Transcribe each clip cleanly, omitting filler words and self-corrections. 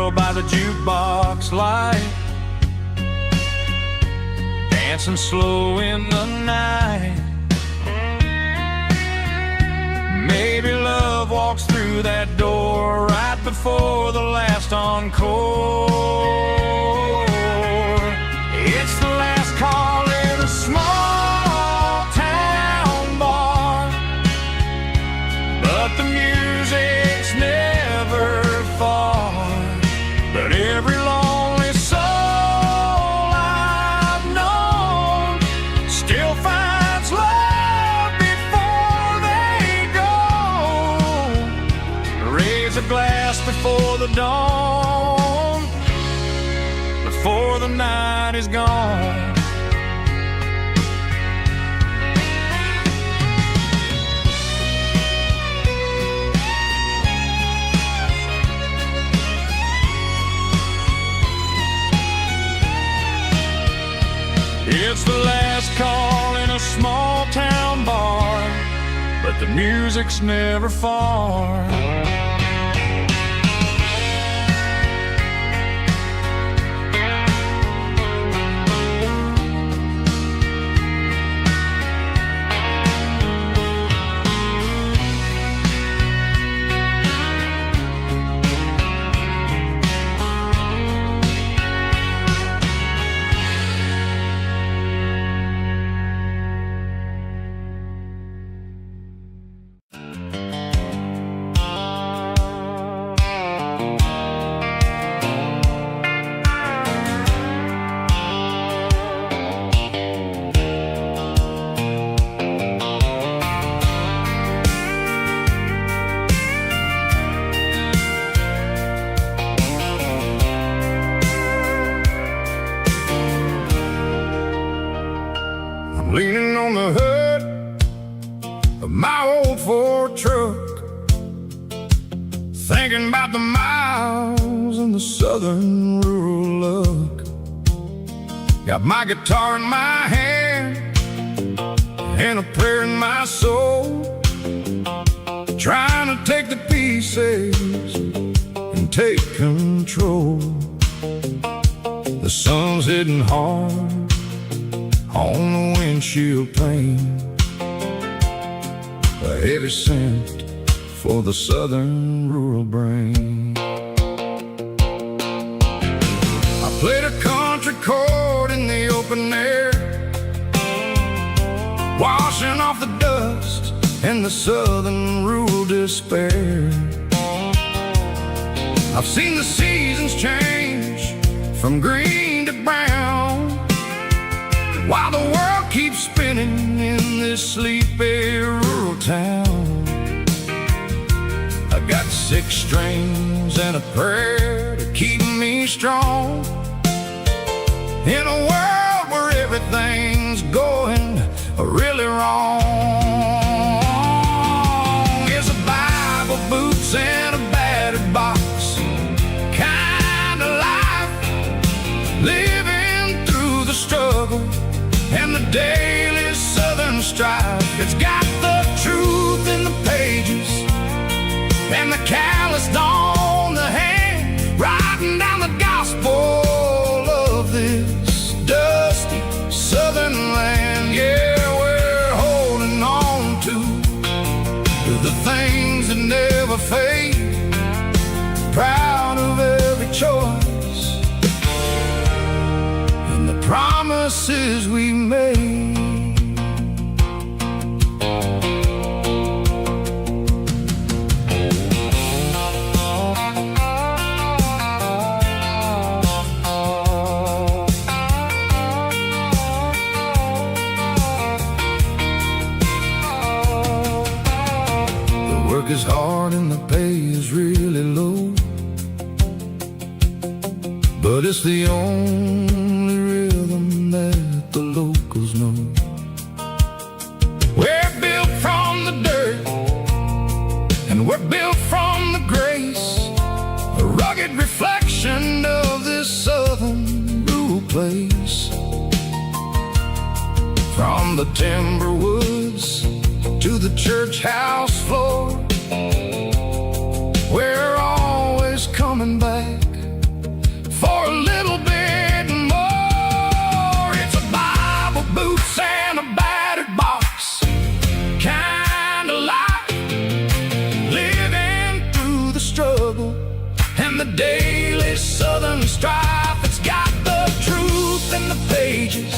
girl by the jukebox light, dancing slow in the night. Maybe love walks through that door right before the last encore. It's the last call in a small town bar, but the music's never far. But every lonely soul I've known still finds love before they go. Raise a glass before the dawn, before the night is gone. It's the last call in a small town bar, but the music's never far. Leaning on the hood of my old Ford truck, thinking about the miles and the southern rural look. Got my guitar in my hand and a prayer in my soul, trying to take the pieces and take control. The sun's hitting hard on the windshield pane, a heavy scent for the southern rural brain. I played a country chord in the open air, washing off the dust and the southern rural despair. I've seen the seasons change from green to brown, while the world keeps spinning in this sleepy rural town. I got 6 strings and a prayer to keep me strong, in a world where everything's going really wrong. It's a Bible, boots, and a battered box kind of life, living through the struggle and the daily southern strife. It's got the truth in the pages and the calloused on the hand, writing down the gospel of this dusty southern land. Yeah, we're holding on to the things that never fade, proud of every choice and the promises we made. The work is hard and the pay is really low, but it's the only rhythm that the locals know. We're built from the dirt and we're built from the grace, a rugged reflection of this southern rural place. From the timber woods to the church house floor, we're always coming back and the daily Southern strife. It's got the truth in the pages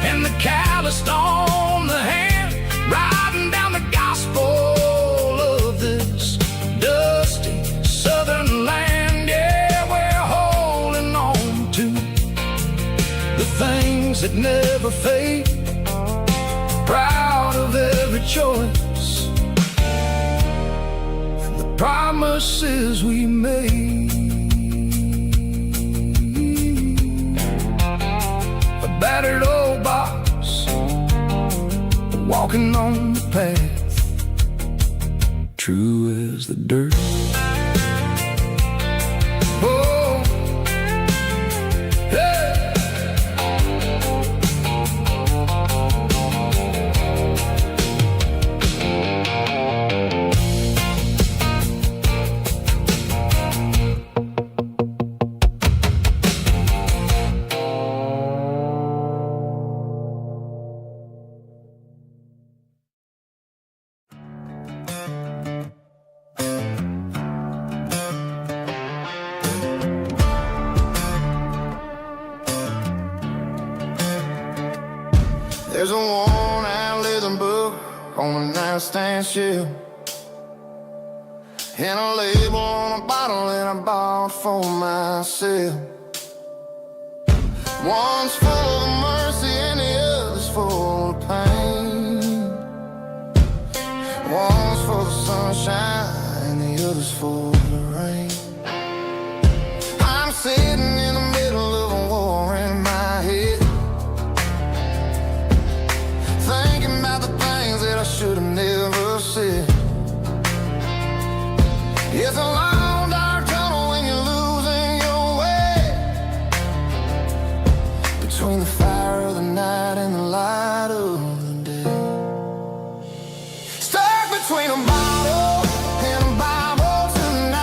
and the calloused on the hand, riding down the gospel of this dusty Southern land. Yeah, we're holding on to the things that never fade, proud of every choice and the promises we made. A battered old box, walking on the path, true as the dirt. Oh, hey. There's a worn-out leather book on the nightstand shelf, and a label on a bottle that I bought for myself. One's full of mercy and the other's full of pain. One's full of sunshine and the other's full of rain. I'm sitting in the middle of a war in my head, thinking about the things that I should have never said. It's a long dark tunnel when you're losing your way, between the fire of the night and the light of the day. Stuck between a bottle and a Bible tonight.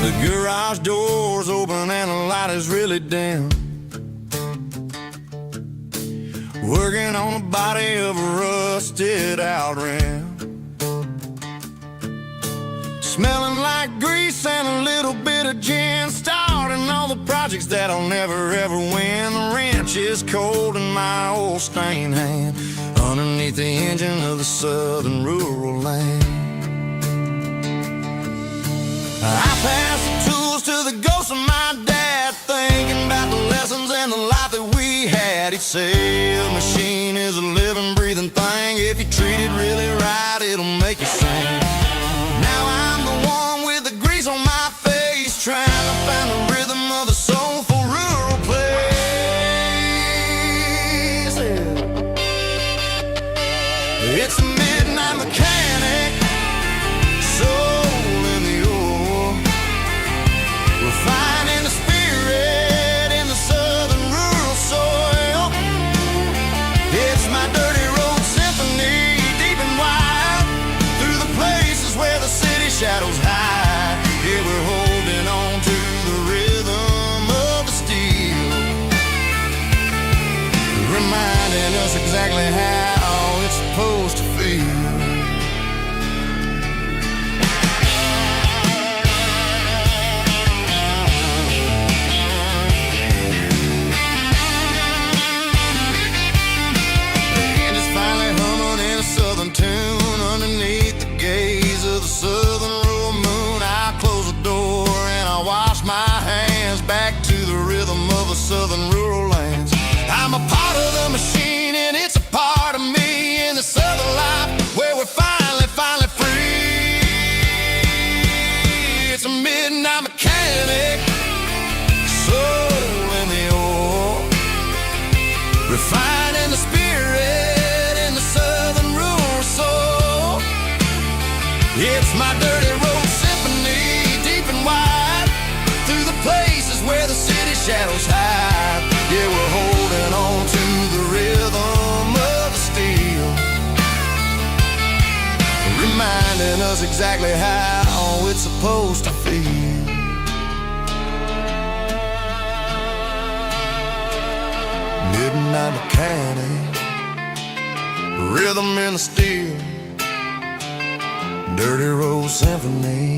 The garage door's open and the light is really dim. Working on the body of a rusted out rim. Smelling like grease and a little bit of gin. Starting all the projects that I'll never ever win. The wrench is cold in my old stained hand underneath the engine of the southern rural land. I pass the tools to the ghost of my dad, thinking about the lessons and the life that we had. He'd say a machine is a living, breathing thing. If you treat it really right, it'll make you sing. Now I'm the one with the grease on my face, trying to find the rhythm of the soulful rural place. It's a midnight mechanic, soul in the ore, refining the spirit in the southern rural soil. It's my dirty road symphony, deep and wide, through the places where the city shadows hide. Yeah, we're holding on to the rhythm of the steel, reminding us exactly how it's supposed to feel. Southern tune underneath the gaze of the southern rural moon. I close the door and I wash my hands back to the rhythm of the southern rural lands. I'm a part of the machine and it's a part of me in the southern life where we're finally free. It's a midnight mechanic, soul in the ore, refining the spirit in the southern rural soul. It's my dirty road symphony, deep and wide, through the places where the city shadows hide. Yeah, we're holding on to the rhythm of the steel, reminding us exactly how it's supposed to feel. Midnight mechanic, rhythm in the steel, dirty road symphony.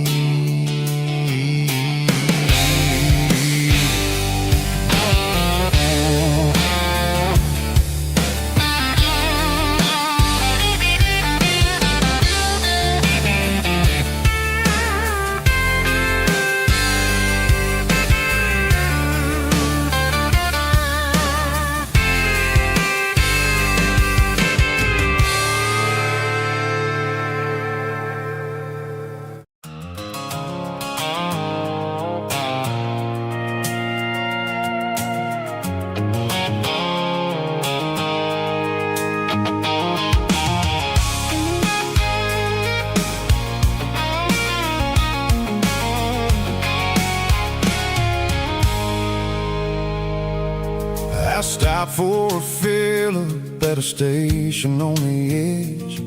I stopped for a fill-up at a station on the edge.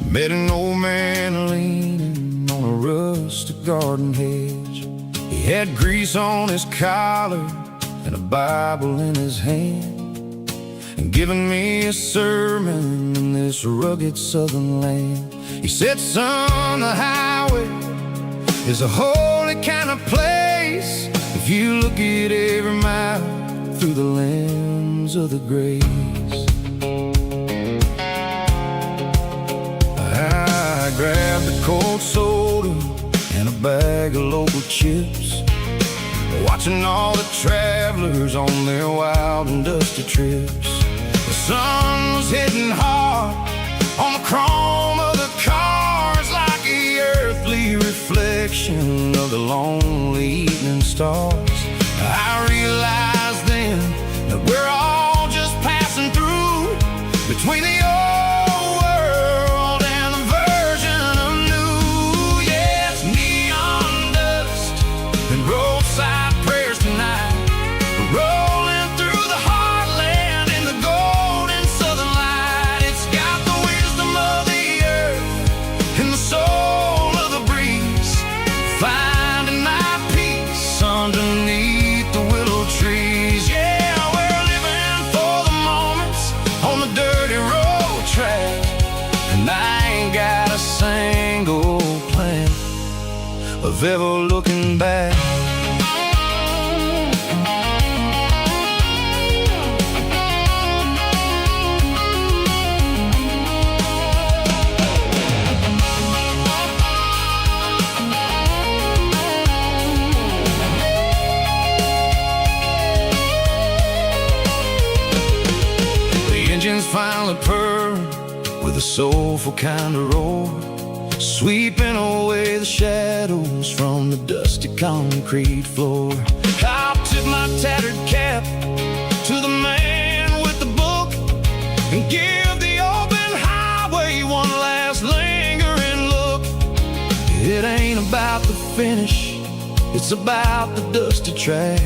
Met an old man leaning on a rustic garden hedge. He had grease on his collar and a Bible in his hand, and giving me a sermon in this rugged southern land. He said, son, the highway is a holy kind of place if you look at every mile through the lens of the grace. I grabbed a cold soda and a bag of local chips, watching all the travelers on their wild and dusty trips. The sun was hitting hard on the chrome of the cars, like the earthly reflection of the lonely evening stars. I realized then that we're all just passing through between the old world and the version of new. Yeah, it's neon dust and roadside prayers tonight, rolling through the heartland in the golden southern light. It's got the wisdom of the earth and the soul of the breeze, finding my peace of ever looking back. Engines finally purr with a soulful kind of roar, sweeping away the shadows from the dusty concrete floor. I'll tip my tattered cap to the man with the book and give the open highway one last lingering look. It ain't about the finish, it's about the dusty track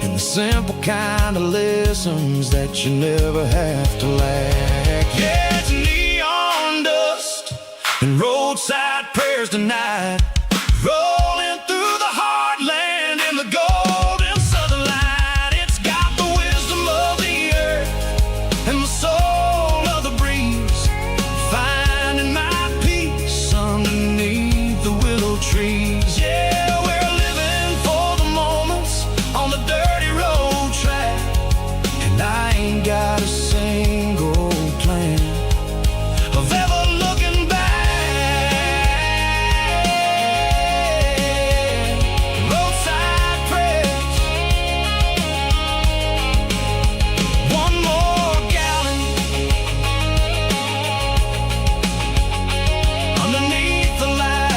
and the simple kind of lessons that you never have to lack. Yeah, it's neon dust and roadside prayers tonight, rolling through the heartland in the golden southern light. It's got the wisdom of the earth and the soul of the breeze, finding my peace underneath the willow trees. Yeah, we're living for the moments on the dirty road track, and I ain't got a single plan of ever looking back. Roadside prayers, one more gallon underneath the light.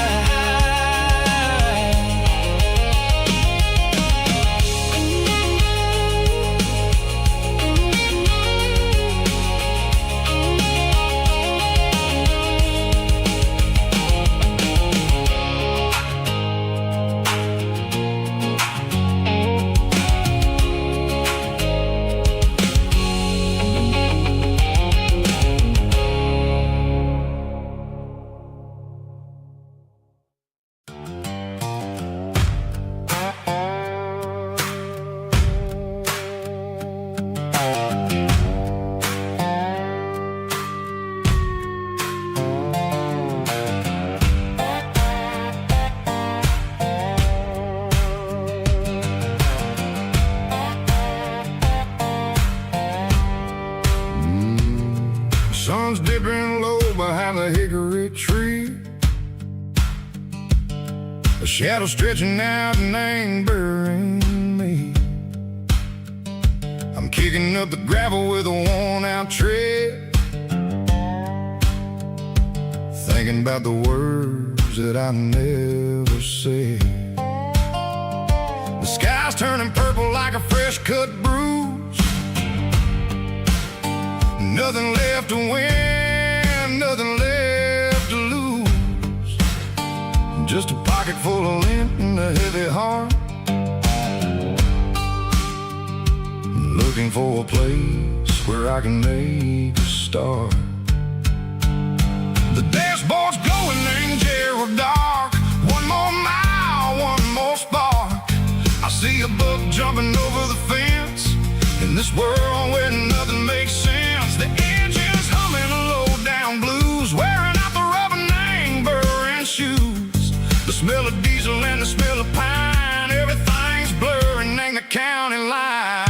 Sun's dipping low behind the hickory tree, a shadow stretching out and angering me. I'm kicking up the gravel with a worn-out tread, thinking about the words that I never said. The sky's turning purple like a fresh-cut bruise, nothing left to win, nothing left to lose, just a pocket full of lint and a heavy heart, looking for a place where I can make a start. The dashboard's glowing in Gerald dark, one more mile, one more spark. I see a buck jumping over the fence in this world where nothing makes sense. The engine's humming a low-down blues, wearing out the rubber-name burring shoes. The smell of diesel and the smell of pine, everything's blurring, ain't the county line.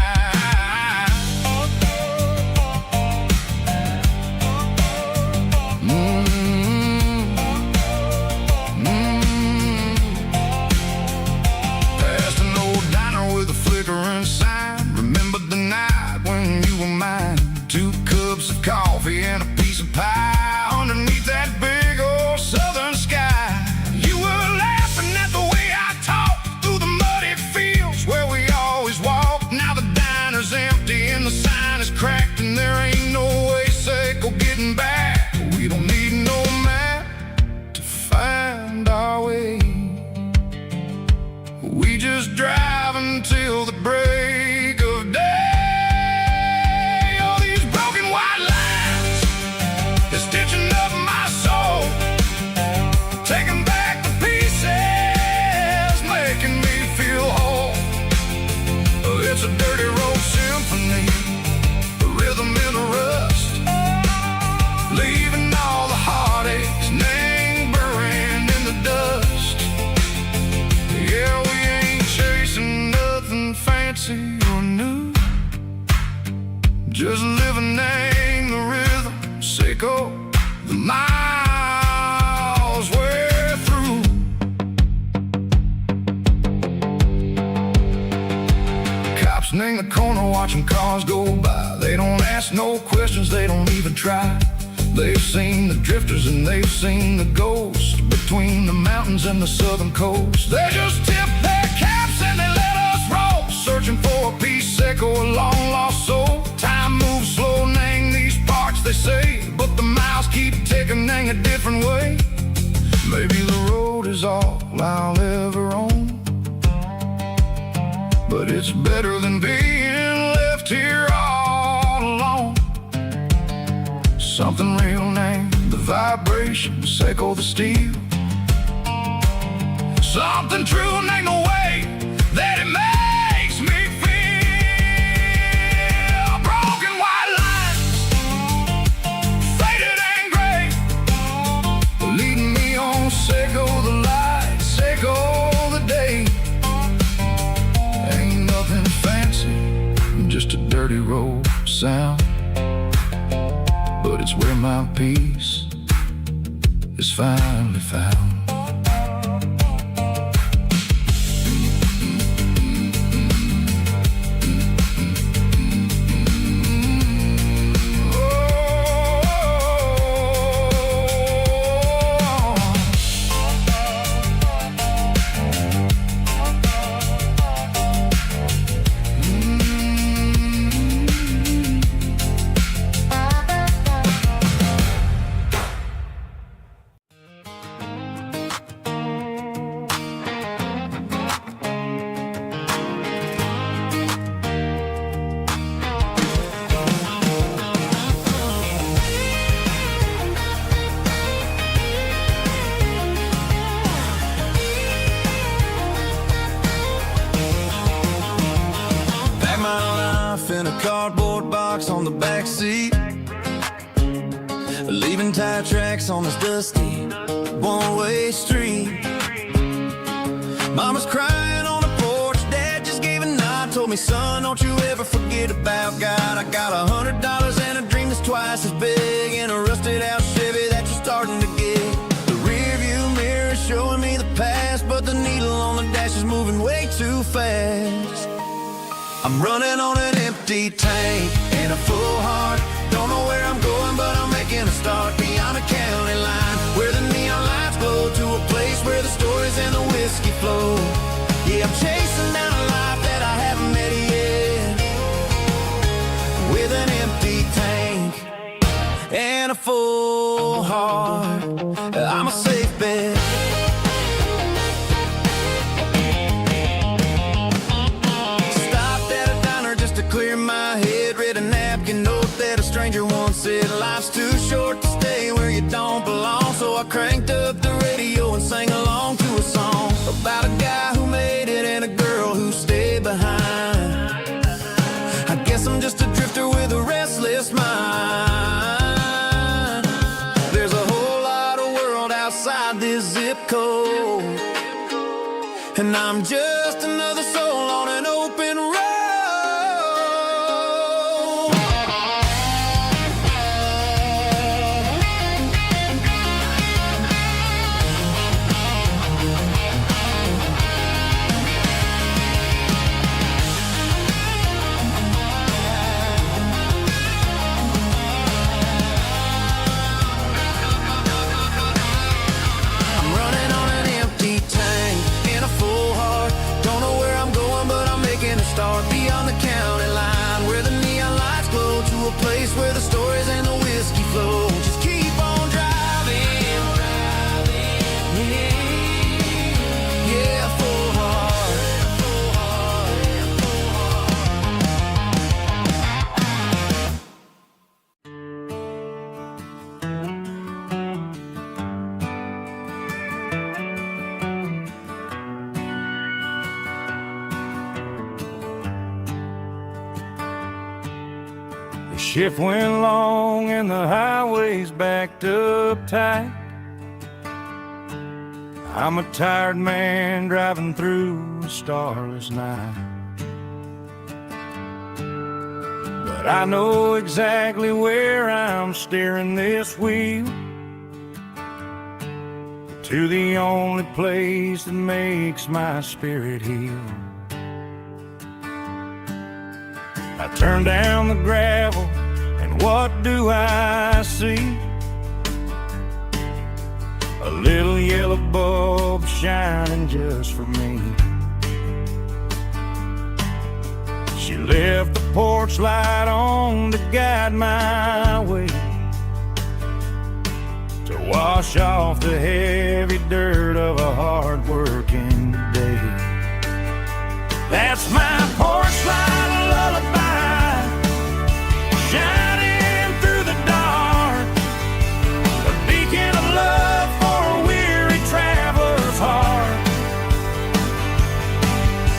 Past an old diner with a flickering sign, remember the night when you were mine. 2 cups of coffee and a piece of pie underneath that big old southern sky. You were laughing at the way I talked through the muddy fields where we always walked. Now the diner's empty and the sign is cracked, and there ain't no way safe or getting back. We don't need no map to find our way, we just drive until the break of day. Stitching up my soul, taking back the pieces, making me feel whole. It's a dirty road symphony, a rhythm in the rust, leaving all the heartaches, name buried in the dust. in the corner watching cars go by. They don't ask no questions, they don't even try. They've seen the drifters and they've seen the ghosts between the mountains and the southern coast. They just tip their caps and they let us roll, searching for a piece sick or a long lost soul. Time moves slow, nang these parts they say, but the miles keep ticking, nang a different way. Maybe the road is all I'll ever own, but it's better than being left here all alone. Something real named the vibrations echo the steel. Something true named the way that it makes me feel. Broken white lines, faded and gray, leading me on, echo the lights, echo the day. Ain't nothing fancy, just a dirty road sound, but it's where my peace is finally found. In a cardboard box on the back seat, leaving tire tracks on this dusty one-way street. Mama's crying on the porch, Dad just gave a nod, told me, son, don't you ever forget about God. I got $100 and a dream that's twice as big, and a rusted out Chevy that you're starting to get. The rear view mirror is showing me the past, but the needle on the dash is moving way too fast. I'm running on an empty tank and a full heart. Don't know where I'm going, but I'm making a start beyond the county line, where the neon lights glow, to a place where the stories and the whiskey flow. Yeah, I'm chasing down a life that I haven't met yet, with an empty tank and a full heart. I'm a safe bet. Clear my head, read a napkin note that a stranger once said, life's too short to stay where you don't belong. So I cranked up the radio and sang along to a song about a guy who made it and a girl who stayed behind. I guess I'm just a drifter with a restless mind. There's a whole lot of world outside this zip code, and I'm just another soul on an open road. Start beyond the county line, where the neon lights glow, to a place where the stories and the whiskey flow. Just keep on driving, yeah, full heart. The shift went long and the highway's backed up tight. I'm a tired man driving through a starless night, but I know exactly where I'm steering this wheel, to the only place that makes my spirit heal. I turn down the gravel, and what do I see? A little yellow bulb shining just for me. She left the porch light on to guide my way, to wash off the heavy dirt of a hard-working day. That's my porch light lullaby, shining through the dark, a beacon of love for a weary traveler's heart.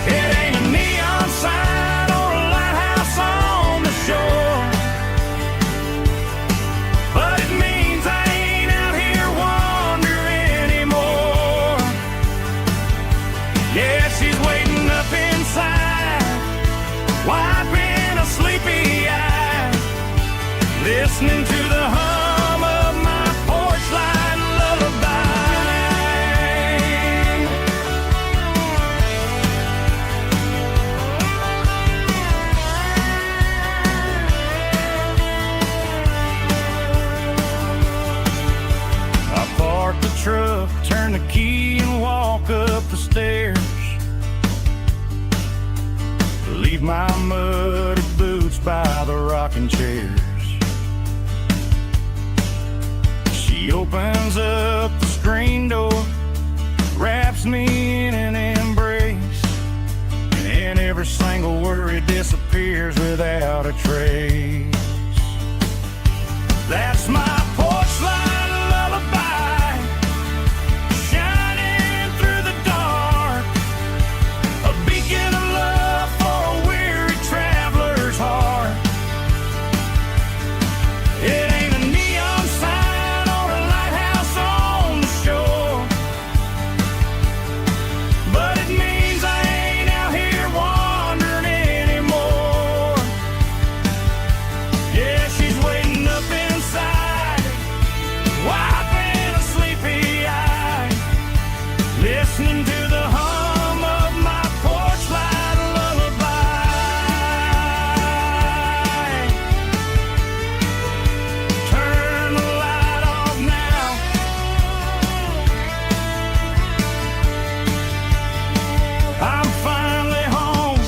It ain't a neon sign or a lighthouse on the shore, but it means I ain't out here wandering anymore. Yeah, she's waiting up inside, wiping a sleepy eye, listening to the hum of my porch light lullaby. I park the truck, turn the key and walk up the stairs, leave my muddy boots by the rocking chairs. She opens up the screen door, wraps me in an embrace, and every single worry disappears without a trace. That's my porch light lullaby, shining through the dark, a beacon of love for a weary traveler's heart. It ain't a neon sign or a lighthouse on the shore, but it means I ain't out here wandering anymore. Yeah, she's waiting up inside, wiping a sleepy eye, listening to the hum of my porch light lullaby. Turn the light off now, I'm finally home.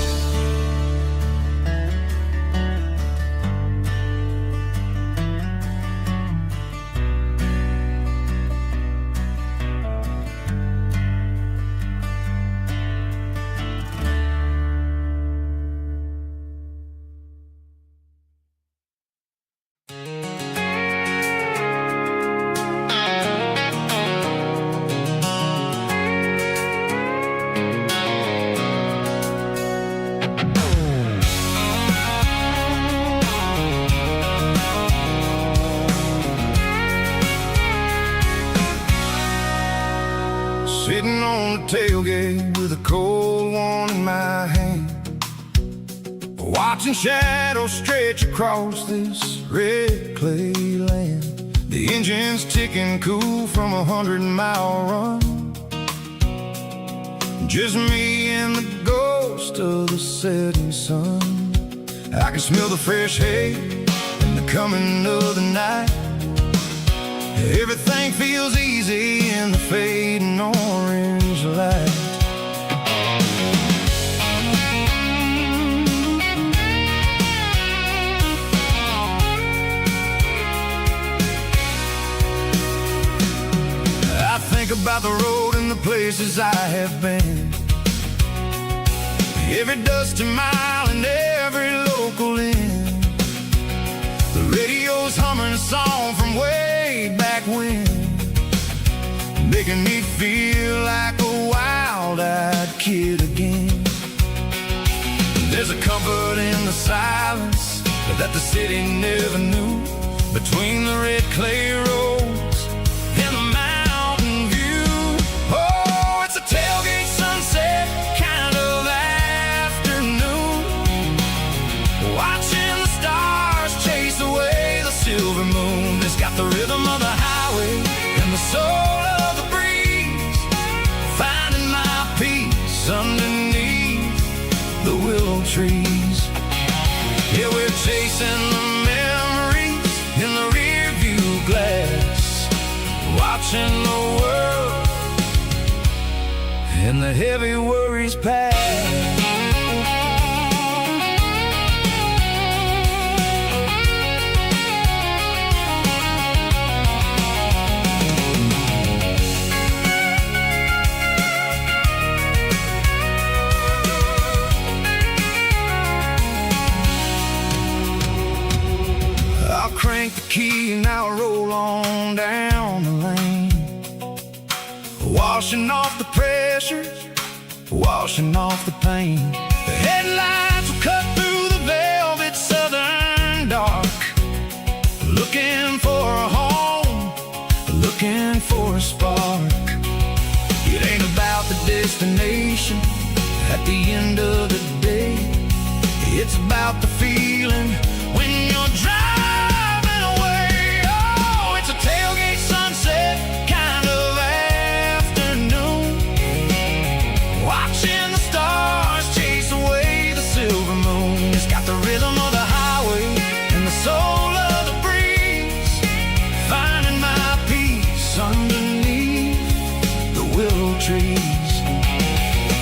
Sitting on the tailgate with a cold one in my hand, watching shadows stretch across this red clay land. The engine's ticking cool from 100-mile run, just me and the ghost of the setting sun. I can smell the fresh hay and the coming of the night. Everything feels easy in the fading orange light. I think about the road and the places I have been, every dusty mile and every local inn. The radio's humming a song from way back when, making me feel like a wild-eyed kid again. There's a comfort in the silence that the city never knew, between the red clay roads and the mountain view. Oh, it's a tailgate sunset kind of afternoon, watching the stars chase away the silver moon. It's got the rhythm of the highway and the soul of the breeze, finding my peace underneath the willow trees. chasing the memories in the rearview glass, watching the world and the heavy worries pass. I'll crank the key and I'll roll on down the lane, washing off the pressure, washing off the pain. The headlights will cut through the velvet southern dark, looking for a home, looking for a spark. It ain't about the destination at the end of the day, it's about the feeling when you're driving away. Oh, it's a tailgate sunset kind of afternoon, watching the stars chase away the silver moon. It's got the rhythm of the highway and the soul of the breeze, finding my peace underneath the willow trees.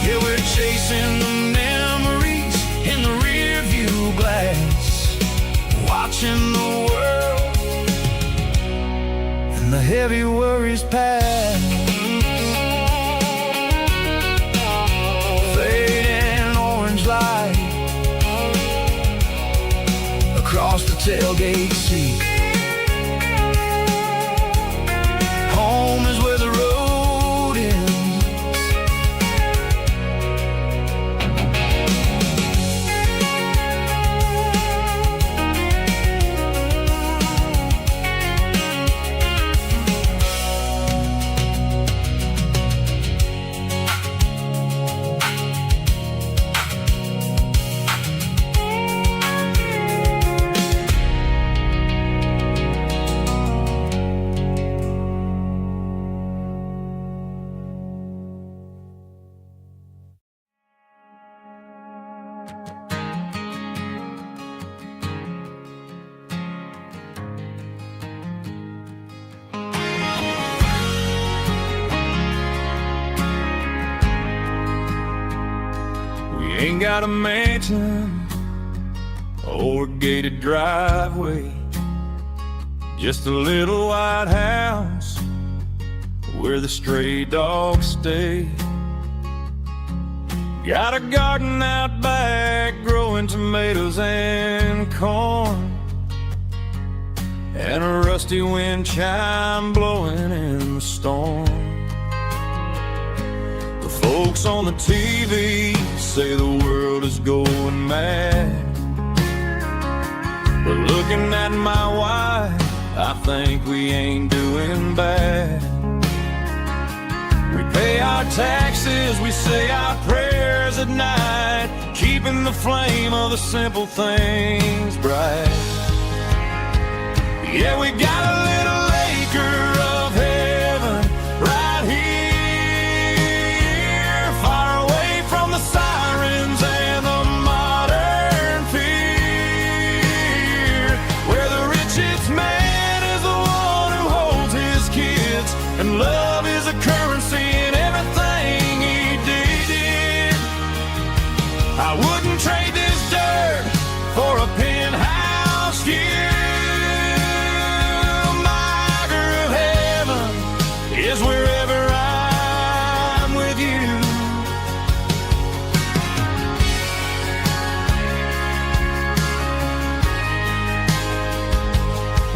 Yeah, we're chasing the memories in the rearview glass, watching the world and the heavy worries pass. Fading orange light across the tailgate seat. Home is where the road ends. Ain't got a mansion or a gated driveway, just a little white house where the stray dogs stay. Got a garden out back growing tomatoes and corn, and a rusty wind chime blowing in the storm. The folks on the TV say the world is going mad, but looking at my wife, I think we ain't doing bad. We pay our taxes, we say our prayers at night, keeping the flame of the simple things bright. Yeah, we got a little acre of heaven right here, far away from the sirens and the modern fear, where the richest man is the one who holds his kids, and love is a currency in everything he did. I wouldn't trade this dirt for a penthouse view. Is wherever I'm with you.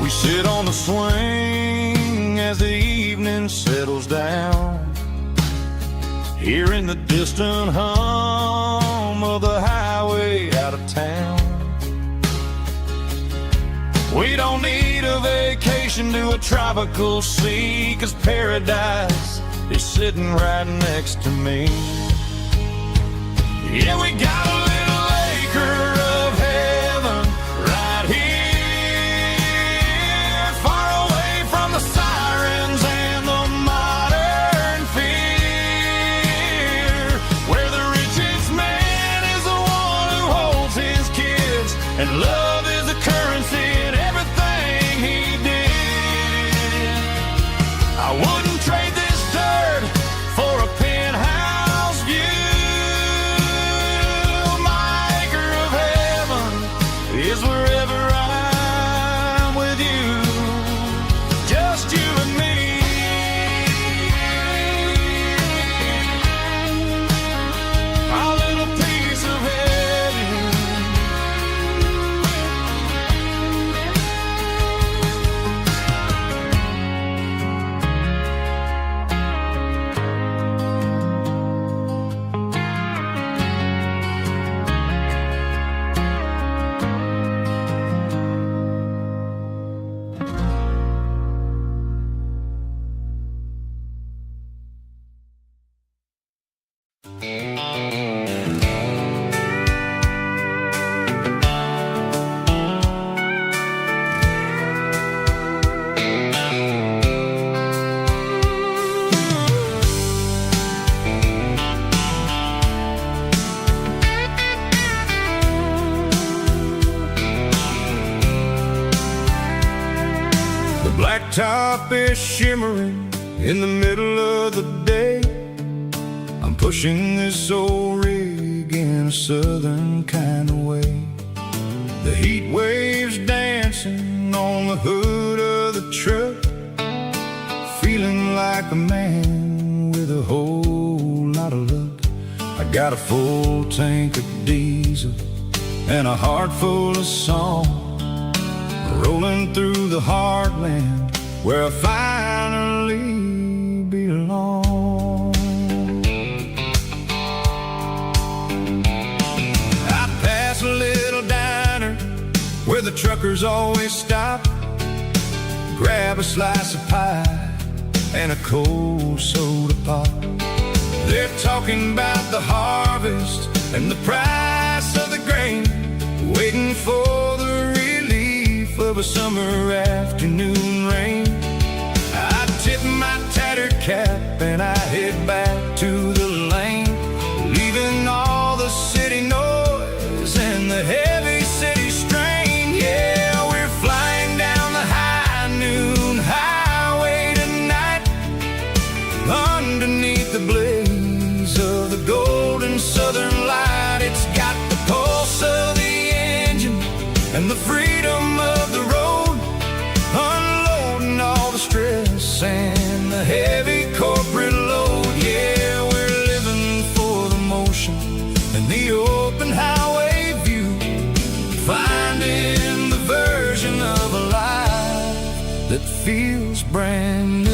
We sit on the swing as the evening settles down, hearing the distant hum of the highway out of town. We don't need a vacation to a tropical sea, 'cause paradise is sitting right next to me. Yeah, we got a little acre of heaven right here, far away from the sirens and the modern fear, where the richest man is the one who holds his kids, and love is top is shimmering in the middle of the day. I'm pushing this old rig in a southern kind of way. The heat waves dancing on the hood of the truck, feeling like a man with a whole lot of luck. I got a full tank of diesel and a heart full of song, rolling through the heartland where I finally belong. I pass a little diner where the truckers always stop, grab a slice of pie and a cold soda pop. They're talking about the harvest and the price of the grain, waiting for the relief of a summer afternoon rain. I tip my tattered cap and I head back to the lane, leaving all the city noise and the heavy city strain. Yeah, we're flying down the high noon highway tonight, underneath the blaze of the golden southern light. It's got the pulse of the engine and the freedom of the road, unloading all the stress and the heavy corporate load. Yeah, we're living for the motion and the open highway view, finding the version of a life that feels brand new.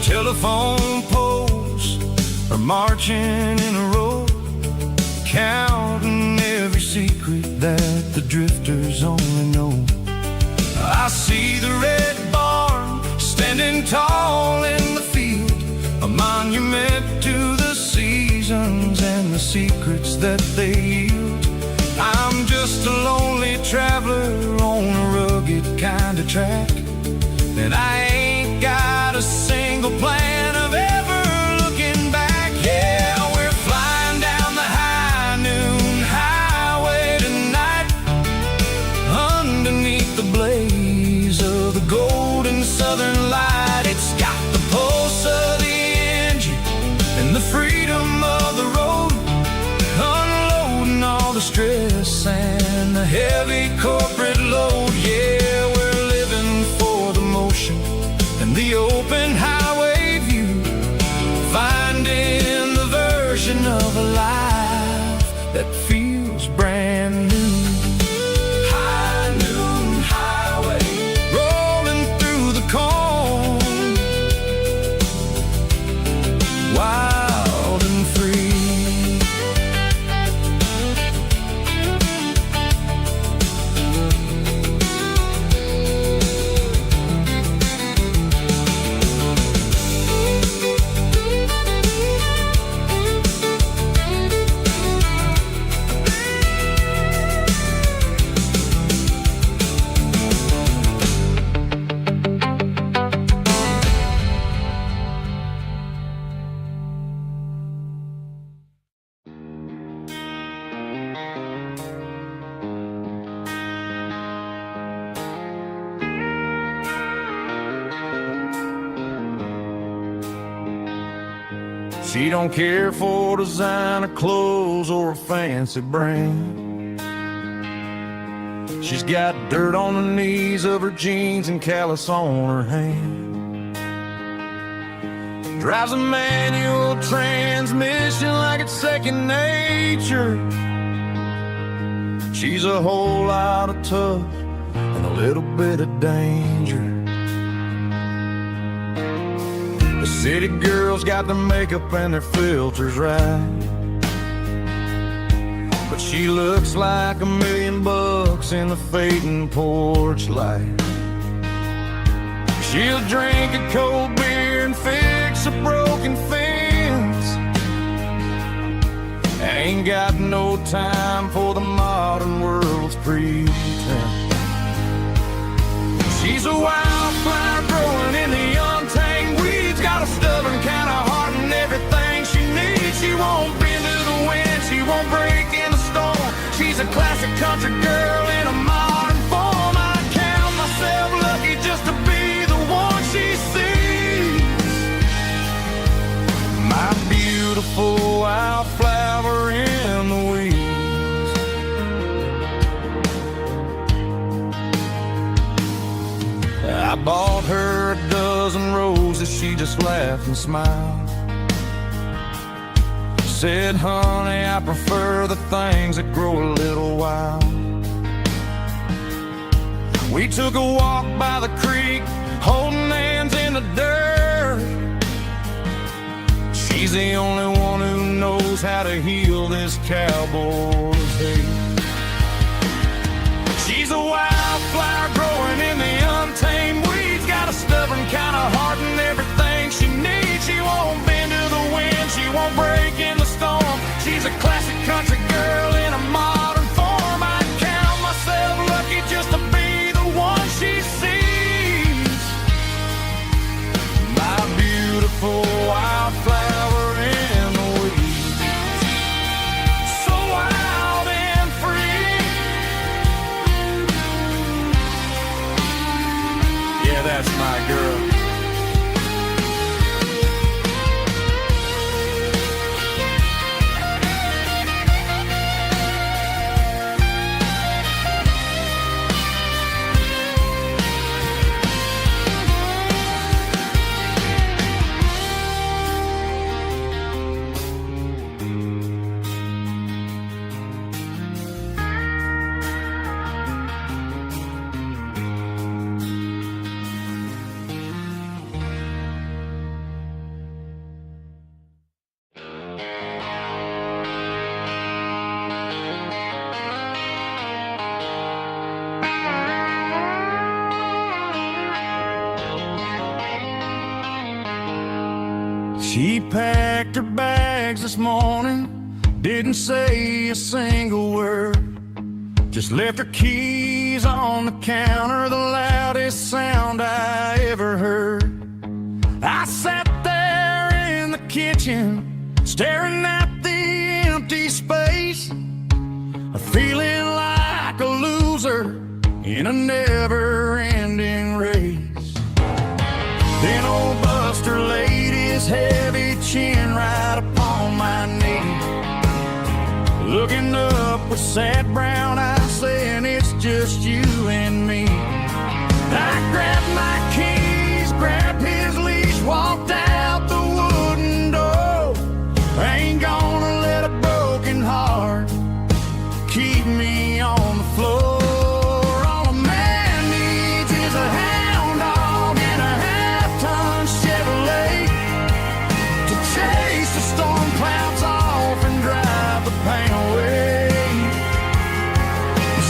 Telephone poles are marching in a row, counting every secret that the drifters only know. I see the red barn standing tall in the field, a monument to the seasons and the secrets that they yield. I'm just a lonely traveler on a rugged kind of track, and I ain't got a single plan of ever looking back. Yeah, we're flying down the high noon highway tonight, underneath the blaze of the golden southern light. It's got the pulse of the engine and the freedom of the road, unloading all the stress and the heavy corporate load. Yeah, we're living for the motion and the open highway view, finding the version of a life that feels brand new. High noon highway, rolling through the corn, wild and free. She don't care for designer clothes or a fancy brand. She's got dirt on the knees of her jeans and callus on her hand. Drives a manual transmission like it's second nature. She's a whole lot of tough and a little bit of danger. The city girls got their makeup and their filters right, but she looks like $1 million in the fading porch light. She'll drink a cold beer and fix a broken fence, and Ain't got no time for the modern world's pretense. She's a wildflower growing in the untamed weeds. Got a stubborn kind of heart and everything she needs. She won't bend to the wind, she won't break in the storm. She's a classic country girl in a modern form. I count myself lucky just to be the one she sees. My beautiful wildflower in the weeds. I bought her a dozen roses, she just laughed and smiled. Said, honey, I prefer the things that grow a little wild. We took a walk by the creek, holding hands in the dirt. She's the only one who knows how to heal this cowboy's hate. She's a wildflower growing in the untamed weeds. Got a stubborn kind of heart and everything she needs. She won't bend to the wind, she won't break in the storm. She's a classic country girl in a modern form. I count myself lucky just to be the one she sees. My beautiful wildflower in the weeds. So wild and free. Yeah, that's my girl. She packed her bags this morning, didn't say a single word. Just left her keys on the counter, the loudest sound I ever heard. I sat there in the kitchen, staring at the empty space, feeling like a loser in a never-ending race. Then old Buster laid his heavy chin right upon my knee, looking up with sad brown eyes, saying it's just you and me. I grabbed my keys, grabbed his leash, walked out the wooden door. I ain't gonna let a broken heart keep me on the floor. All a man needs is a hound dog and a half-ton Chevrolet to chase the storm clouds off and drive the pain away.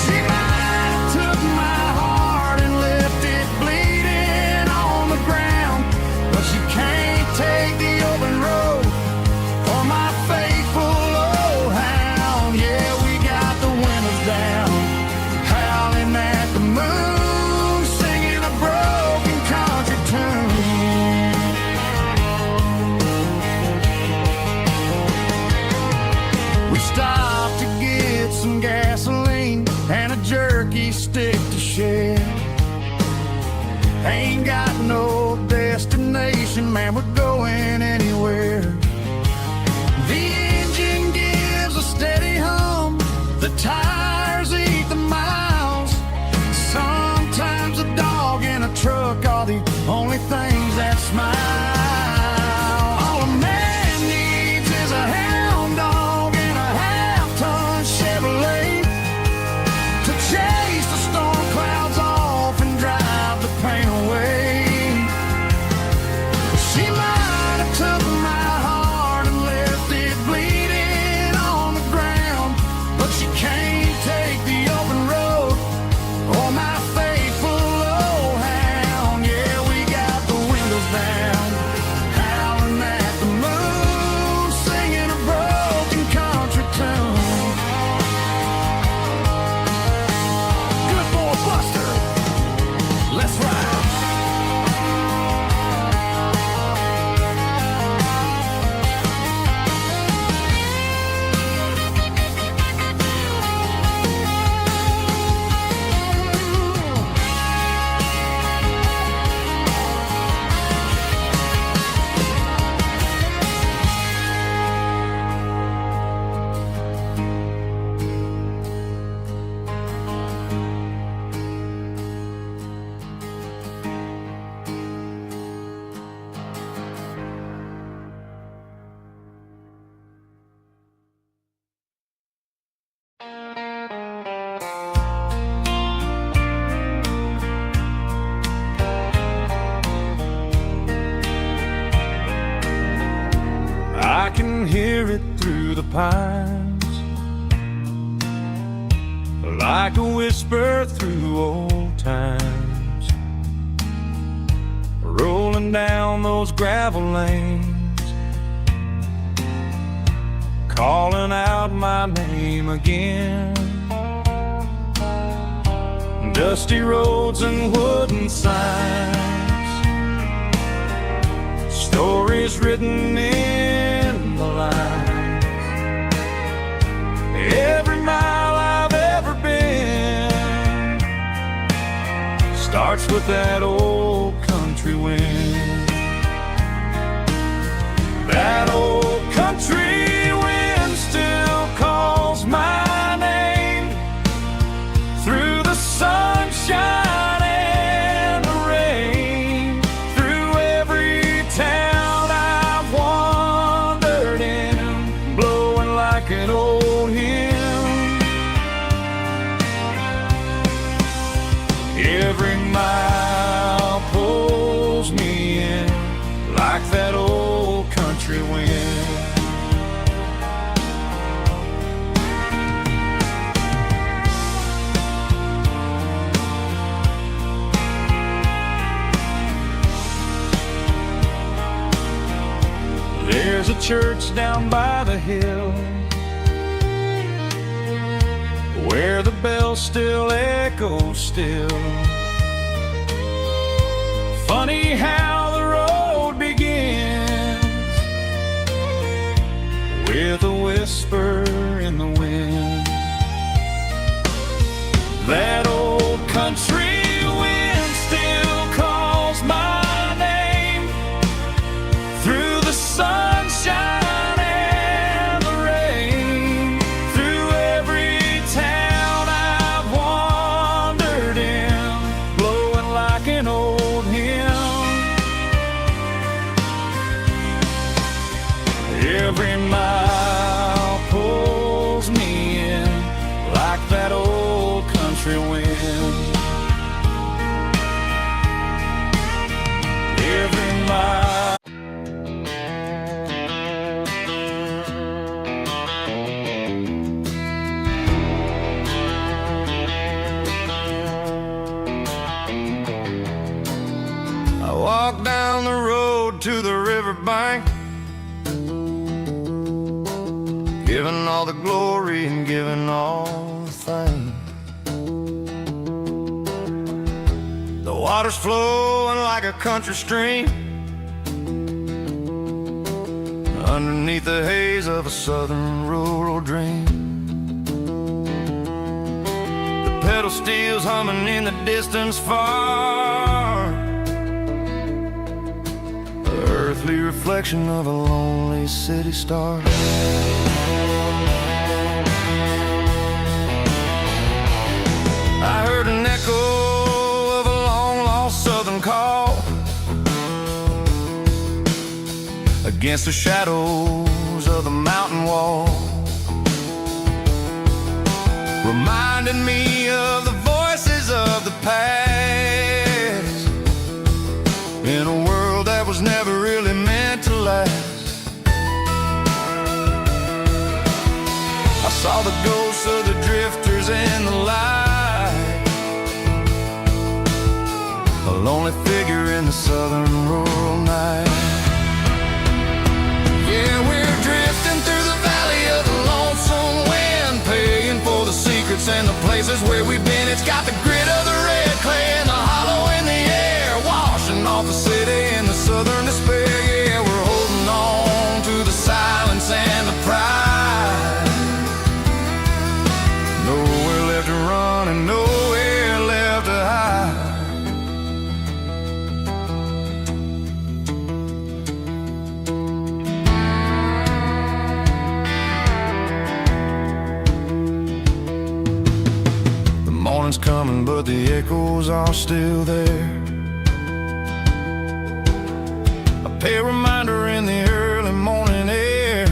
She might have took my heart and left it bleeding on the ground, but she can't take the open road for my faithful old hound. Yeah, we got the windows down, howling at the moon, singing a broken country tune. We stopped to get some gasoline and a jerky stick to share. Ain't got no destination, man, we're going anywhere. The engine gives a steady hum, the tires eat the miles. Sometimes a dog and a truck are the only things that smile. All a man needs is a hound dog and a half-ton Chevrolet to chase the storm clouds off and drive the pain away. She might have took my heart and left it bleeding on the ground, but she can't take the open road or my faithful old hound. Yeah, we got the windows down, howling at the moon, singing a broken country tune. can hear it through the pines, like a whisper through old times, rolling down those gravel lanes, calling out my name again. Dusty roads and wooden signs, stories written in the lines. Every mile I've ever been starts with that old country wind. That old country wind still calls my name through the sunshine and the rain, through every town I've wandered in, blowing like an old hymn. Every mile pulls me in like that old country wind. There's a church down by the hill where the bell still echoes still. Funny how the road begins with a whisper in the wind. That old country wind still calls my name through the sunshine and the rain, through every town I've wandered in, blowing like an old hymn. Every mile pulls me in like that old country wind. Every mile. I walk down the road to the riverbank, giving all the glory and giving all the thanks. The water's flowing like a country stream underneath the haze of a southern rural dream. The pedal steel's humming in the distance far, the earthly reflection of a lonely city star. I heard an echo of a long-lost southern call against the shadows of the mountain wall, reminding me of the voices of the past in a world that was never really meant to last. I saw the ghosts of the drifters in the light, a lonely figure in the southern rural night. Yeah, we're drifting through the valley of the lonesome wind, paying for the secrets and the places where we've been. It's got the grit of the red clay and the hollow in the air, washing off the city in the southern despair. Yeah, we're holding on to the silence and the pride. Nowhere left to run and nowhere left to hide. The morning's coming, but the echoes are still there. A pale reminder in the early morning air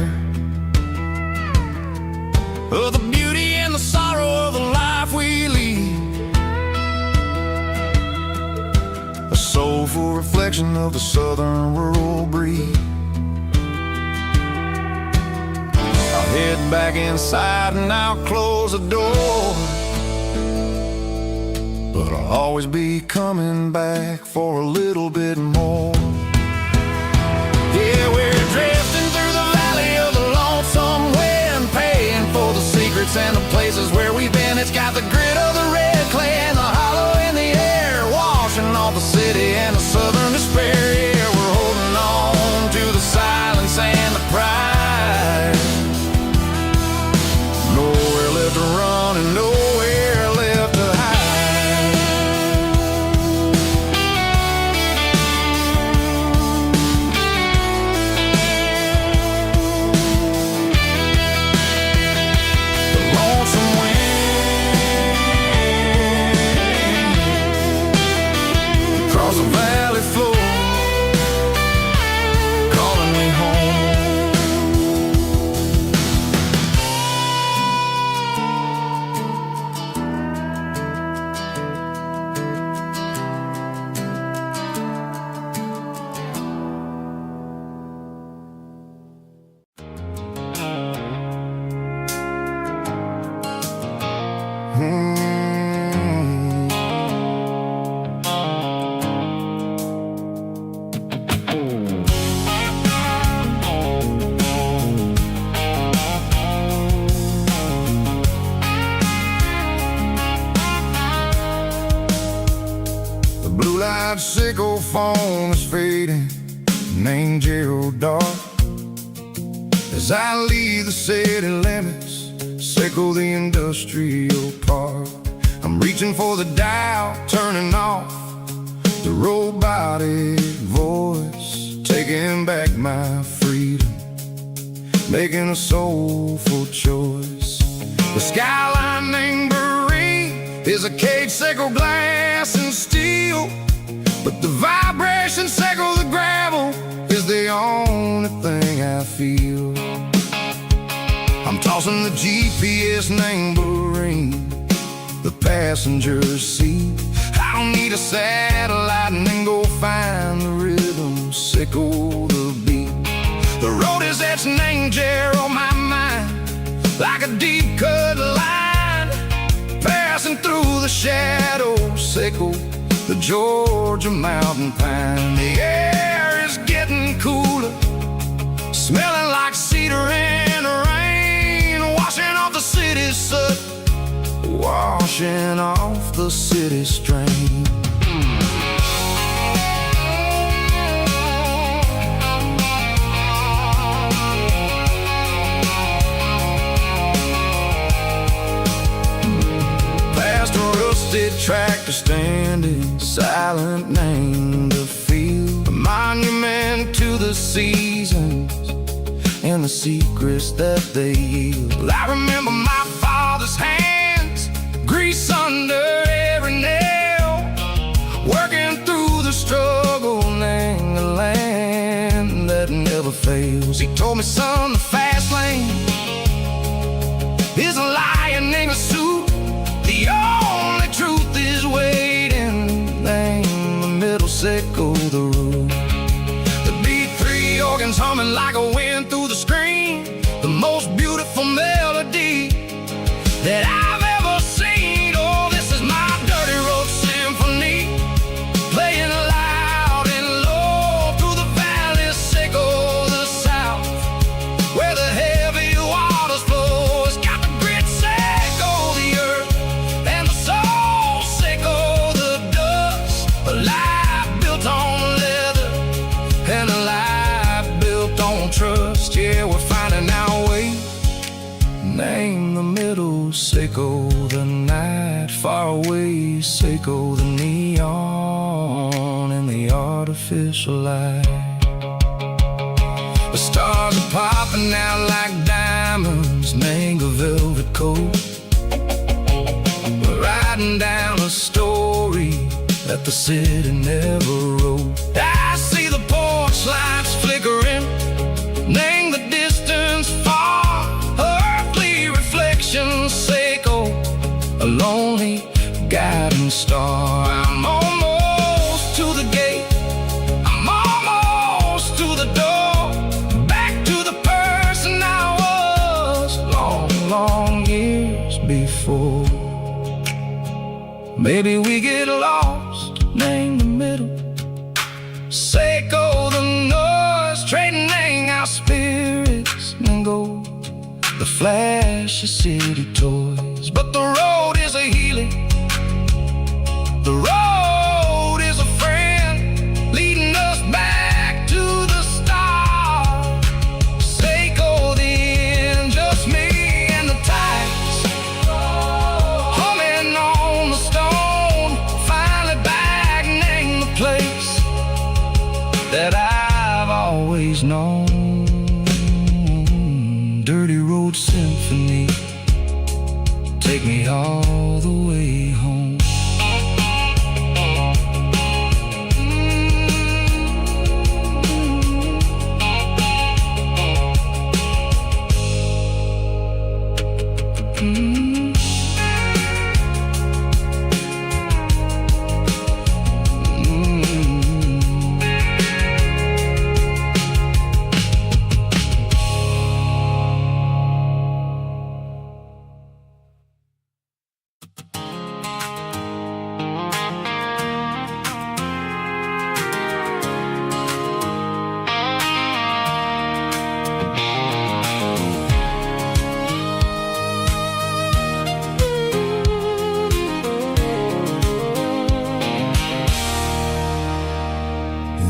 of the beauty and the sorrow of the life we lead, a soulful reflection of the southern rural breed. head back inside and I'll close the door. But I'll always be coming back for a little bit more. Yeah, we're drifting through the valley of the lonesome wind, paying for the secrets and the places where we've been. It's got the grit of the red clay and the hollow in the air, washing off the city and the southern despair. Yeah, we're holding on to the silence and the pride. Nowhere left to run and nowhere left to hide. The valley floor, calling me home. Blue-light sickle phone is fading, name Gerald dark. As I leave the city limits, sickle the industrial park. I'm reaching for the dial, turning off the robotic voice, taking back my freedom, making a soulful choice. The skyline named is a cage, sickle glass and steel, but the vibration sickle the gravel is the only thing I feel. I'm tossing the GPS named the passenger seat. I don't need a satellite and then go find the rhythm, sickle the beat. The road is etched named on my mind, like a deep cut line, passing through the shadows, sickle the Georgia mountain pine. The air is getting cooler, smelling like cedar in the rain, washing off the city's soot, washing off the city's strain. Tractor standing silent, named the field, a monument to the seasons and the secrets that they yield. I remember my father's hands, grease under every nail, working through the struggle, named the land that never fails. He told me, son, the fast lane is a lion in a suit. The only truth is waiting, name the middle, sickle the root. The B3 organs humming like a wind through the screen, the most beautiful melody that I've ever seen. Oh, this is my dirty road symphony, playing loud and low through the valley, sickle the south, where the heavy waters flow. It's got the grit, sickle the earth, and the soul, sickle the dust. A life built on leather and a life built on trust. Yeah, we're finding our way, name the middle, sickle the night, far away, sickle the neon and the artificial light. The stars are popping out like diamonds, mango velvet coat. We're riding down a story that the city never wrote. I see the porch lights flickering, name the distance far, earthly reflections, sickle a lonely guiding star. I'm almost to the gate, I'm almost to the door, back to the person I was, Maybe we get lost, name the middle. Seiko the noise, trading our spirits and gold. The flash of city toys, but the road is a healing. The road is a friend, leading us back to the start. Seiko the end, just me and the tides, humming on the stone. Finally back, name the place that I've always known. Dirty Road Symphony, take me all the way home.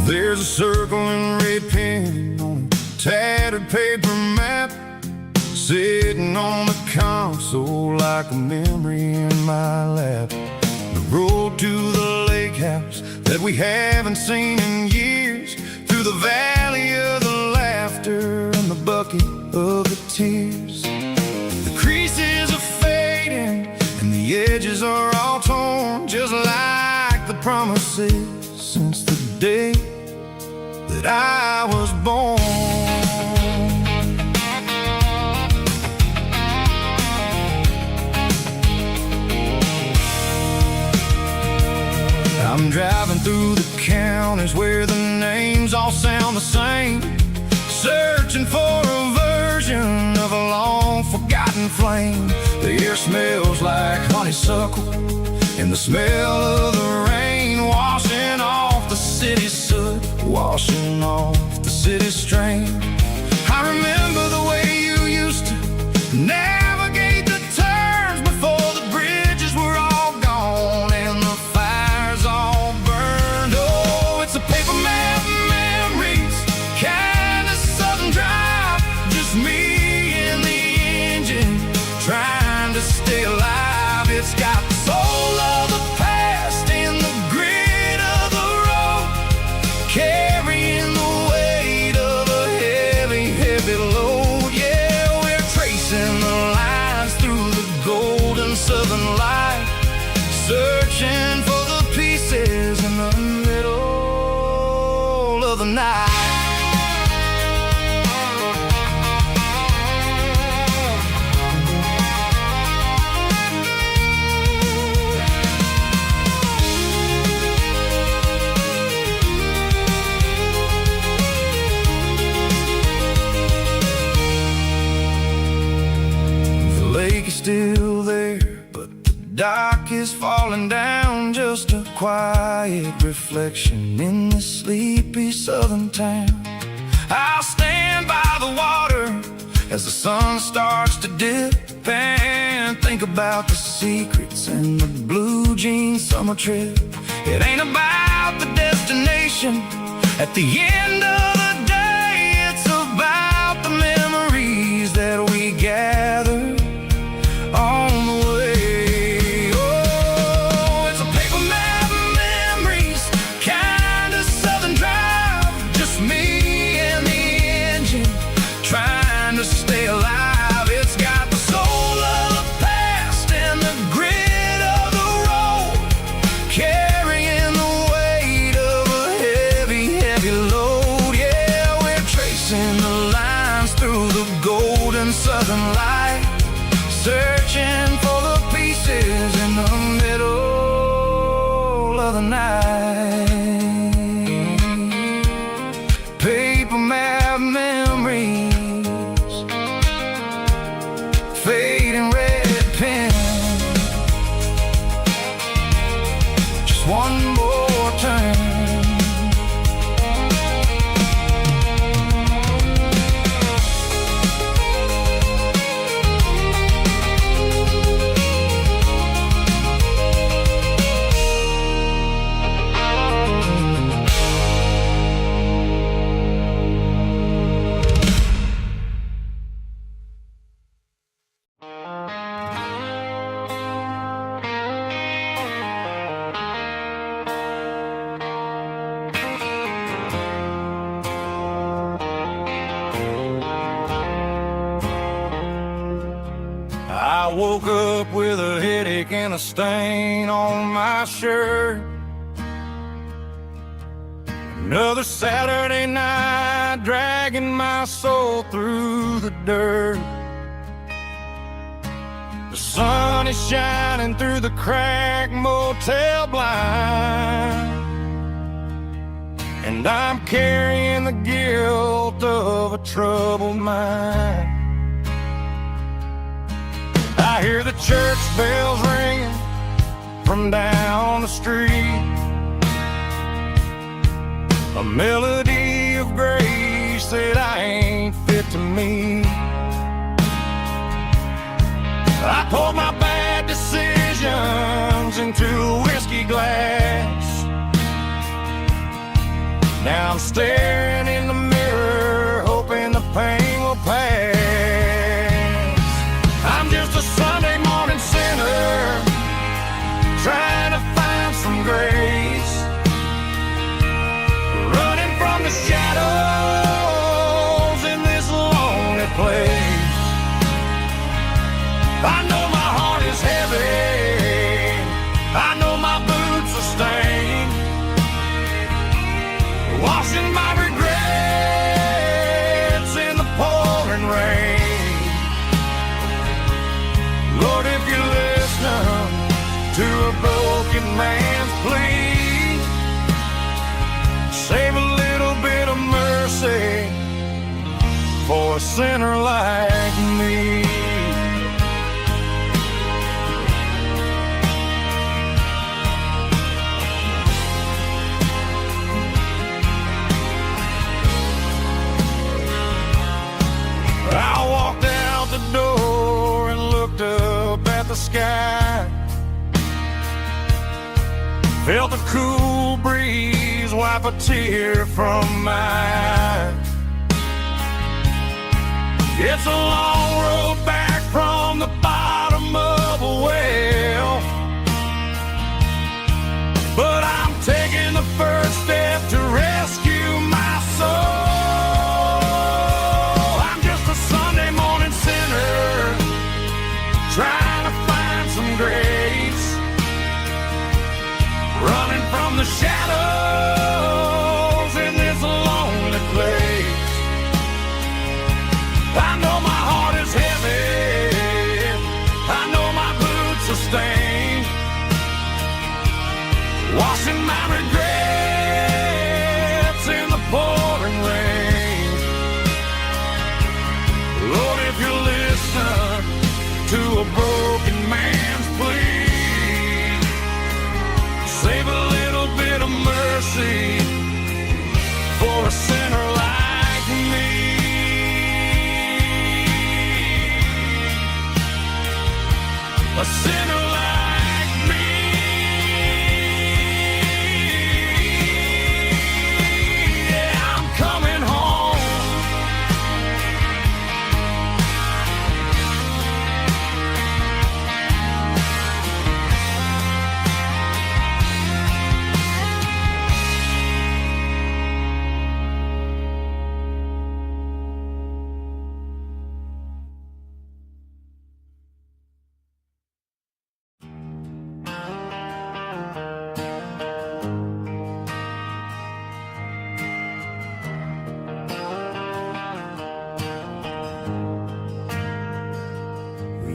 There's a circle and red pen on a tattered paper map, sitting on the console like a memory in my lap. The road to the lake house that we haven't seen in years, through the valley of the laughter and the bucket of the tears. The creases are fading and the edges are all torn, just like the promises since the day that I was born. I'm driving through the counties where the names all sound the same, searching for a version of a long forgotten flame. The air smells like honeysuckle and the smell of the rain, washing off the city's soot, washing off the city's strain. I remember the way you used to navigate the turns before the bridges were all gone and the fires all burned. Oh, it's a paper map memories, kind of southern drive, just me and the engine trying to stay alive. It's got the soul of the past and the grit of the road, carrying the weight of a heavy, heavy load. Yeah, we're tracing the lines through the golden southern light, searching for the pieces in the middle of the night. Still there, but the dock is falling down, just a quiet reflection in this sleepy southern town. I'll stand by the water as the sun starts to dip and think about the secrets and the blue jean summer trip. It ain't about the destination at the end of the day, it's about the memories that we gather on the way. Oh, it's a paper map memories, kind of southern drive, just me and the engine trying to stay alive. It's got the soul of the past and the grit of the road, carrying the weight of a heavy, heavy load. Yeah, we're tracing the lines through the golden southern light, searching for the pieces in the middle of the night. Paper map memories, fading red pen, I woke up with a headache and a stain on my shirt. Another Saturday night, dragging my soul through the dirt. The sun is shining through the cracked motel blind, and I'm carrying the guilt of a troubled mind. I hear the church bells ringing from down the street, a melody of grace that I ain't fit to meet. I poured my bad decisions into a whiskey glass. Now I'm staring in the mirror, hoping the pain will pass. I'm just a Sunday morning sinner, trying to find some grace, running from the shadows in this lonely place. I know my heart is heavy, I know my boots are stained, washing my regrets in the pouring rain. Lord, if you're listening to a broken man's plea, save a little bit of mercy for a sinner like me. I walked out the door and looked up at the sky, felt a cool breeze wipe a tear from my eye. It's a long road back from the bottom of a well, but I'm taking the first step to rescue my soul. Trying to find some grace, running from the shadows in this lonely place. I know my heart is heavy, I know my boots are stained, washing my regrets in the pouring rain. Lord, if you're listening to a broken man's plea, save a little bit of mercy for a sinner like me. A sinner like me. Yeah, I'm coming home.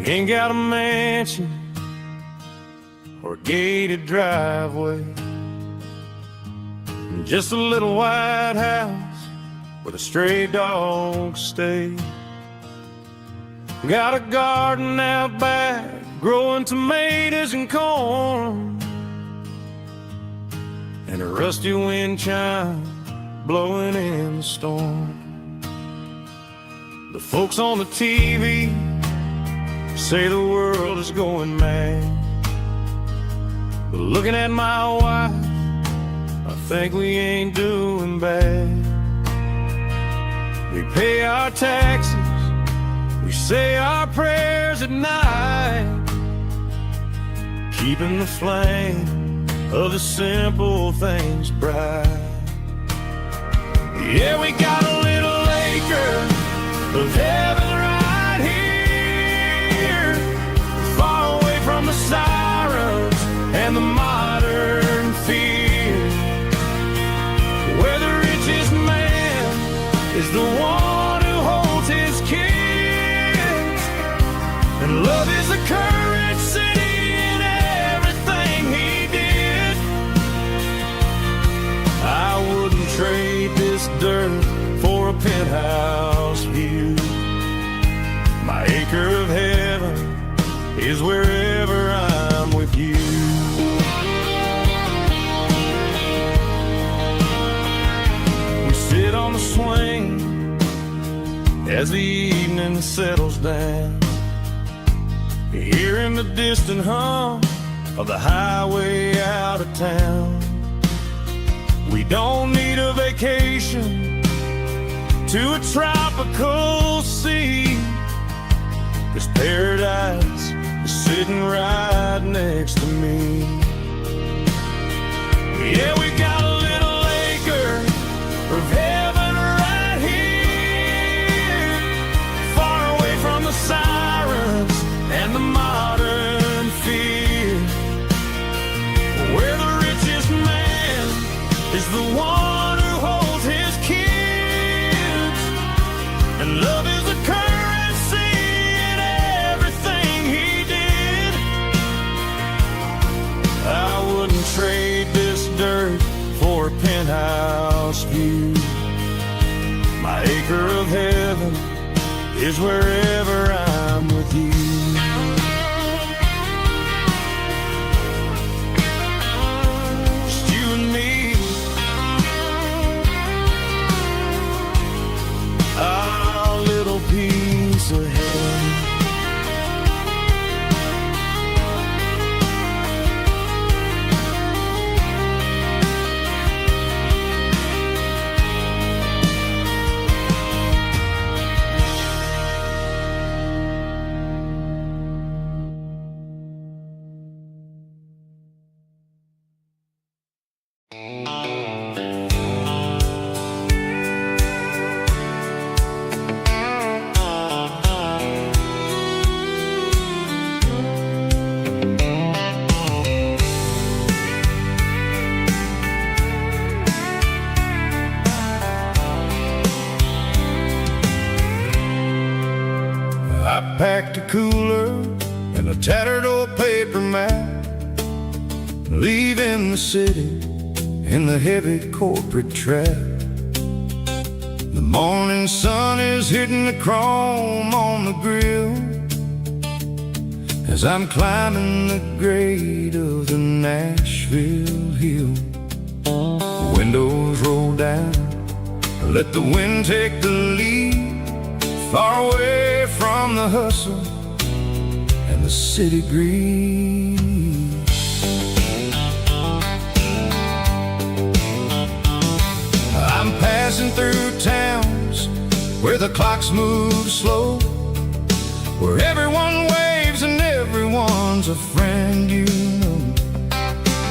Ain't got a mansion or a gated driveway, just a little white house where the stray dogs stay. Got a garden out back, growing tomatoes and corn, and a rusty wind chime blowing in the storm. The folks on the TV say the world is going mad, but looking at my wife, I think we ain't doing bad. We pay our taxes, we say our prayers at night, keeping the flame of the simple things bright. Yeah, we got a little acre of heaven right here, is the one who holds his kids. And love is the currency in everything he did. I wouldn't trade this dirt for a penthouse view. My acre of heaven is wherever I'm with you. We sit on the swing as the evening settles down, hearing the distant hum of the highway out of town. We don't need a vacation to a tropical sea. This paradise is sitting right next to me. Yeah, we got a little acre of heaven right here, far away from the sirens and the modern fear, where the richest man is the one who holds his kids. And love is the currency in everything he did. I wouldn't trade this dirt for a penthouse view. My acre of heaven is wherever I'm with you. Just you and me, our little piece of heaven. I packed a cooler and a tattered old paper map, leaving the city in the heavy corporate trap. The morning sun is hitting the chrome on the grill as I'm climbing the grade of the Nashville hill. The windows roll down, let the wind take the lead, far away from the hustle and the city greed. I'm passing through towns where the clocks move slow, where everyone waves and everyone's a friend you know.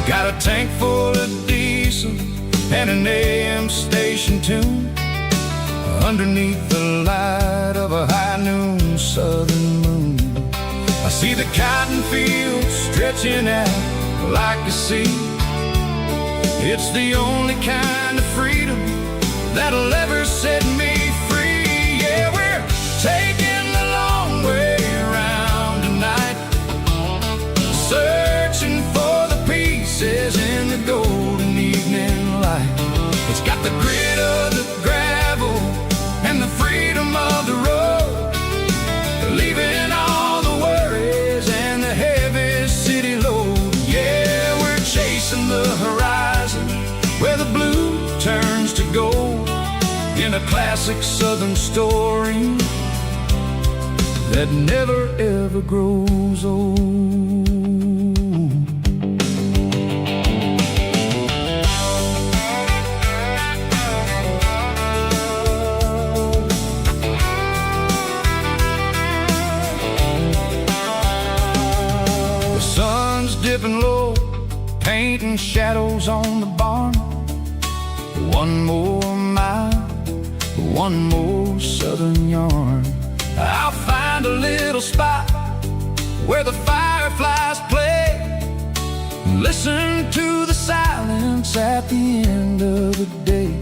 Got a tank full of diesel and an AM station tune, underneath the light of a high noon southern moon. I see the cotton fields stretching out like a sea. It's the only kind of freedom that'll ever set me free. Yeah, we're taking the long way around tonight, searching for the pieces in the golden evening light. It's got the grit of the gravel and the freedom of the road, leaving all the worries and the heavy city load. Yeah, we're chasing the horizon where the blue turns to gold, in a classic southern story that never ever grows old. Dipping low, painting shadows on the barn. One more mile, one more southern yarn. I'll find a little spot where the fireflies play, and listen to the silence at the end of the day.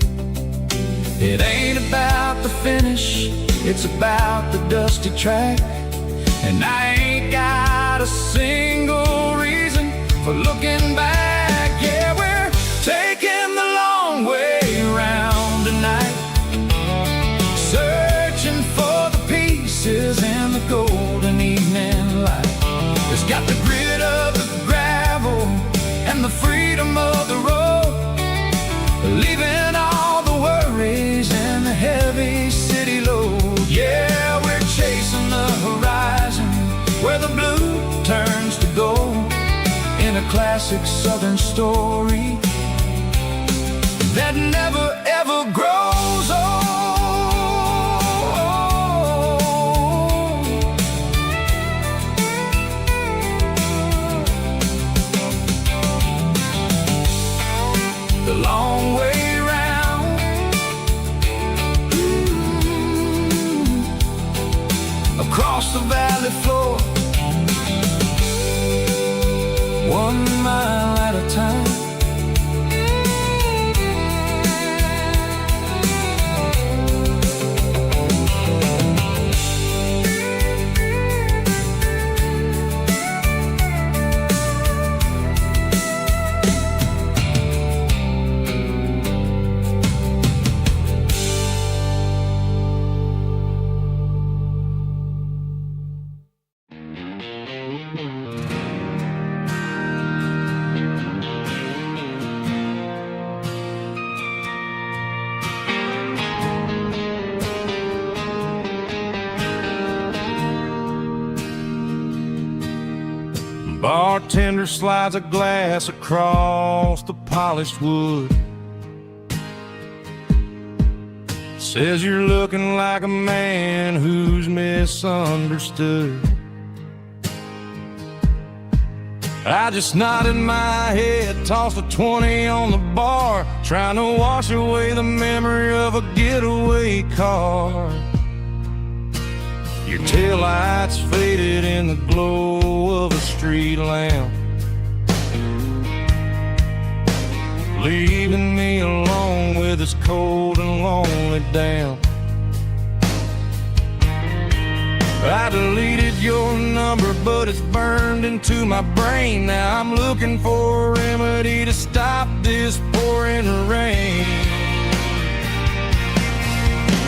It ain't about finish, it's about the dusty track. And I ain't got a single reason for looking back. Yeah, we're taking the long way around tonight, searching for the pieces in the golden evening light. It's got the grit of the gravel and the freedom of the road, leaving all the worries and the heavy city load. Yeah, we're chasing the horizon where the blue turns to gold, in a classic southern story that never ever grows old. The long way round, across the valley floor, 1 mile at a time. Bartender slides a glass across the polished wood, says you're looking like a man who's misunderstood. I just nodded my head, tossed a 20 on the bar, trying to wash away the memory of a getaway car. Your taillights faded in the glow of a street lamp, leaving me alone with this cold and lonely damp. I deleted your number, but it's burned into my brain. Now I'm looking for a remedy to stop this pouring rain.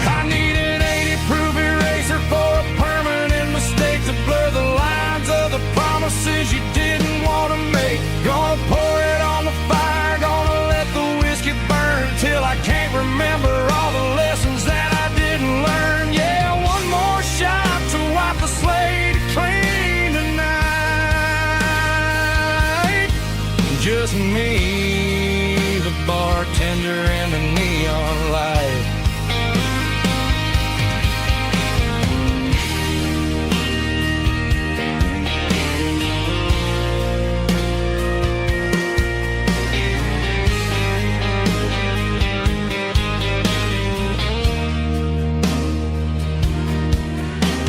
I need an 80-proof eraser for a permanent mistake to blur the lines of the promises you didn't want to make. Gonna pour it on the fire, gonna let the whiskey burn till I can't remember all the lessons that I didn't learn. Yeah, one more shot to wipe the slate clean tonight. Just me, the bartender, and the neon light.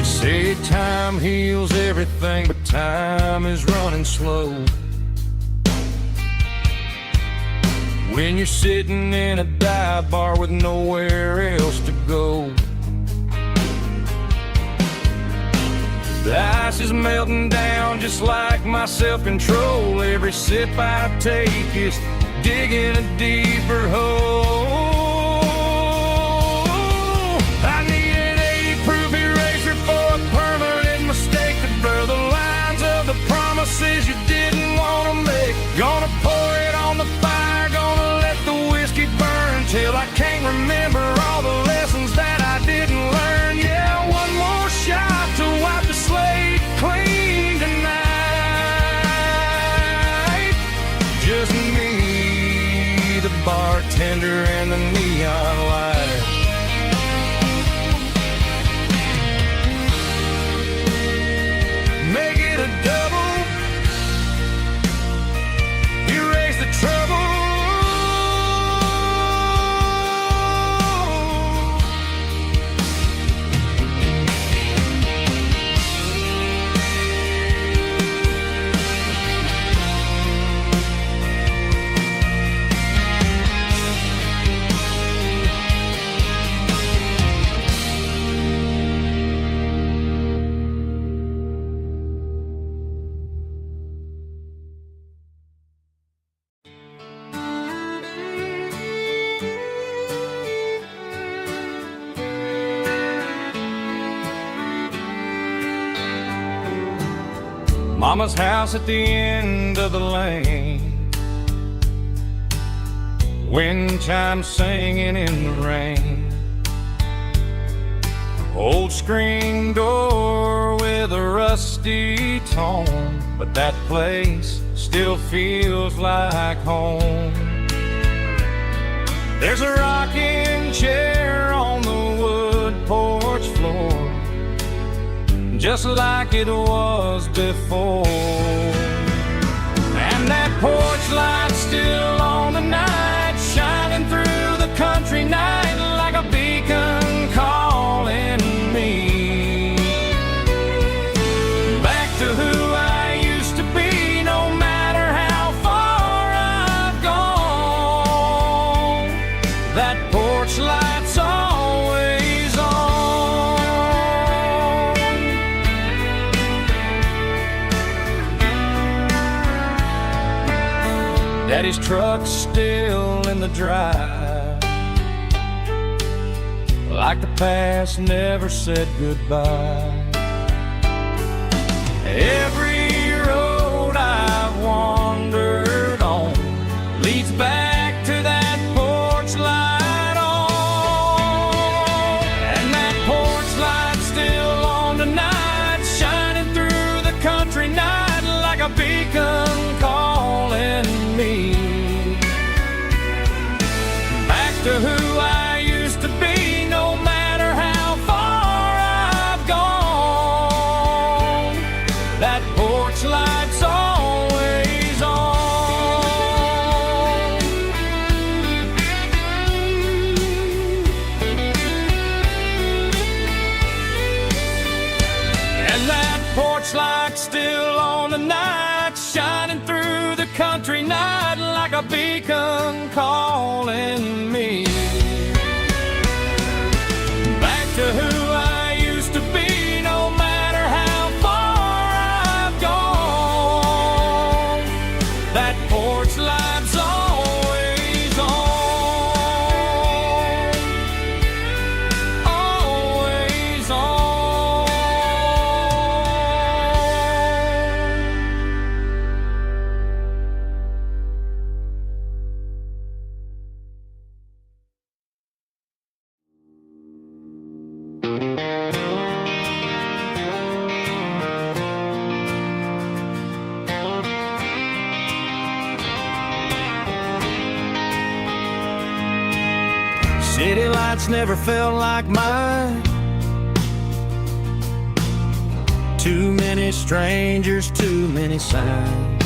Say time heals everything, but time is running slow. When you're sitting in a dive bar with nowhere else to go, the ice is melting down just like my self-control. Every sip I take is digging a deeper hole. I need an 80-proof eraser for a permanent mistake to blur the lines of the promises you didn't want to make. Gonna pour it on the fire, gonna let the whiskey burn till I can't remember all the lessons that I didn't learn. Yeah, one more shot to wipe the slate clean tonight. Just me, the bartender, Mama's house at the end of the lane, wind chimes singing in the rain. Old screen door with a rusty tone, but that place still feels like home. There's a rocking chair on the wood porch floor, just like it was before. And that porch light's still on the night, shining through the country night like a beacon calling me back to who I used to be. No matter how far I've gone, that porch light's always on. Daddy's truck's still in the drive, like the past never said goodbye. Every road I've wandered on leads back to that porch light on. And that porch light's still on tonight, shining through the country night like a beacon calling me back to who I used to be. No matter how far I've gone, that porch light's always on. And that porch light's still on tonight, shining through the country night like a beacon calling me back to who I used to be. No matter how far I've gone, that porch light's always on, always on. City lights never felt like mine. Too many strangers, too many signs.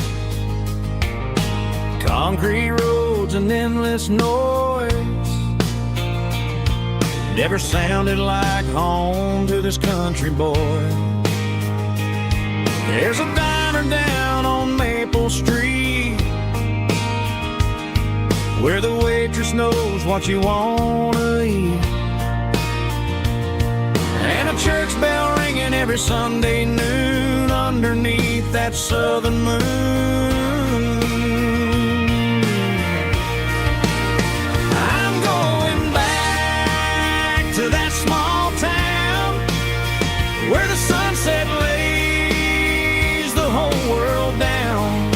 Concrete roads and endless noise never sounded like home to this country boy. There's a diner down on Maple Street where the waitress knows what you wanna eat, and a church bell ringing every Sunday noon underneath that southern moon. I'm going back to that small town where the sunset lays the whole world down,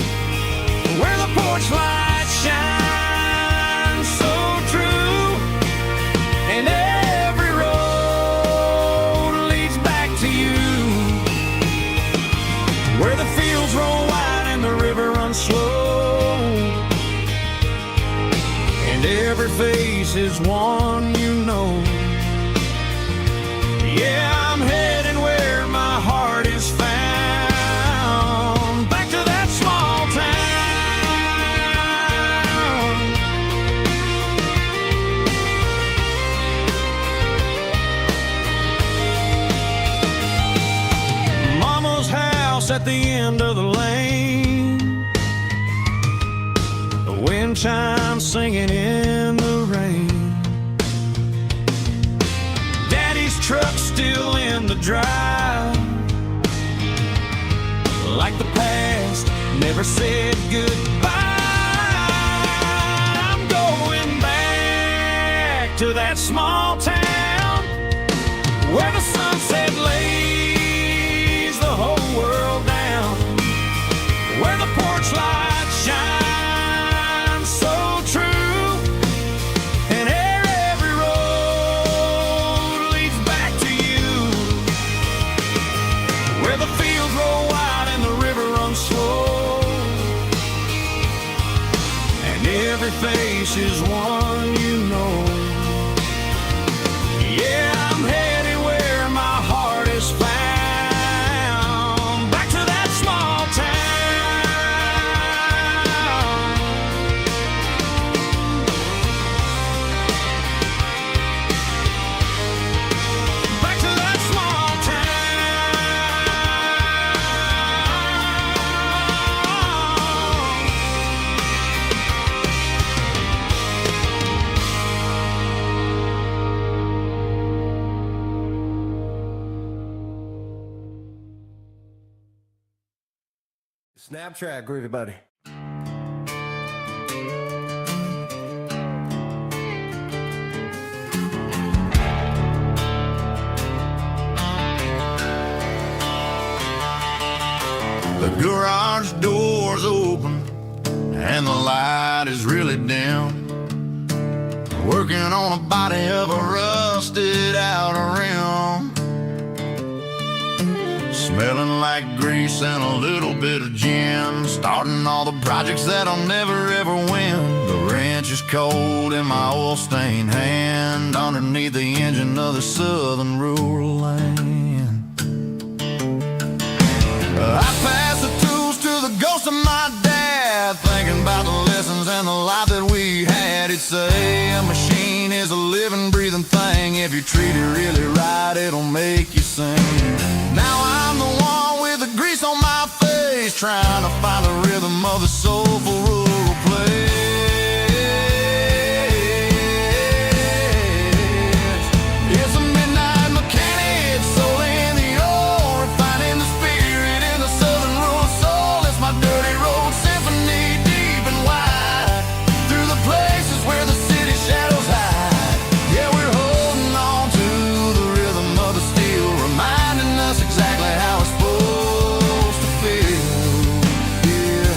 where the porch lights shine slow, and every face is one you know. Yeah, I'm heading where my heart is found, back to that small town. Mama's house at the end of the lane, wind chimes singing in the rain. Daddy's truck still in the drive, like the past never said goodbye. I'm going back to that small town where the sunset lays the whole world down, place is one you know. Yeah, I'm headed where my heart is found, back to that small town. Back to that small Snapchat, groovy buddy. The garage door's open and the light is really dim. Working on a body of a rusted out rim. Smelling like grease and a little bit of gin. Starting all the projects that I'll never ever win. The wrench is cold in my oil-stained hand, underneath the engine of the southern rural land. I pass the tools to the ghost of my dad, thinking about the lessons and the life that we had. He'd say a machine is a living, breathing thing. If you treat it really right, it'll make you sing. Now I'm the one with the grease on my face, trying to find the rhythm of the soulful rural place. It's a midnight mechanic, soul in the ore, refining the spirit in the southern rural soul. It's my dirty road symphony, deep and wide, through the places where the city shadows hide. Yeah, we're holding on to the rhythm of the steel, reminding us exactly how it's supposed to feel. Yeah.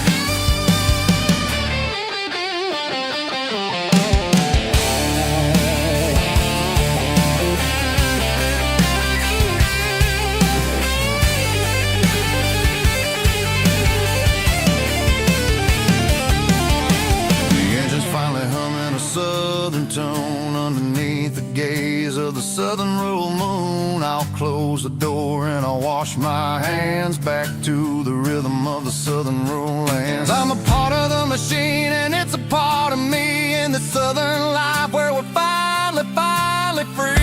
The engine's finally humming a southern tone underneath the gaze of the southern rural moon. I'll close the door and I'll wash my hands, back to the rhythm of the southern rural lands. I'm a part of the machine and it's a part of me, in the southern life where we're finally free.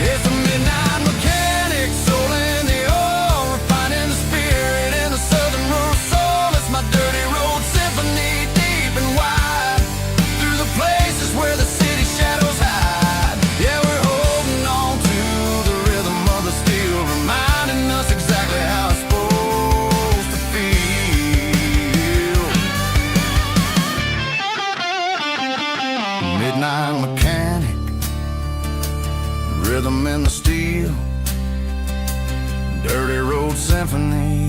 It's a midnight mechanic, soul in the ore, refining the spirit in the southern rural soul. It's my dirty road symphony, deep and wide, through the places where the city shadows hide. Yeah, we're holding on to the rhythm of the steel, reminding us exactly how it's supposed to feel. Midnight mechanic, rhythm in the steel, dirty road symphony.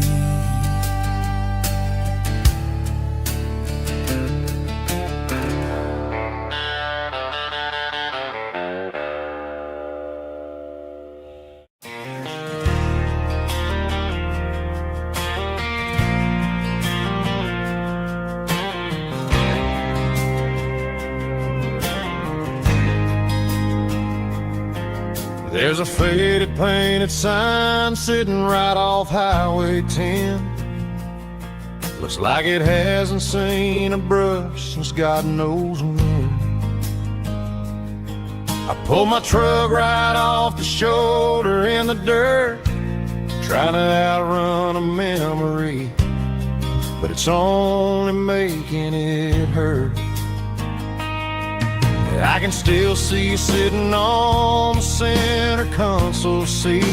There's a faded painted sign sitting right off Highway 10. Looks like it hasn't seen a brush since God knows when. I pulled my truck right off the shoulder in the dirt, trying to outrun a memory, but it's only making it hurt. I can still see you sitting on the center console seat,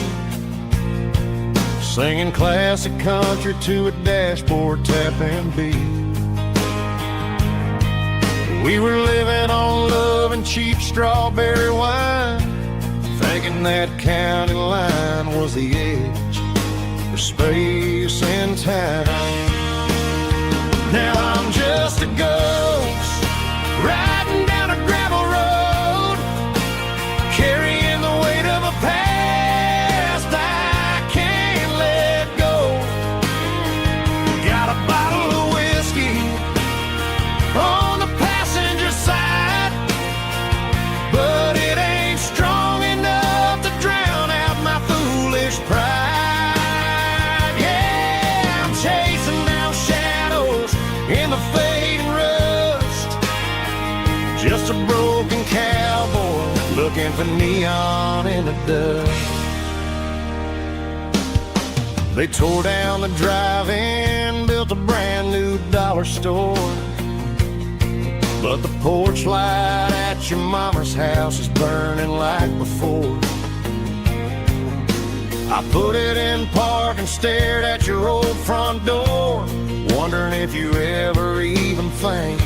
singing classic country to a dashboard tapping beat. We were living on love and cheap strawberry wine, thinking that county line was the edge for space and time. Now I'm just a ghost riding down a gravel road, carrying the weight of a past I can't let go. Got a Just a broken cowboy looking for neon in the dust. They tore down the drive-in, built a brand new dollar store, but the porch light at your mama's house is burning like before. I put it in park and stared at your old front door, wondering if you ever even think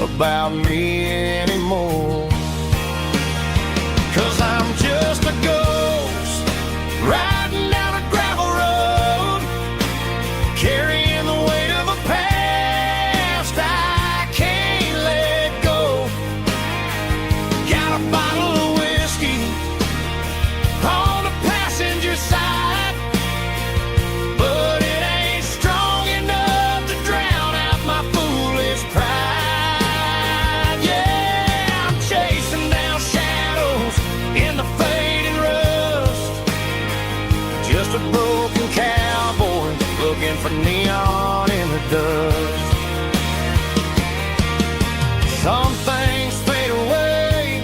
about me anymore. 'Cause I'm just a ghost riding down a gravel road, carrying the weight of a past I can't let go. Got a bottle of whiskey on the passenger side, but it ain't strong enough to drown out my foolish pride. Yeah, I'm chasing down shadows in the fading rust, just a broken cowboy looking for neon in the dust. Some things fade away,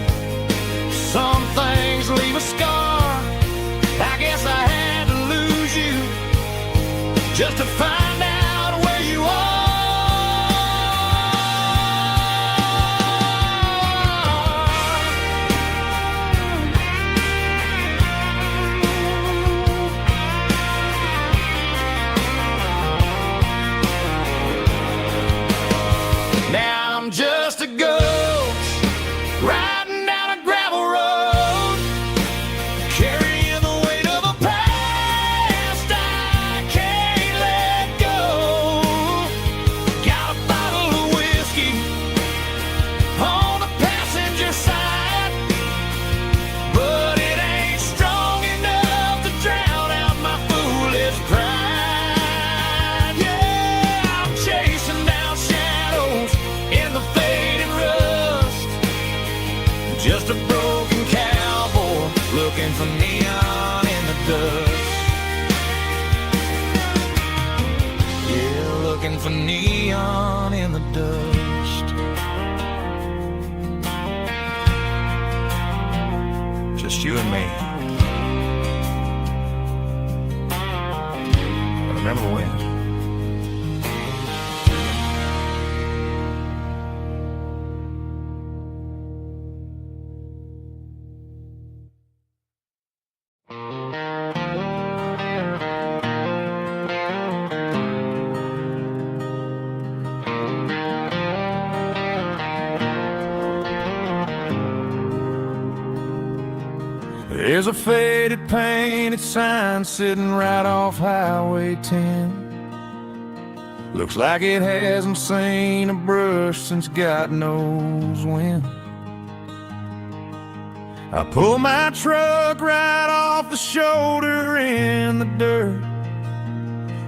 some things leave a scar. I guess I had to lose you just to find out where you are. Now I'm just a ghost riding down a gravel road, carrying the weight of a past I can't let go. Got a bottle of whiskey on the passenger side, but it ain't strong enough to drown out my foolish pride. Yeah, I'm chasing down shadows in the fading rust, just a broken cowboy looking for neon in the dust. Yeah, looking for neon in the dust. Just you and me. I remember when. There's a faded painted sign sitting right off Highway 10. Looks like it hasn't seen a brush since God knows when. I pull my truck right off the shoulder in the dirt,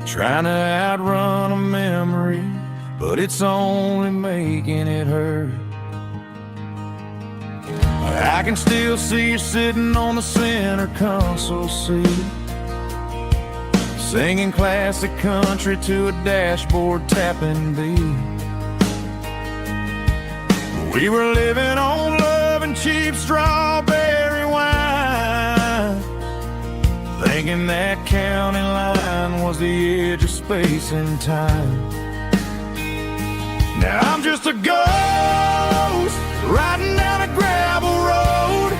trying to outrun a memory, but it's only making it hurt. I can still see you sitting on the center console seat, singing classic country to a dashboard tapping beat. We were living on love and cheap strawberry wine, thinking that county line was the edge of space and time. Now I'm just a ghost riding down a gravel road,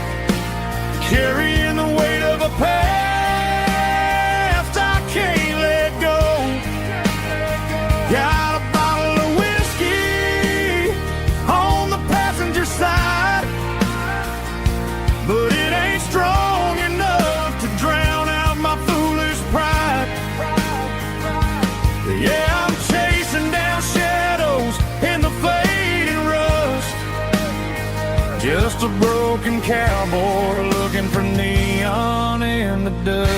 carrying the weight of a past I can't let go. Got a bottle of whiskey on the passenger side, but it ain't strong enough to drown out my foolish pride. Yeah, I'm chasing down shadows in the fading rust, just a broken cowboy looking for neon in the dust.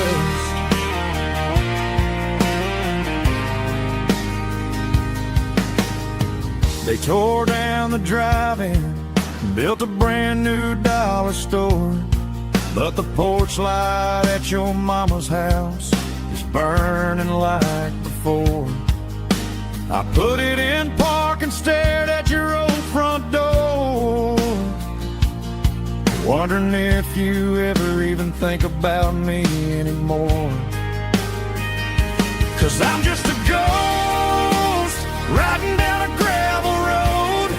They tore down the drive-in, built a brand new dollar store, but the porch light at your mama's house is burning like before. I put it in park and stared at your old front door, wondering if you ever even think about me anymore. 'Cause I'm just a ghost riding down a gravel road,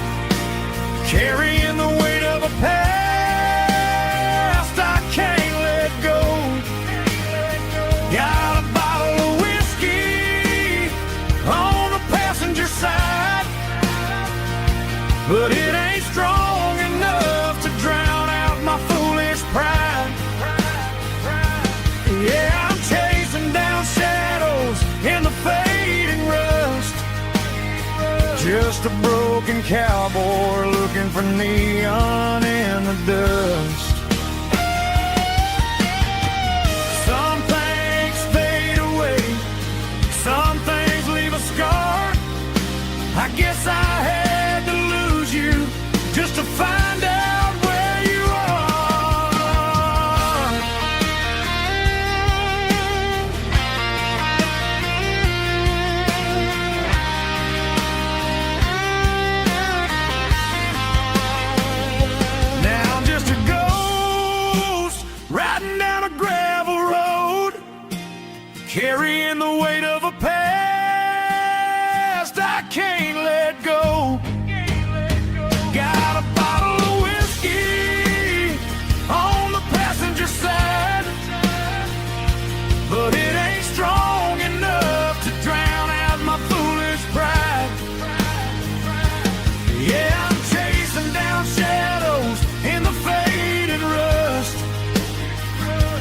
carrying the weight of a past I can't let go. Got a bottle of whiskey on the passenger side, but it ain't strong enough to drown out my foolish pride. Yeah, I'm chasing down shadows in the fading rust, just a broken cowboy looking for neon in the dust. Some things fade away, some things leave a scar. I guess I had to lose you just to find out where you are. Now I'm just a ghost riding down a gravel road, carrying the weight of a past I can't let go. Got a bottle of whiskey on the passenger side, but it ain't strong enough to drown out my foolish pride. Yeah, I'm chasing down shadows in the faded rust,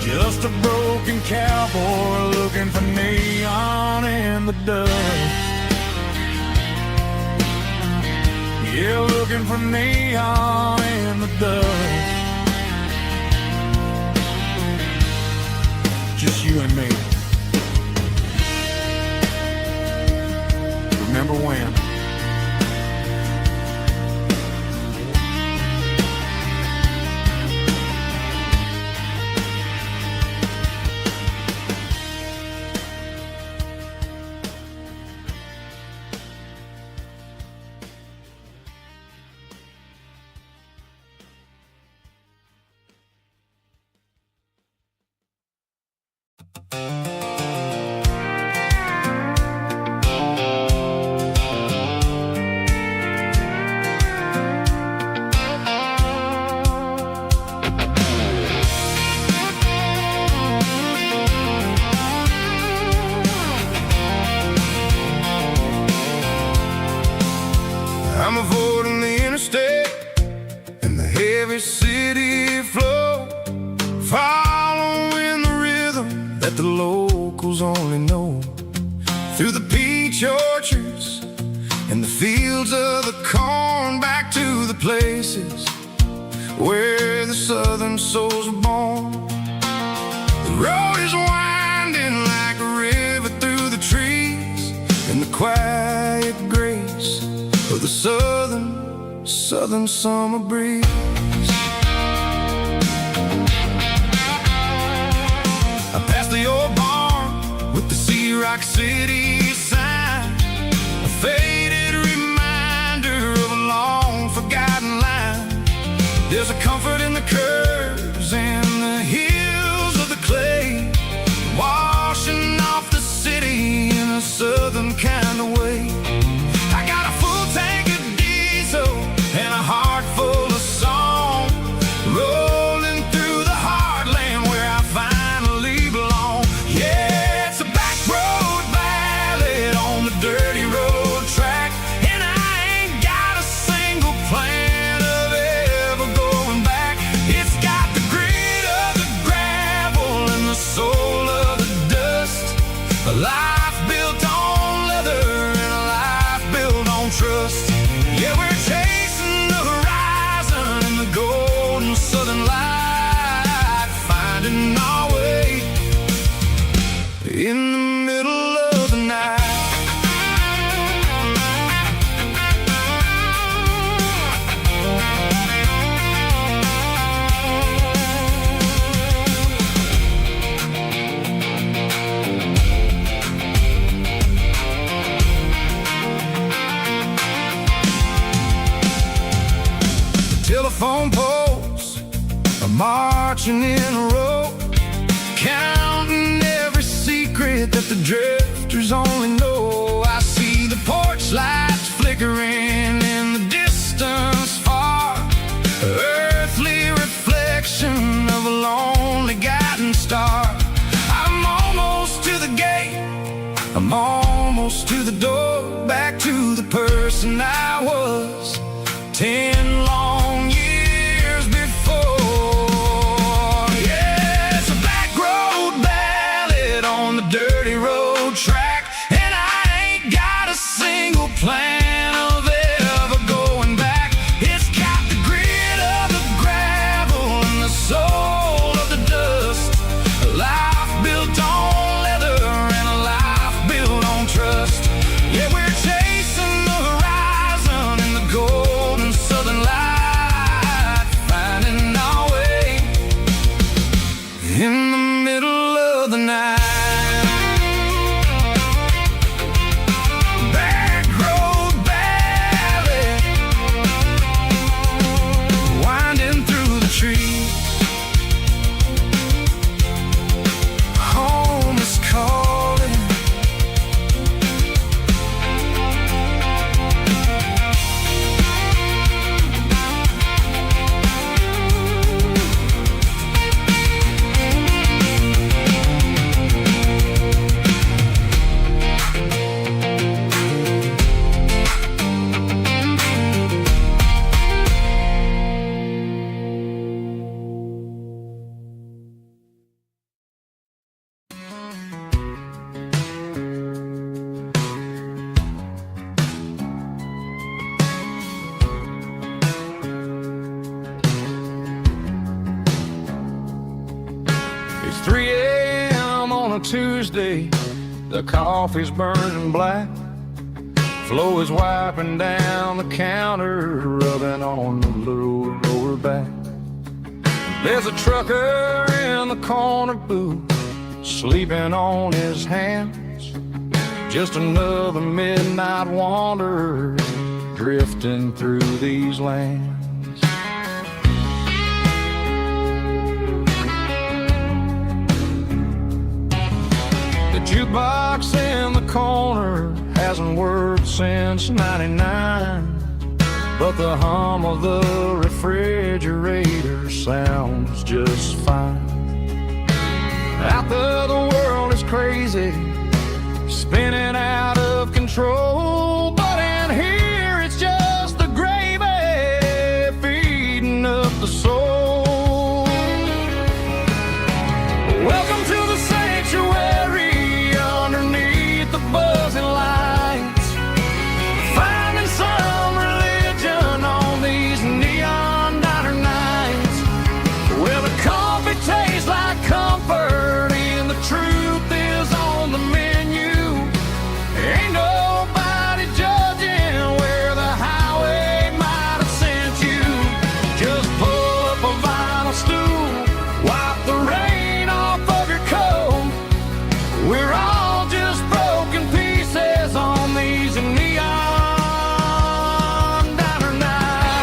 just a broken cowboy looking for neon in the dust. Yeah, looking for neon in the dust. Just you and me. Remember when? I'm avoiding the interstate and the heavy city flow, following the rhythm that the locals only know, through the peach orchards and the fields of the corn, back to the places where the southern souls are born. The road is winding like a river through the trees, and the quiet grace of the southern summer breeze. I passed the old barn with the Sea Rock City sign, a faded reminder of a long forgotten line. There's a comfort in the curves and the hills of the clay, washing off the city in a southern kind of way. I got a full tank of diesel and a heart full of song, rolling through the heartland where I finally belong. Yeah, it's a back road ballad on the dirty road track, and I ain't got a single plan of ever going back. It's got the grit of the gravel and the soul of the dust, a life built on leather and a life built on trust. Yeah, we're chasing the horizon in the golden southern light, finding our way in the middle of the night. Telephone poles marching in a row, counting every secret that the drifters only know. I see the porch lights flickering in the distance far, earthly reflection of a lonely guiding star. I'm almost to the gate, I'm almost to the door, back to the person I was 10 long years before. Yeah, it's a back road ballad on the dirty road track, and I ain't got a single plan of ever going back. It's got the grit of the gravel and the soul of the dust, a life built on leather and a life built on trust. Yeah, we're chasing the horizon in the golden southern light, finding our way in the middle of the night. Back road ballad, winding through the trees. Home is calling. It's 3 a.m. on a Tuesday, the coffee's burning black. Flo is wiping down the counter, rubbing on the little lower back. There's a trucker in the corner booth, sleeping on his hands. Just another midnight wanderer, drifting through these lands. The jukebox in the corner hasn't worked since '99, but the hum of the refrigerator sounds just fine. Out there the world is crazy, spinning out of control, but in here it's just the gravy feeding up the soul. Welcome to the sanctuary underneath the buzzing lights, finding some religion on these neon diner nights, where the coffee tastes like comfort and the truth is on the menu. Ain't nobody judging where the highway might have sent you. Just pull up a vinyl stool, wipe the rain off of your coat. We're all just broken pieces on these neon diner nights.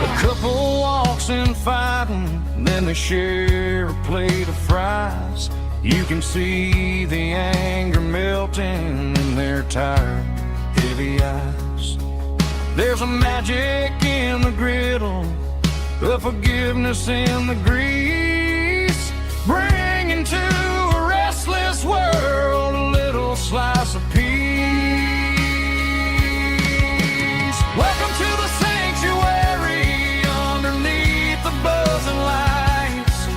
A couple walks in fighting, then they share a plate of fries. You can see the anger melting in their tired, heavy eyes. There's a magic in the griddle, a forgiveness in the grease, bringing to a restless world a little slice of peace. Welcome to the sanctuary underneath the buzzing lights,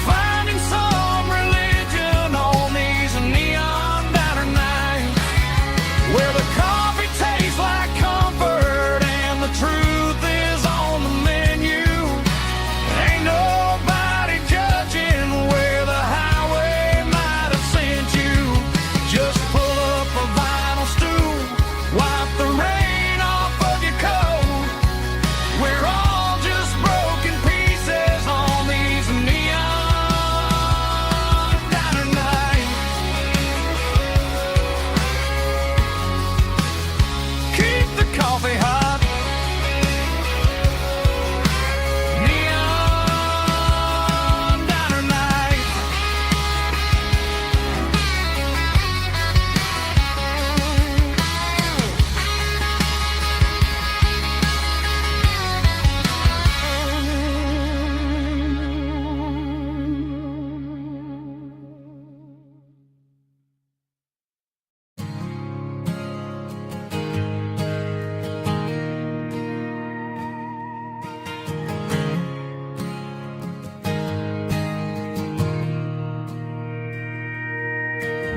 finding some religion on these neon diner nights, where the coffee tastes like comfort and the truth is on the menu. Ain't nobody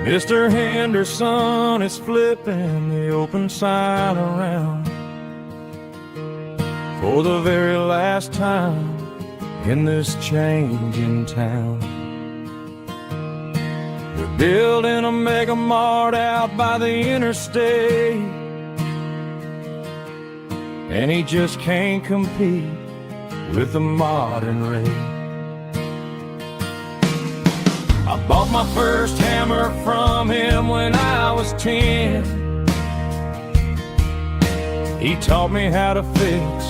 Mr. Henderson is flipping the open sign around for the very last time in this changing town. They're building a mega mart out by the interstate, and he just can't compete with the modern rate. I bought my first hammer from him when I was 10. He taught me how to fix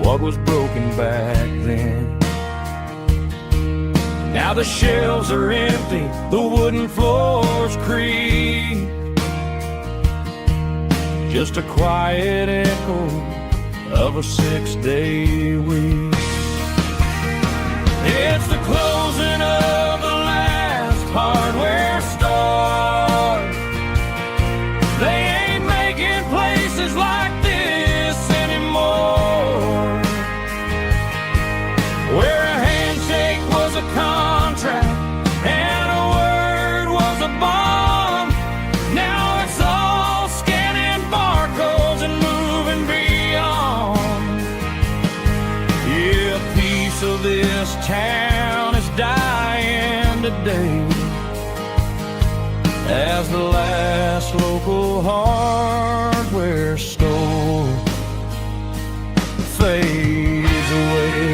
what was broken back then. Now the shelves are empty, the wooden floors creak, just a quiet echo of a 6-day week. It's the closing of the last hardware store. They ain't making places like this anymore, where a handshake was a contract and a word was a bond. Now it's all scanning barcodes and moving beyond. Yeah, a piece of this town is dying today as the last local hardware store fades away.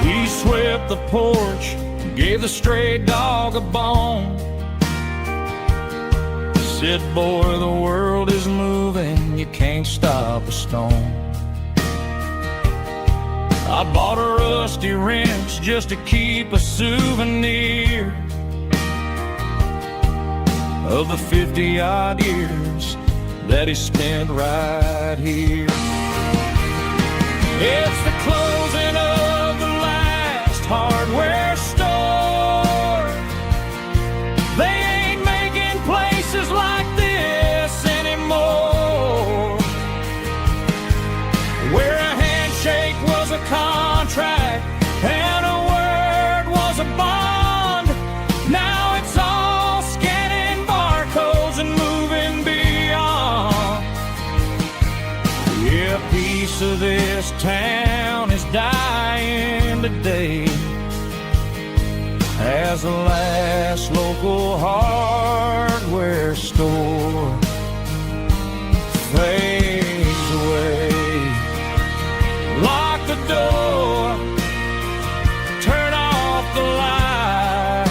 He swept the porch, gave the stray dog a bone, said, boy, the world is moving, you can't stop a stone. I bought a rusty wrench just to keep a souvenir of the 50-odd years that he spent right here. It's the closing of the last hardware store. They ain't making places like this anymore, where a handshake was a contract and a word was a bond. Now it's all scanning barcodes and moving beyond. Yeah, a piece of this town is dying today as the last local hardware store fades away. Lock the door, turn off the light.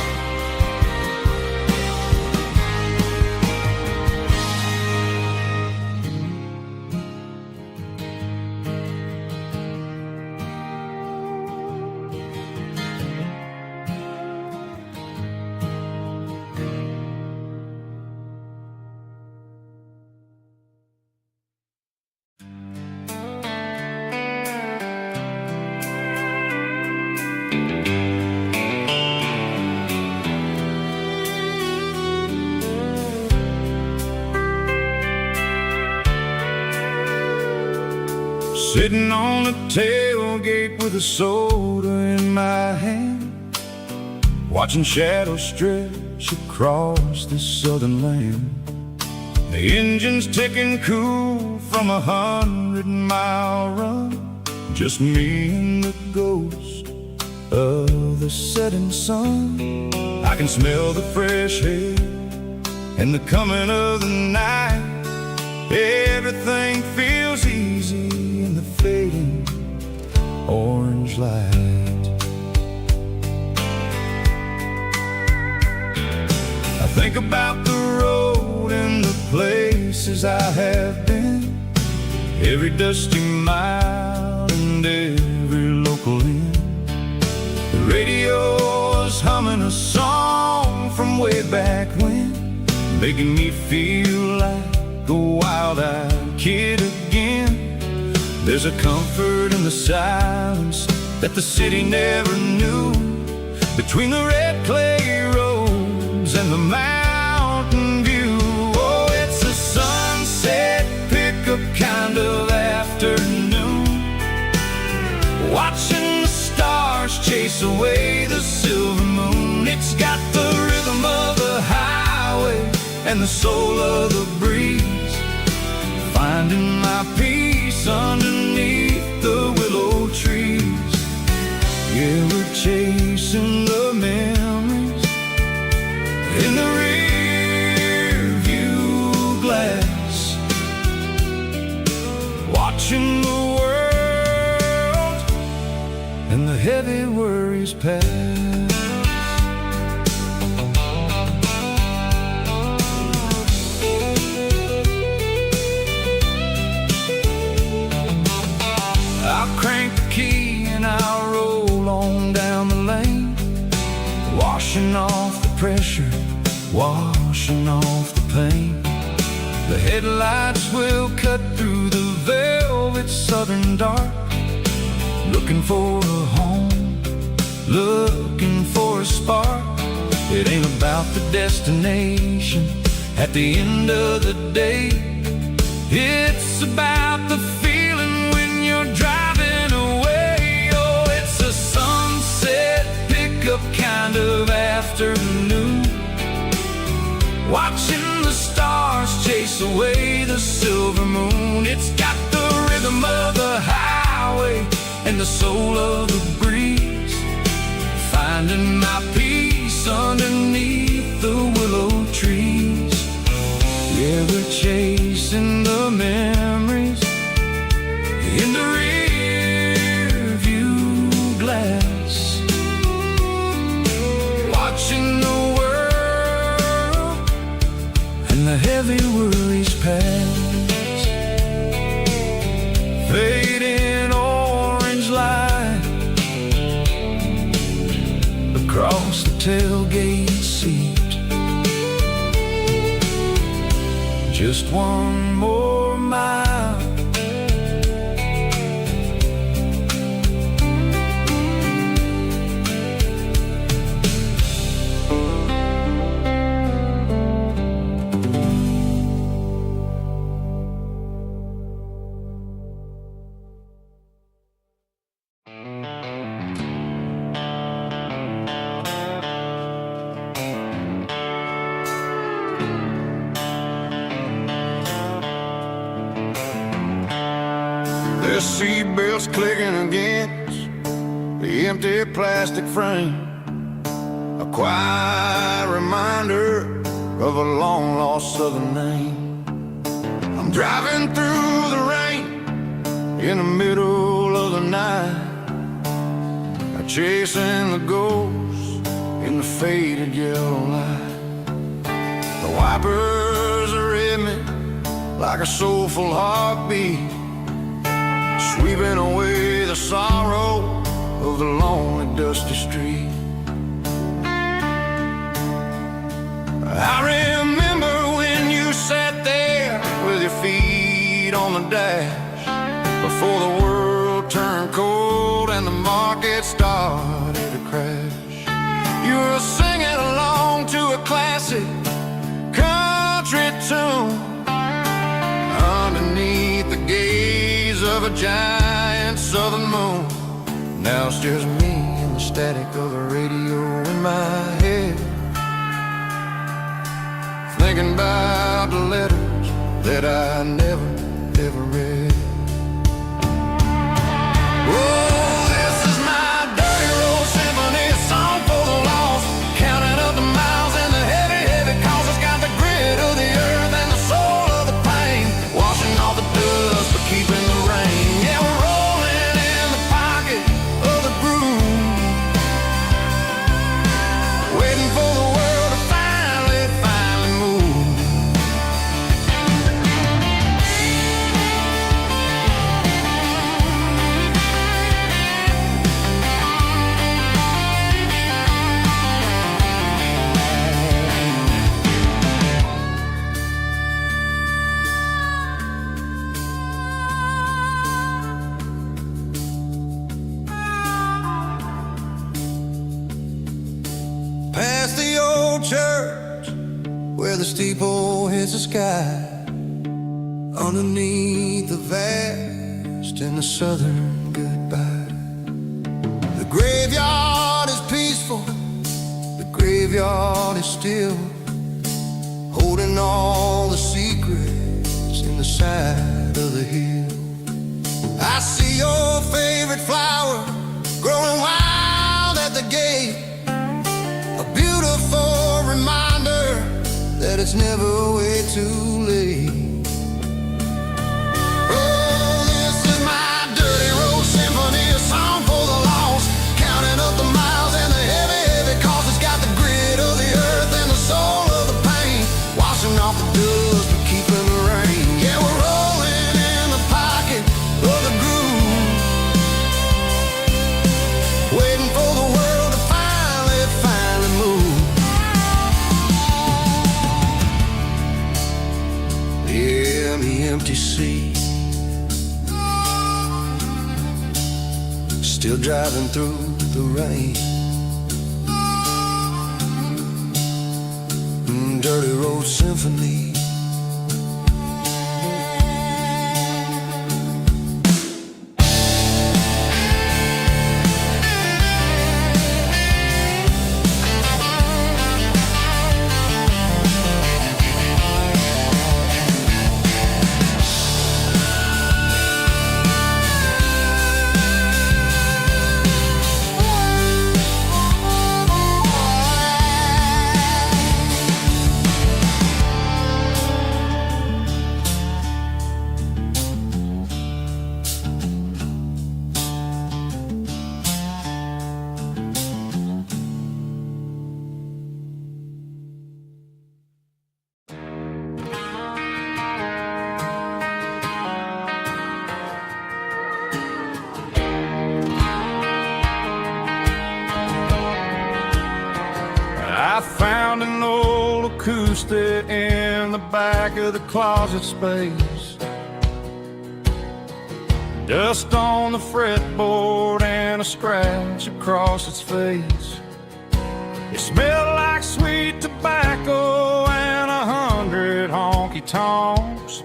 Sitting on the tailgate with a soda in my hand, watching shadows stretch across this southern land. The engine's ticking cool from 100-mile run, just me and the ghost of the setting sun. I can smell the fresh air and the coming of the night. Everything feels easy in the fading orange light. I think about the road and the places I have been, every dusty mile and every local inn. The radio is humming a song from way back when, making me feel like a wild-eyed kid again. There's a comfort in the silence that the city never knew, between the red clay roads and the mountain view. Oh, it's a sunset chase away the silver moon. It's got the rhythm of the highway and the soul of the breeze, finding my peace underneath the willow trees. Yeah, we're chasing the memories in the rear view glass, watching the world and the heavy worries pass. I'll crank the key and I'll roll on down the lane, washing off the pressure, washing off the pain. The headlights will cut through the velvet southern dark, looking for a home, looking for a spark. It ain't about the destination at the end of the day, it's about the feeling when you're driving away. Oh, it's a sunset pickup kind of afternoon, watching the stars chase away the silver moon. It's got the rhythm of the highway and the soul of the breeze, finding my peace underneath the willow trees. Yeah, we're chasing the memories in the rear view glass, watching the world and the heavy worries pass. Fading orange light across the tailgate seat, just one more mile. The seatbelts clicking against the empty plastic frame, a quiet reminder of a long-lost southern name. I'm driving through the rain in the middle of the night, chasing the ghosts in the faded yellow light. The wipers are in me like a soulful heartbeat, sweeping away the sorrow of the lonely dusty street. I remember when you sat there with your feet on the dash, before the world turned cold and the market started to crash. You were singing along to a classic country tune underneath the gaze of a giant southern moon. Now it's just me and the static of the radio in my head, thinking about the letters that I never, ever read. Oh, this is my dirty road symphony, a song for the lost, counting up the miles and the heavy, heavy calls. It's got the grit of the earth and the soul of the pain, washing off the dust but keeping the rain. Yeah, we're rolling in the pocket of the groove, waiting for the world to finally move. Past the old church where the steeple hits the sky, underneath the vast and the southern goodbye. The graveyard graveyard is still holding all the secrets in the side of the hill. I see your favorite flower growing wild at the gate, a beautiful reminder that it's never way too late. Oh, this is my dirty road symphony, a song for the lost, counting up the miles and the heavy, heavy cost. It's got the grit of the earth and the soul of the pain, washing off the dust but keeping the rain. Yeah, we're rolling in the pocket of the groove, waiting for the world to finally move. Yeah, the empty sea, still driving through the rain. Dirty road symphony. I found an old acoustic in the back of the closet space, dust on the fretboard and a scratch across its face. It smelled like sweet tobacco and 100 honky-tonks,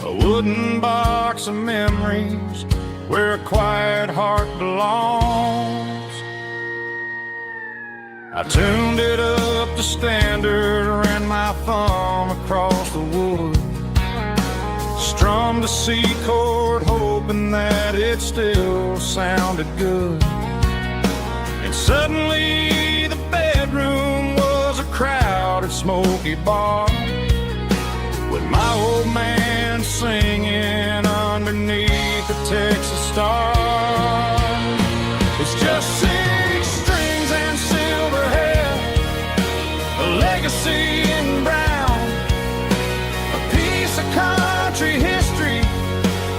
a wooden box of memories where a quiet heart belongs. I tuned it up to standard, ran my thumb across the wood, strummed a C chord hoping that it still sounded good. And suddenly the bedroom was a crowded smoky bar, with my old man singing underneath the Texas star. It's just 6 strings and silver hair, a legacy in brown, a piece of country history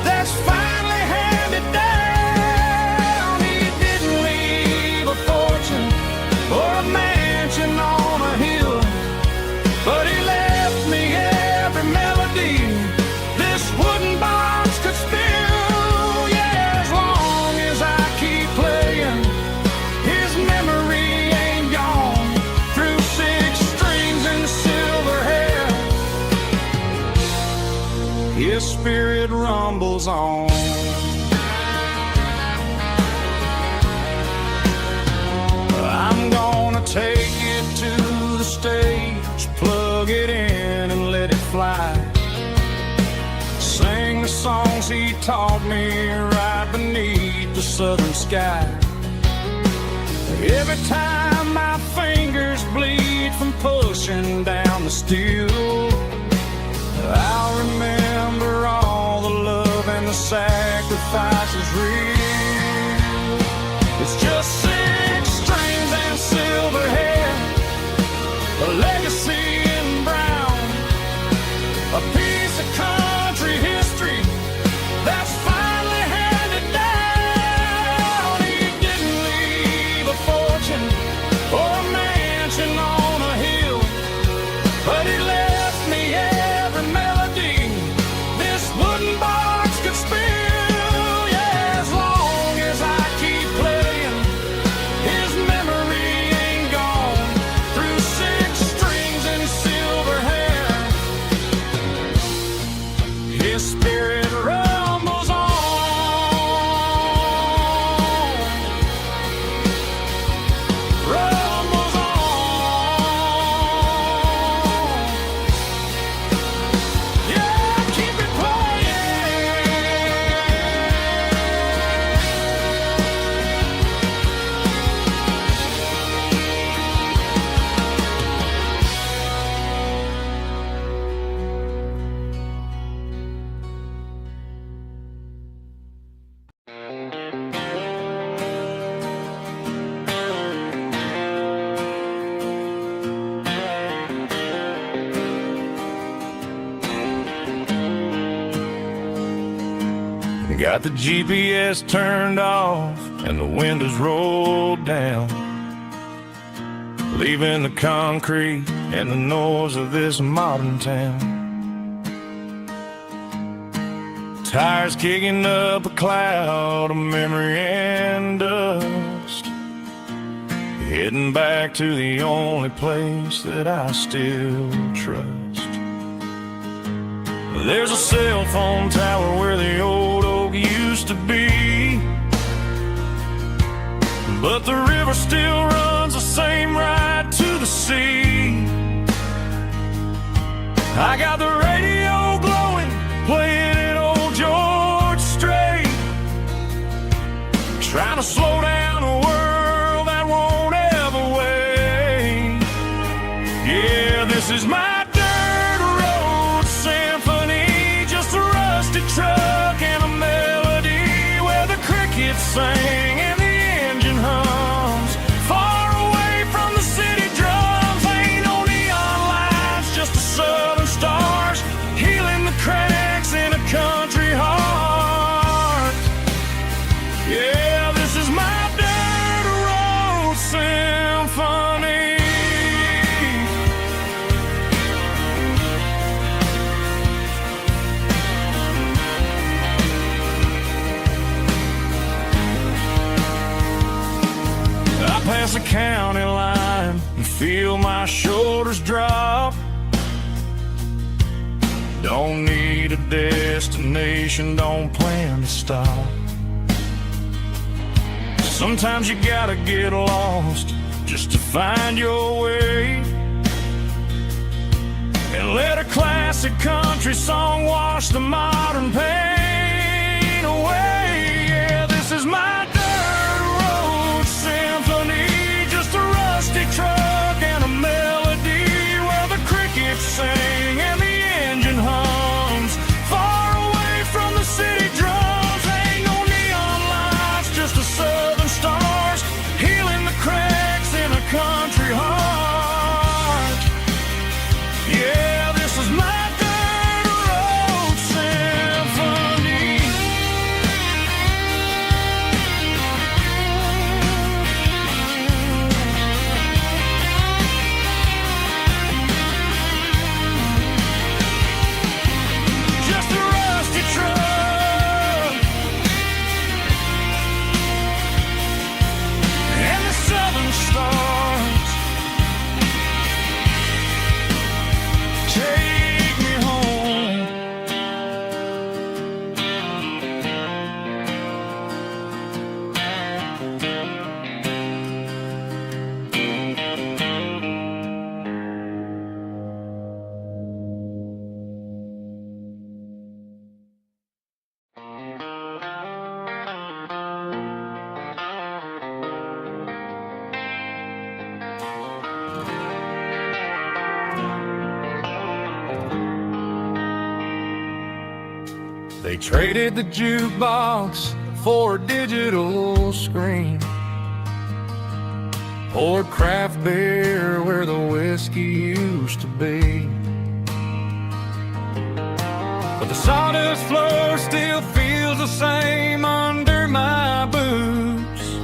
that's finally handed down. He didn't leave a fortune or a mansion on a hill, but he left me every melody this wooden box could spill. Yeah, as long as I keep playing, his memory ain't gone. Through 6 strings and silver hair, his spirit rumbles on. I'm gonna take it to the stage, plug it in and let it fly, sing the songs he taught me right beneath the southern sky. Every time my fingers bleed from pushing down the steel, I'll remember all the love and the sacrifices real. It's just 6 strings and silver hair, a legacy in brown, a piece of country history that's finally handed down. He didn't leave a fortune or a mansion on a hill, but he left Got the GPS turned off and the windows rolled down, leaving the concrete and the noise of this modern town. Tires kicking up a cloud of memory and dust, heading back to the only place that I still trust. There's a cell phone tower where the old oak used to be, but the river still runs the same right to the sea. I got the radio glowing, playing it old George Strait, trying to slow down a world that won't ever wait. Yeah, this is my dirt road symphony, just a rusty truck and a melody where the crickets sing and the engine hums. Far away from the city drums, ain't no neon lights, just the southern stars healing the cracks in a country heart. Yeah, this is my dirt road symphony. I pass the county line and feel my shoulders drop. Don't need a destination, don't plan to stop. Sometimes you gotta get lost just to find your way, and let a classic country song wash the modern pain away. Yeah, this is my dirt road symphony, just a rusty truck and a melody where the crickets sing and the engine hums. Far away from the city drums, ain't no neon lights, just the southern stars healing the cracks in a country heart. Yeah, this is my dirt road symphony. Just a rusty truck and the southern stars take me home. They traded the jukebox for a digital screen, poured craft beer where the whiskey used to be, but the sawdust floor still feels the same under my boots.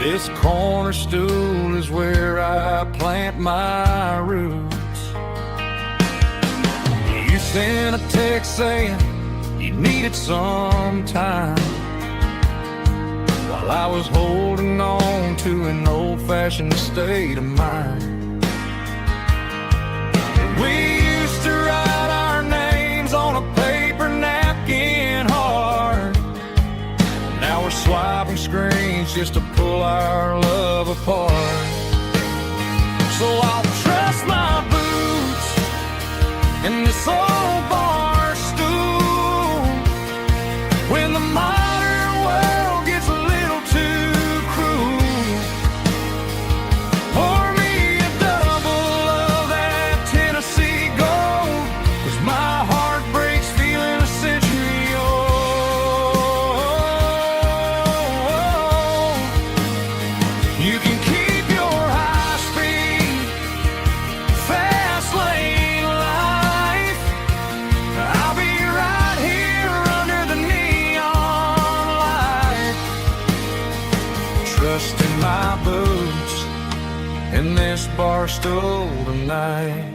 This corner stool is where I plant my roots. You sent a text saying you needed some time, while I was holding on to an old-fashioned state of mind. We used to write our names on a paper napkin hard. Now we're swiping screens just to pull our love apart. So I'll trust my boots in this old bar stool when the modern world gets a little too cruel. Pour me a double of that Tennessee Gold, 'cause my heart breaks feeling a century old. You can keep your high speed fast lane life, Barstool tonight.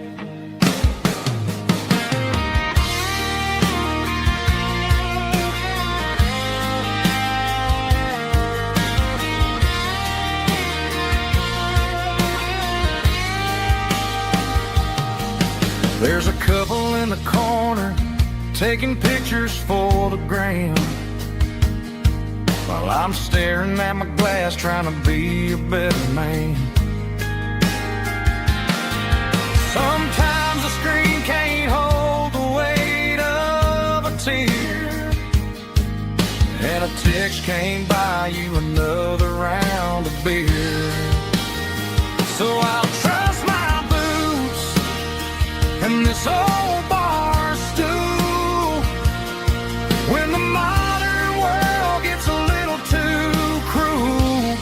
There's a couple in the corner taking pictures for the gram, while I'm staring at my glass trying to be a better man. Sometimes the screen can't hold the weight of a tear, and a text can't buy you another round of beer. So I'll trust my boots and this old bar stool when the modern world gets a little too cruel.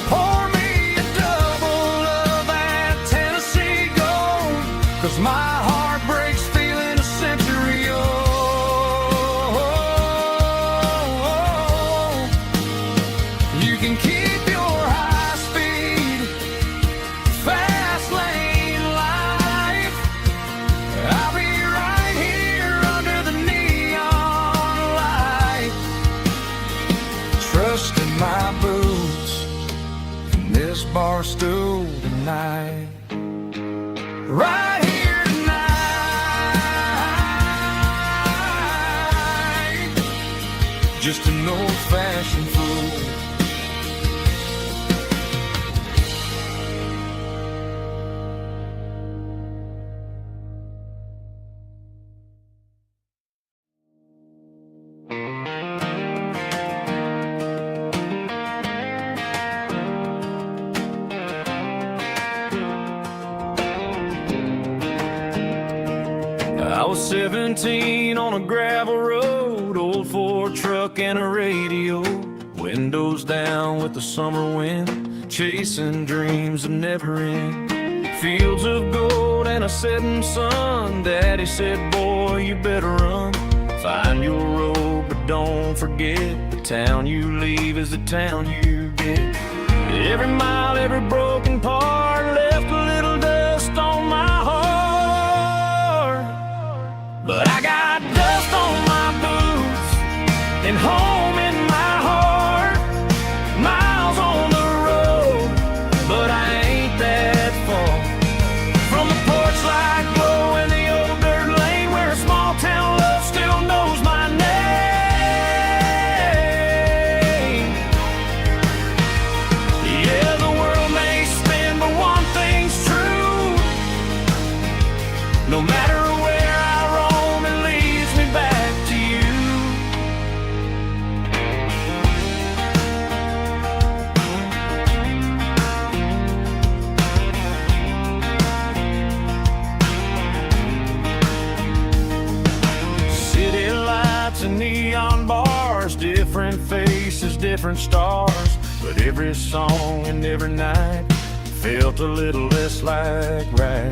Pour me a double of that Tennessee Gold, 'cause my heart breaks feeling a century old. You can keep your high speed fast lane life. I'll be right here under the neon light, trusting my boots in this bar stool tonight. Right here tonight, just an old-fashioned fool. I was 17 on a gravel road, old Ford truck and a radio, windows down with the summer wind, chasing dreams that never end. Fields of gold and a setting sun. Daddy said, boy, you better run. Find your road, but don't forget, the town you leave is the town you get. Every mile, every broken part left a little dust on my heart, but I got dust on my boots and home in my heart. Miles on the road, but I ain't that far from the porch light glow and the old dirt lane where a small town love still knows my name. Yeah, the world may spin, but one thing's true. No matter where I roam, it leads me back to you. City lights and neon bars, different faces, different stars, but every song and every night felt a little less like right.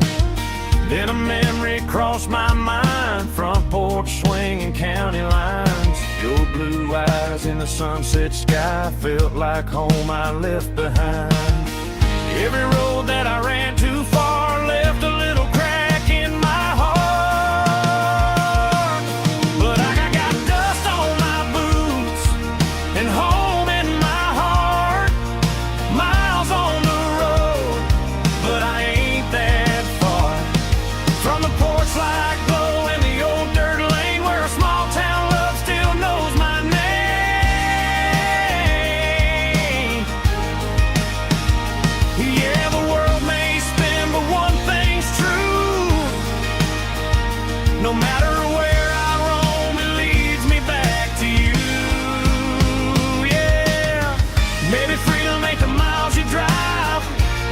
Then a memory crossed my mind, front porch swinging county lines. Your blue eyes in the sunset sky felt like home I left behind. Every road that I ran too far left a little crack in my heart, but I got dust on my boots and home in my heart. Miles on the road, but I ain't that far from the porch light glow and the old dirt lane where a small town love still knows my name. Yeah, the world may spin, but one thing's true. No matter where I roam, it leads me back to you. Yeah, maybe freedom ain't the miles you drive.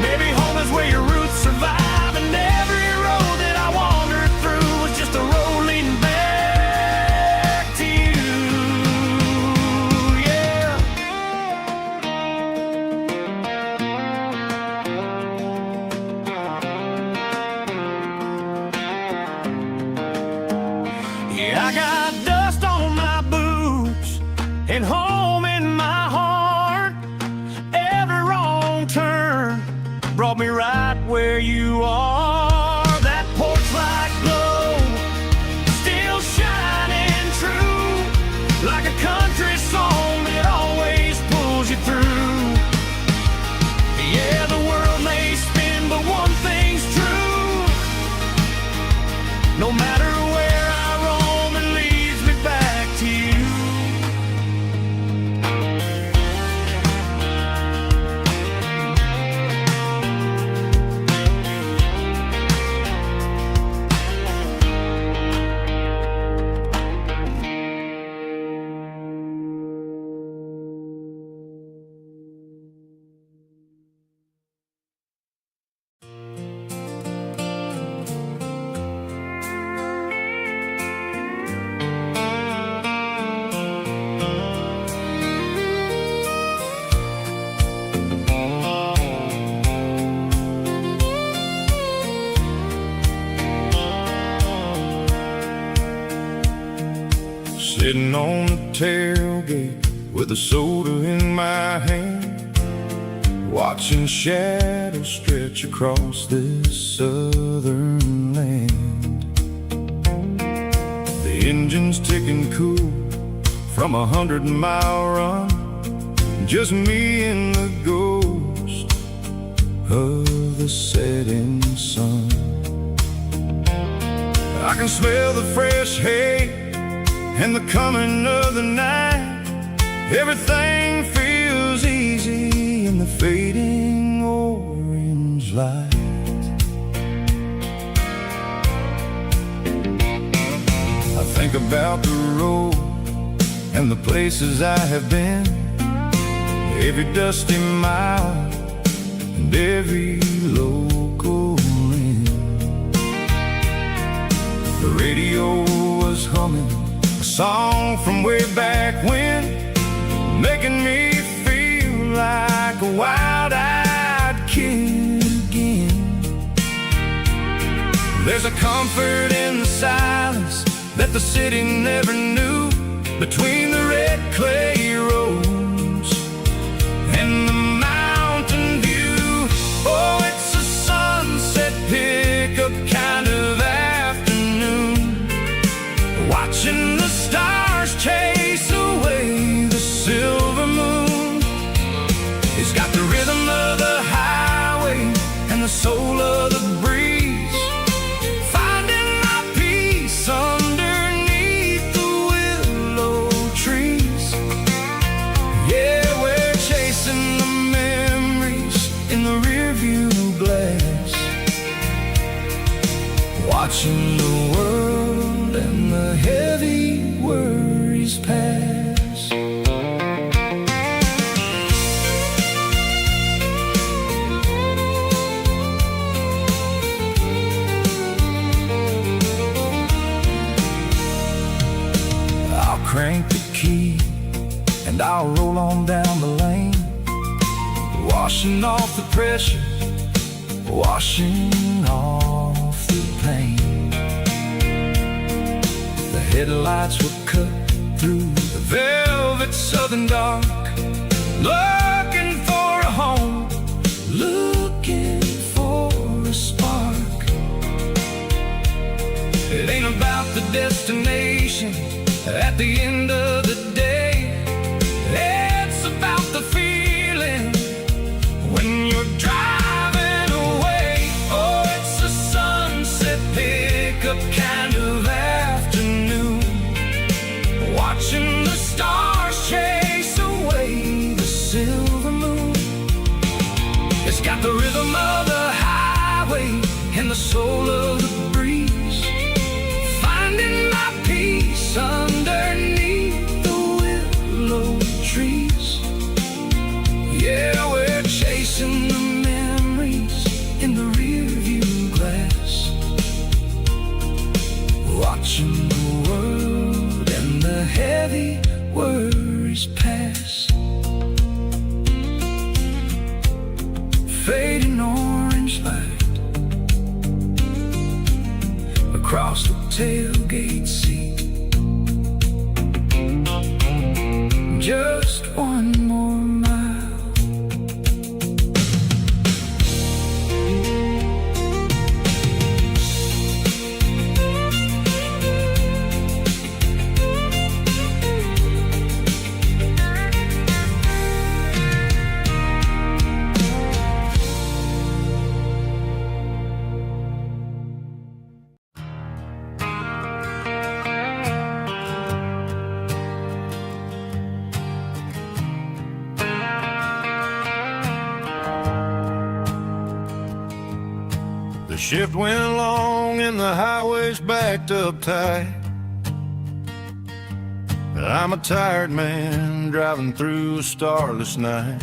Maybe home is where your roots survive, and every road that I wandered through was just a road leading back to you. Yeah. Sitting on the tailgate with a soda in my hand, watching shadows stretch across this southern land. The engine's ticking cool from 100-mile run, just me and the ghost of the setting sun. I can smell the fresh hay and the coming of the night. Everything feels easy in the fading orange light. I think about the road and the places I have been, every dusty mile and every local inn. The radio was humming a song from way back when, making me feel like a wild-eyed kid again. There's a comfort in the silence that the city never knew, between the red clay roads and the mountain view. Oh, it's a sunset pickup kind of afternoon, watching the stars chase away the silver moon. It's got the rhythm of the highway and the soul of the breeze, finding my peace underneath the willow trees. Yeah, we're chasing the memories in the rearview glass, watching the world and the heavy worries pass. I'll crank the key and I'll roll on down the lane, washing off the pressure, washing off the pain. The headlights were cut through the velvet southern dark, looking for a home, looking for a spark. It ain't about the destination at the end of the day, it's about the feeling when you're driving away. Oh, it's a sunset pickup kind of afternoon, watching the stars chase away the silver moon. It's got the rhythm of the highway and the soul of the breeze, finding my peace underneath the willow trees. Yeah, we're chasing the memories in the rearview glass, watching the world and the heavy worries pass. Fading orange light across the tailgate seat. Just one more mile. The shift went along and the highway's backed up tight. I'm a tired man driving through a starless night,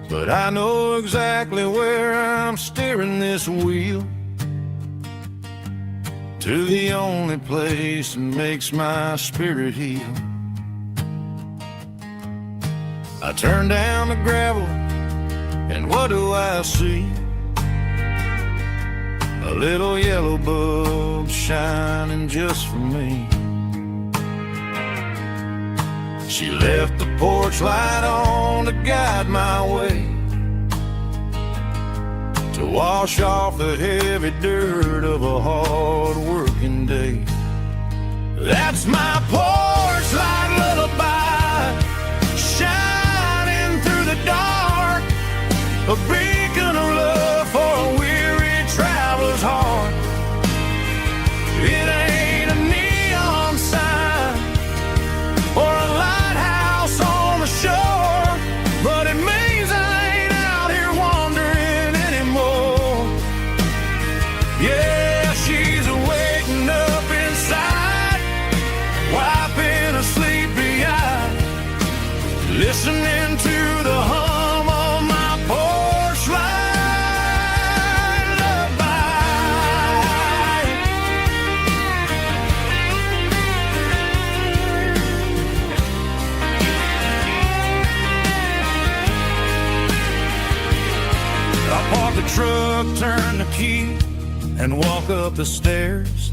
but I know exactly where I'm steering this wheel, to the only place that makes my spirit heal. I turn down the gravel, and what do I see? A a little yellow bulb shining just for me. She left the porch light on to guide my way, to wash off the heavy dirt of a hard-working day. That's my porch light lullaby, shining through the dark, a beacon of love for a weary traveler's heart. It ain't a neon sign or a lighthouse on the shore, but it means I ain't out here wandering anymore. Yeah, she's waking up inside, wiping a sleepy eye, listening to the hum of my porch light lullaby. I park the truck, turn the key, and walk up the stairs.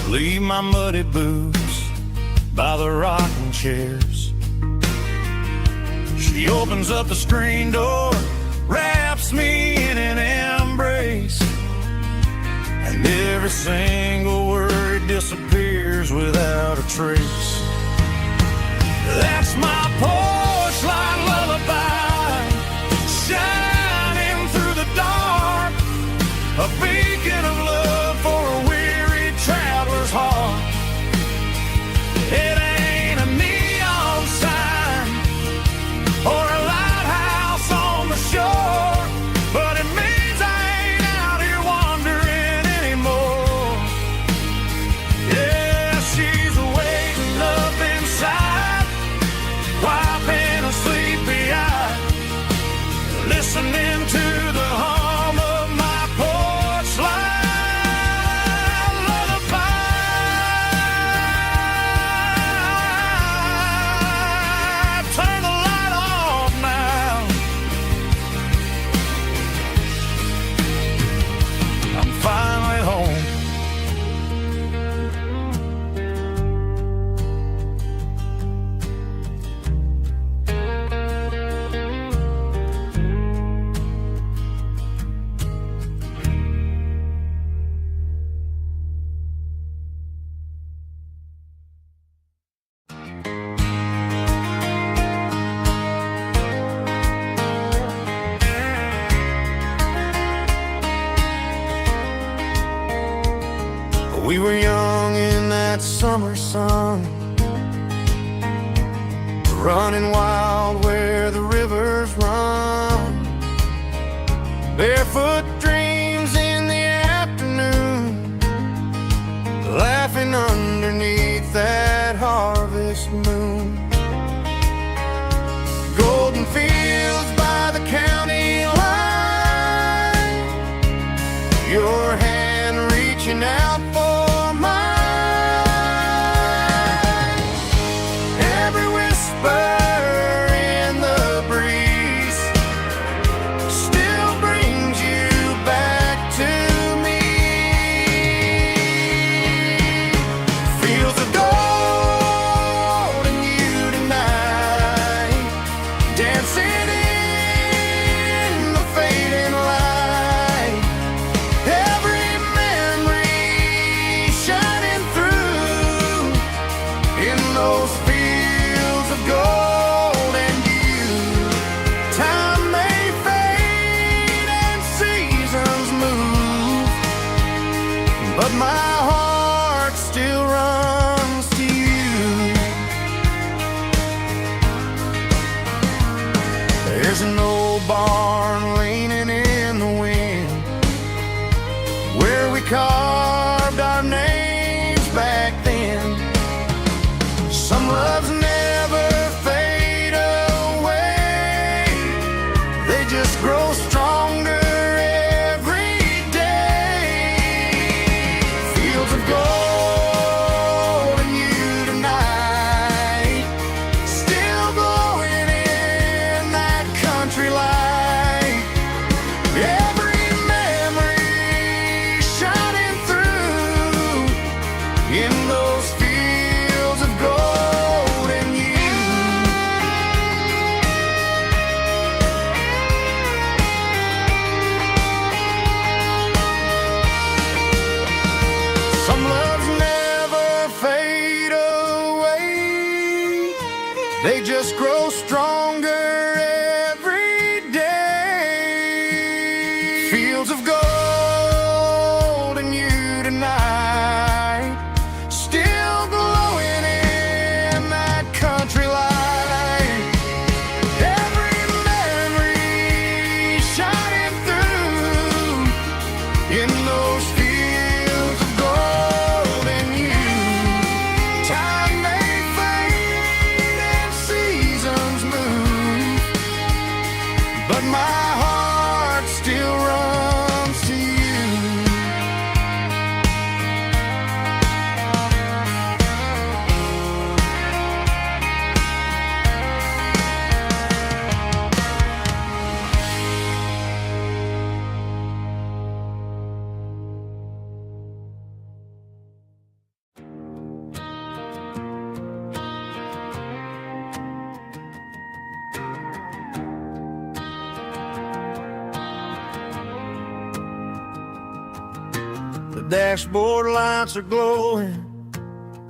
Leave my muddy boots by the rocking chairs. She opens up the screen door, wraps me in an embrace, and every single worry disappears without a trace. That's my porch light lullaby, shining through the dark, a beacon of love for a weary traveler's heart. It ain't a neon sign or a lighthouse on the shore, but it means I ain't out here wandering anymore. Yeah, she's waiting up inside, wiping a sleepy eye, listening to the hum of my porch light lullaby. Turn the light off now. I'm finally home. We were young in that summer sun, running wild where the rivers run, barefoot dreams in the afternoon, laughing underneath that harvest moon. Golden fields by the county line, your hand reaching out for mine. Every whisper in the breeze still brings you back to me. Fields of gold and you tonight, dancing in the fading light. Every memory shining through in those fields of gold and you. Time may fade and seasons move, but my heart still runs to you. There's an old barn leaning in the wind, where we carved our names back then. Some loves never fade away, they just grow stronger every day. just grow stronger every day. Fields of gold and you tonight, still glowing in that country light. Every memory shining through in those fields of gold and you. Time may fade and seasons move, but my heart still runs to you. The dashboard lights are glowing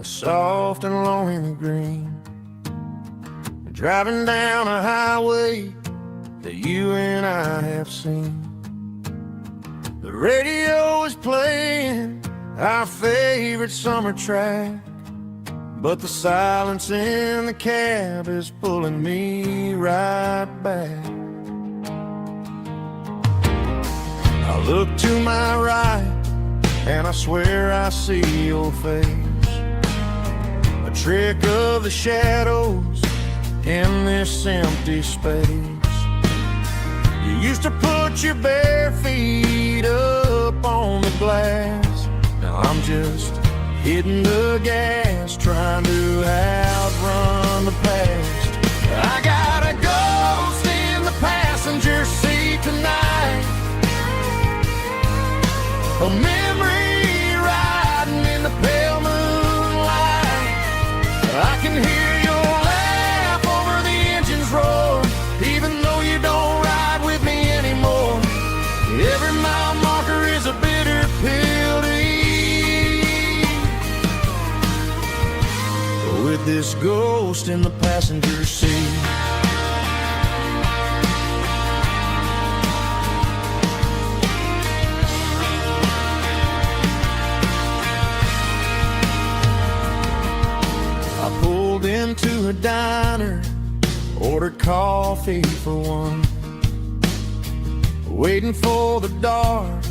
a soft and lonely green. Driving down a highway that you and I have seen. The radio is playing our favorite summer track, but the silence in the cab is pulling me right back. I look to my right and I swear I see your face, a trick of the shadows in this empty space. You used to put your bare feet up on the glass. Now I'm just hitting the gas, trying to outrun the past. I got a ghost in the passenger seat tonight, a memory riding in the pale moonlight. I can hear your laugh over the engine's roar, even though you don't ride with me anymore. Every mile marker is a bitter pill to eat, with this ghost in the passenger seat. Into a diner, ordered coffee for one, waiting for the dark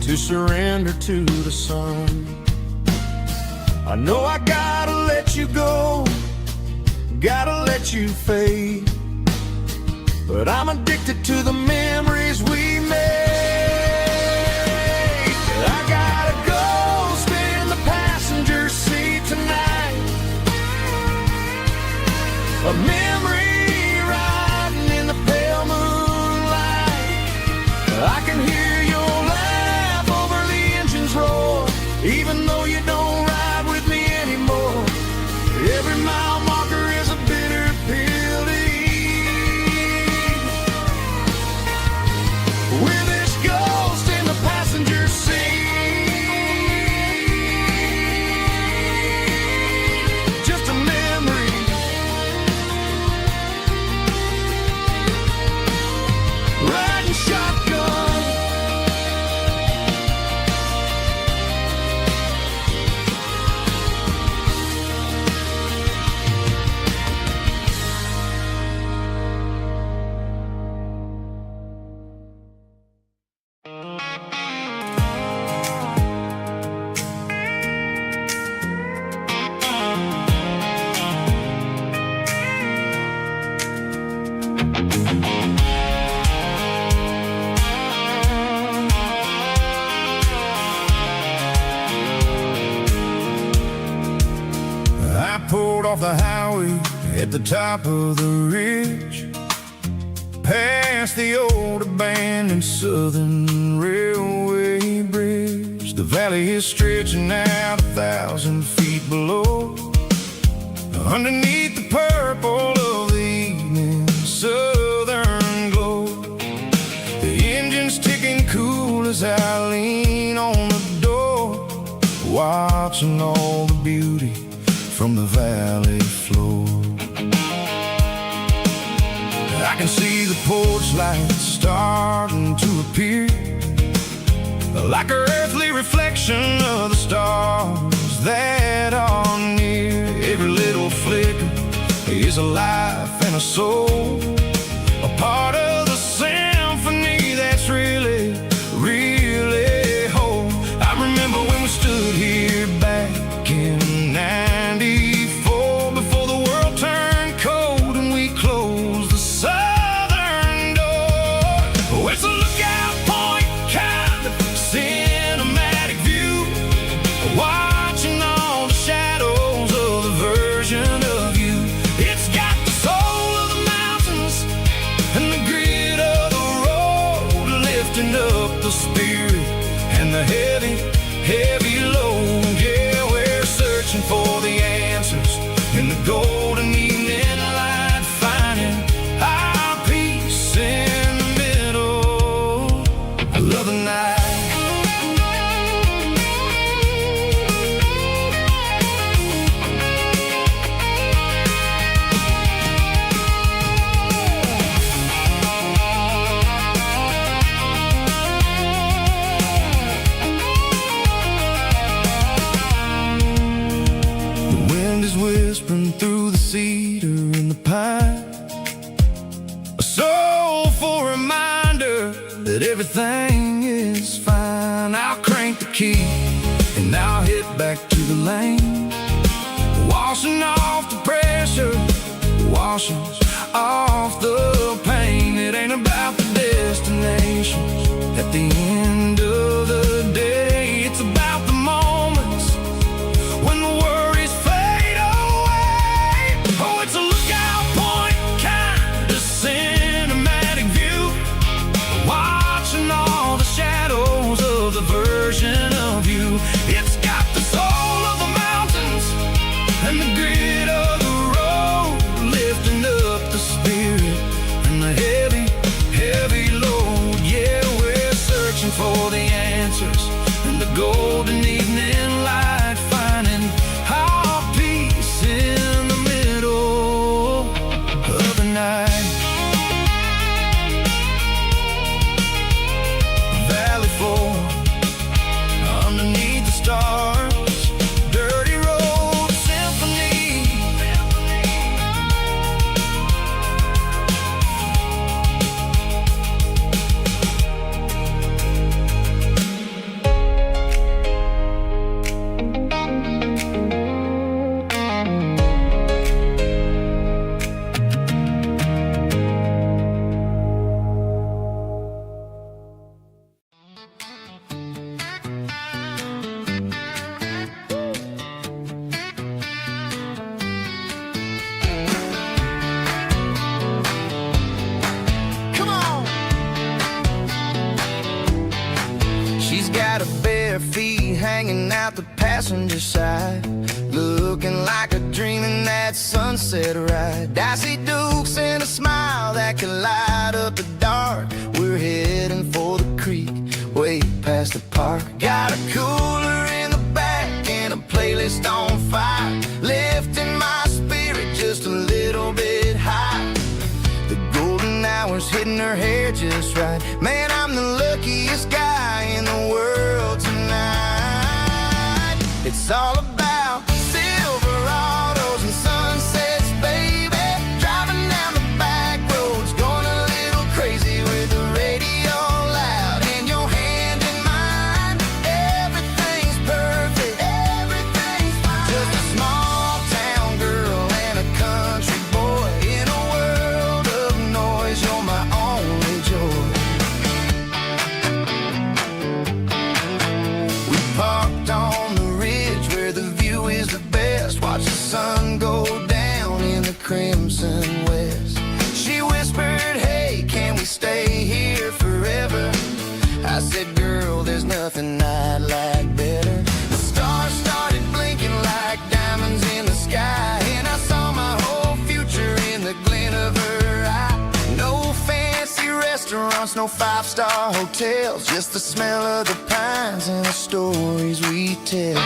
to surrender to the sun. I know I gotta let you go, gotta let you fade, but I'm addicted to the memories we made. I got a ghost in the passenger seat tonight, a memory riding in the pale moonlight. I can hear your laugh over the engine's roar, even though you don't ride with me anymore. Every mile marker is a bitter pill to eat, with this ghost in the passenger seat. Just a memory, riding shotgun. I pulled off the highway at the top of the ridge, past the old abandoned Southern Railway bridge. The valley is stretching out 1,000 feet below, underneath the purple of the evening southern glow. The engine's ticking cool as I lean on the door, watching all the beauty from the valley floor. porch lights starting to appear, like an earthly reflection of the stars that are near. Every little flicker is a life and a soul, a part of the symphony that's really, really whole. I remember when we stood here back in '94, before the world turned cold and we closed the southern door. Oh, it's a lookout point kind of cinematic view, watching all the shadows of the version of you. It's got the soul of the mountains and the grit of the road, lifting up the spirit and the heavy, heavy load. Yeah, we're searching for the answers in the golden evening light, finding our peace in the middle of the night. The wind is whispering through the cedar and the pine, a soulful reminder that everything is fine. I'll crank the key and I'll hit back to the lane, washing off the pressure, washing off the pain. It ain't about the destinations at the end of the day, it's about the moments when the worries fade away. Oh, it's a lookout point kind of cinematic view, watching all the shadows of the version of you. It's got the soul of the mountains and the grit of the road, lifting up the spirit and the heavy, heavy load. Yeah, we're searching for the answers in the golden evening light, finding our peace in the middle of the night. Valley floor underneath the stars, dirty road symphony. Come on. She's got her bare feet hanging out the passenger side, looking like a dream in that sunset ride. I see Dukes and a smile that can light up the dark. We're heading for the creek, way past the park. Got a cooler in the back and a playlist on fire, lifting my spirit just a little bit high. The golden hours hitting her hair just right. Man, I'm the luckiest guy in the world tonight. It's all about Silverados and sunsets, baby. Driving down the back roads, going a little crazy with the radio loud and your hand in mine. Everything's perfect, everything's fine. Just a small town girl and a country boy in a world of noise. You're my only joy. We parked on the ridge where the view is the best. Watch the sun go down in the crimson west. She whispered, hey, can we stay here forever? I said, girl, there's nothing I'd like better. The stars started blinking like diamonds in the sky, and I saw my whole future in the glint of her eye. No fancy restaurants, no five-star hotels, just the smell of the pines and the stories we tell.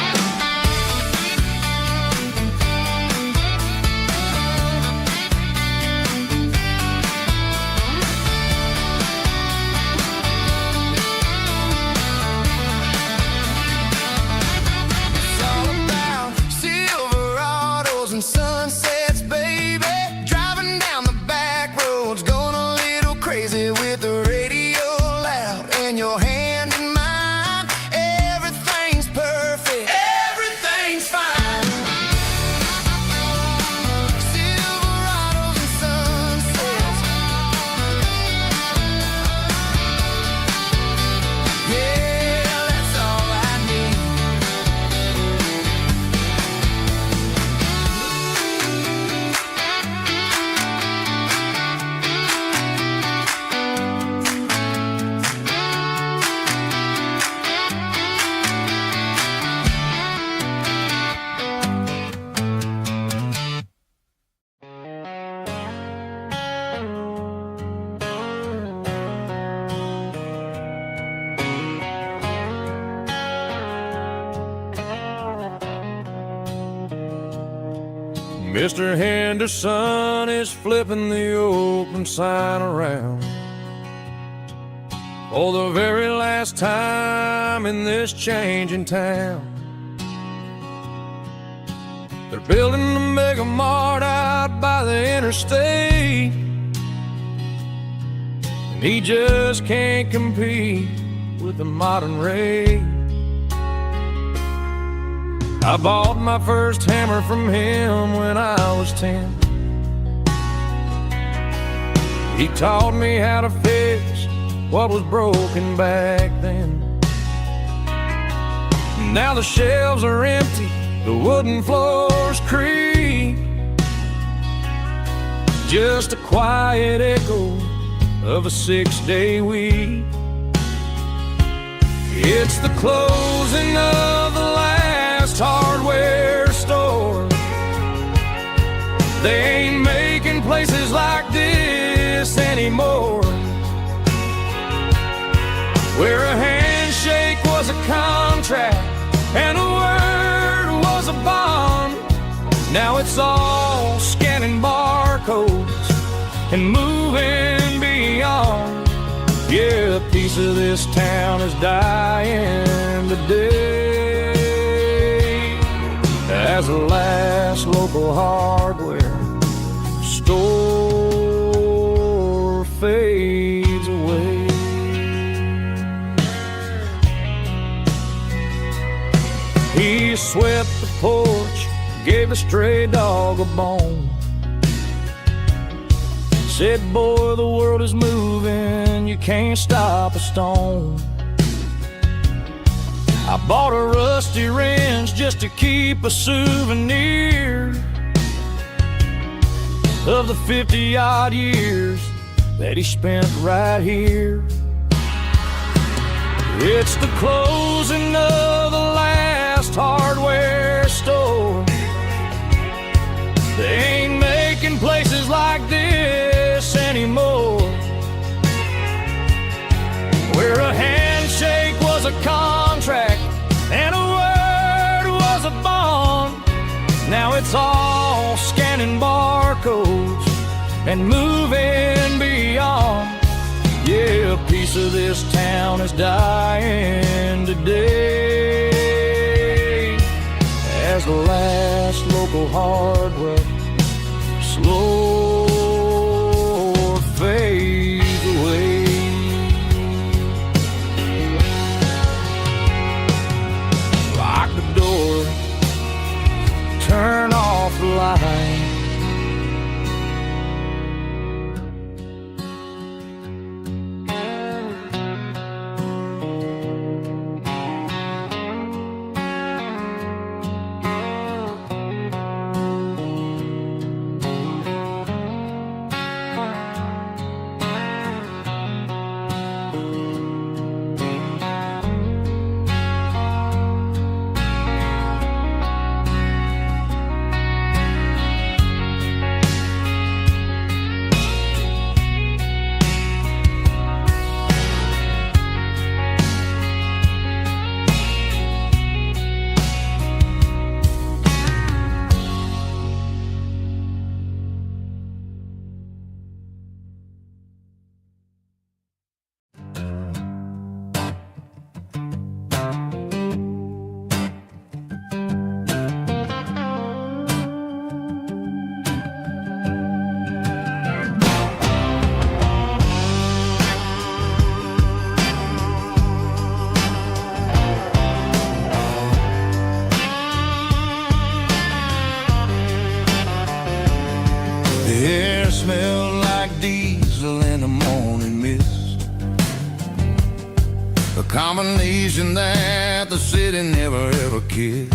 Mr. Henderson is flipping the open sign around for the very last time in this changing town. They're building a mega mart out by the interstate, and he just can't compete with the modern rate. I bought my first hammer from him when I was 10. He taught me how to fix what was broken back then. Now the shelves are empty, the wooden floors creak, just a quiet echo of a 6-day week. It's the closing of the last hardware store. They ain't making places like this anymore, where a handshake was a contract and a word was a bond. Now it's all scanning barcodes and moving beyond. Yeah, a piece of this town is dying today as the last local hardware store fades away. He swept the porch, gave a stray dog a bone, said, boy, the world is moving, you can't stop a stone. I bought a rusty wrench just to keep a souvenir of the 50-odd years that he spent right here. It's the closing of the last hardware store. They ain't making places like this anymore, where a handshake was a contract and a word was a bond. Now it's all scanning barcodes and moving beyond. Yeah, a piece of this town is dying today as the last local hardware slow fades away. Lock the door, turn off the light. The air smelled like diesel in the morning mist, a combination that the city never ever kissed.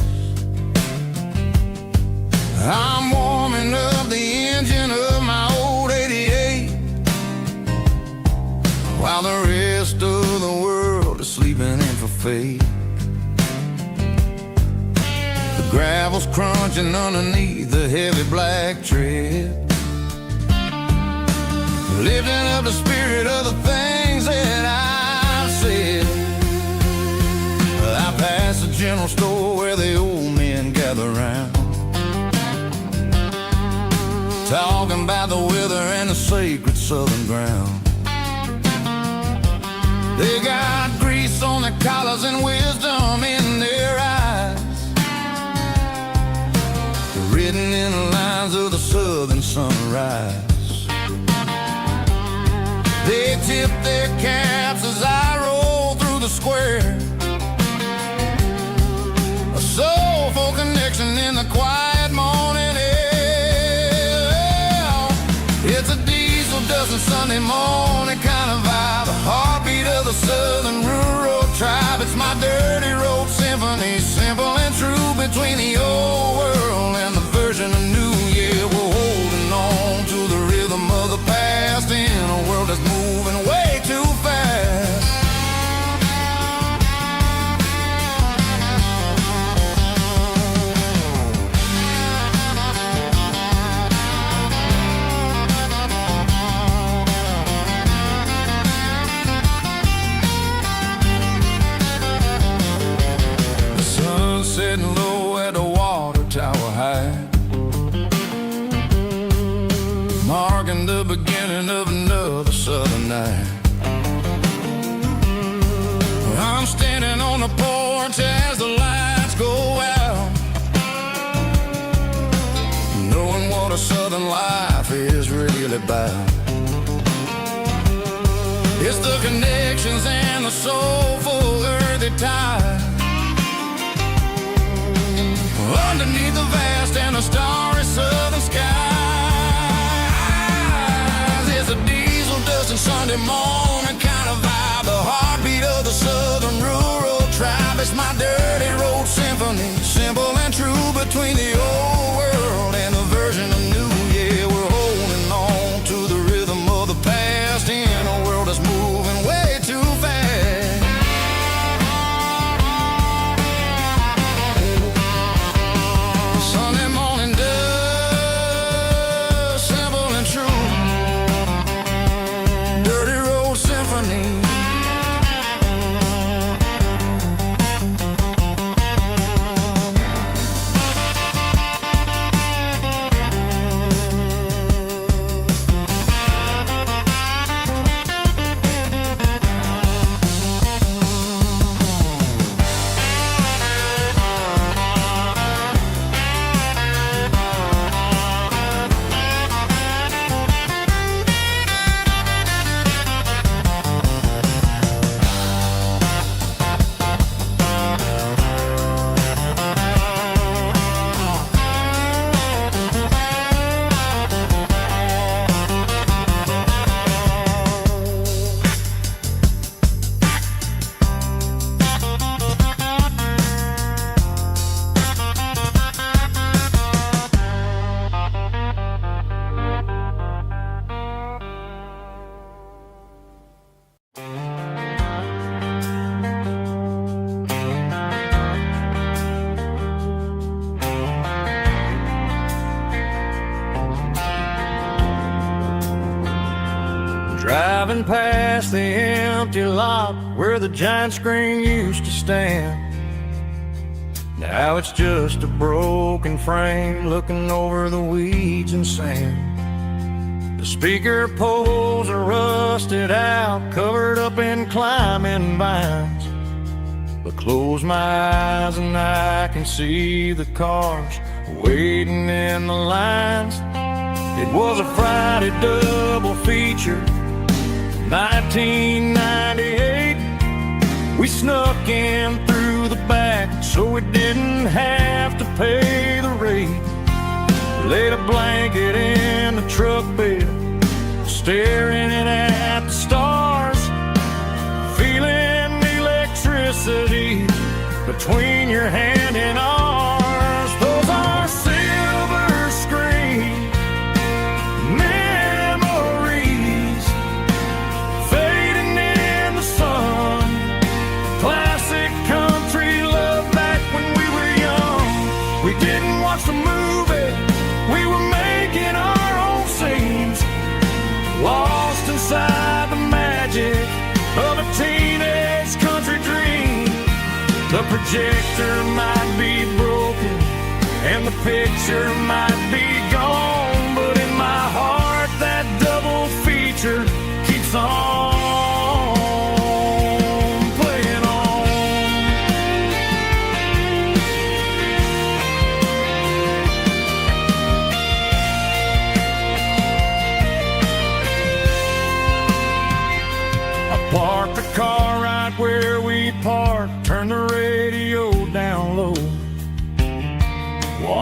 I'm warming up the engine of my old 88, while the rest of the world is sleeping in for fate. The gravel's crunching underneath the heavy black tread, lifting up the spirit of the things that I said. I passed the general store where the old men gather round. talking about the weather and the sacred southern ground. They got grease on their collars and wisdom in their eyes, written in the lines of the southern sunrise. They tip their caps as I roll through the square, a soulful connection in the quiet morning air. It's a diesel dusting Sunday morning kind of vibe, a heartbeat of the southern rural tribe. It's my dirty road symphony, simple and true, between the old world and the version of new. Yeah, we're holding on to the rhythm of the past in a world that's moving way too fast. Sitting low at the water tower high, marking the beginning of another southern night. I'm standing on the porch as the lights go out, knowing what a southern life is really about. It's the connections and the soulful earthy ties, underneath the vast and the starry southern skies. It's a diesel dusting Sunday morning kind of vibe, the heartbeat of the southern rural tribe. It's my dirty road symphony, simple and true, between the old world and the version of new. Yeah, we're holding on to the rhythm of the past in a world that's moving way too fast. Sunday morning dust, simple and true, dirty road symphony. Driving past the empty lot where the giant screen used to stand. Now it's just a broken frame looking over the weeds and sand. The speaker poles are rusted out, covered up in climbing vines. But close my eyes and I can see the cars waiting in the lines. It was a Friday double feature, 1998. We snuck in through the back so we didn't have to pay the rate. Laid a blanket in the truck bed, staring at the stars, feeling the electricity between your hand and ours. Those are silver screen memories fading in the sun. Classic country love back when we were young. We didn't watch the movie, we were making our own scenes, lost inside the magic of a teenage country dream. The projector might be broken and the picture might be gone, but in my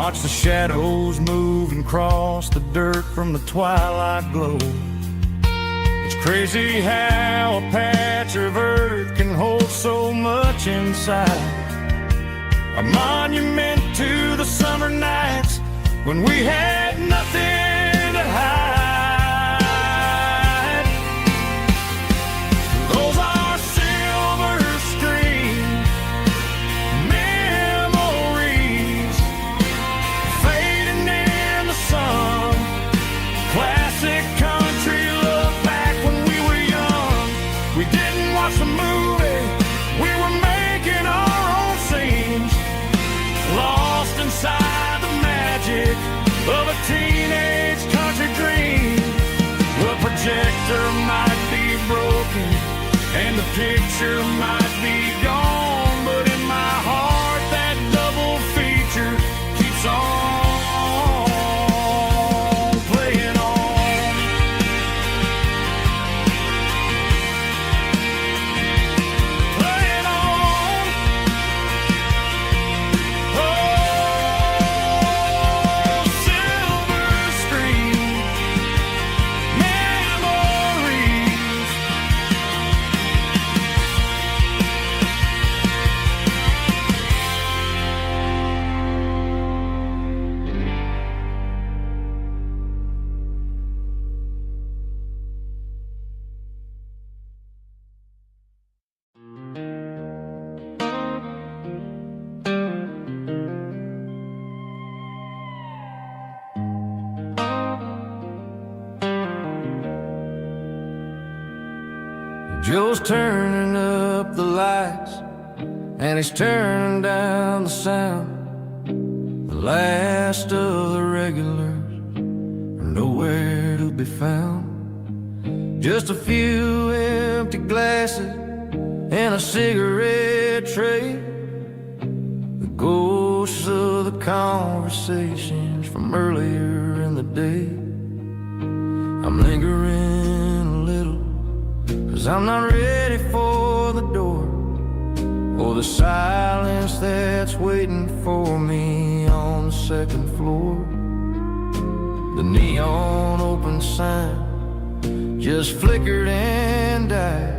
watch the shadows move and cross the dirt from the twilight glow. It's crazy how a patch of earth can hold so much inside. A monument to the summer nights when we had nothing to hide. Those are silver screen memories fading in the sun. Classic country look back when we were young. We didn't watch the movie, we were making our own scenes, lost inside the magic of a teenage country dream. The projector might be broken and the picture might be gone, but in my heart that double feature keeps on playing on. Playing on. Oh, silver screen memories. Joe's turning up the lights and he's turning down the sound. The last of the regulars are nowhere to be found. Just a few empty glasses and a cigarette tray. The ghosts of the conversations from earlier in the day. I'm lingering a little, 'cause I'm not ready for the door, or the silence that's waiting for me on the second floor. The neon open sign just flickered and died,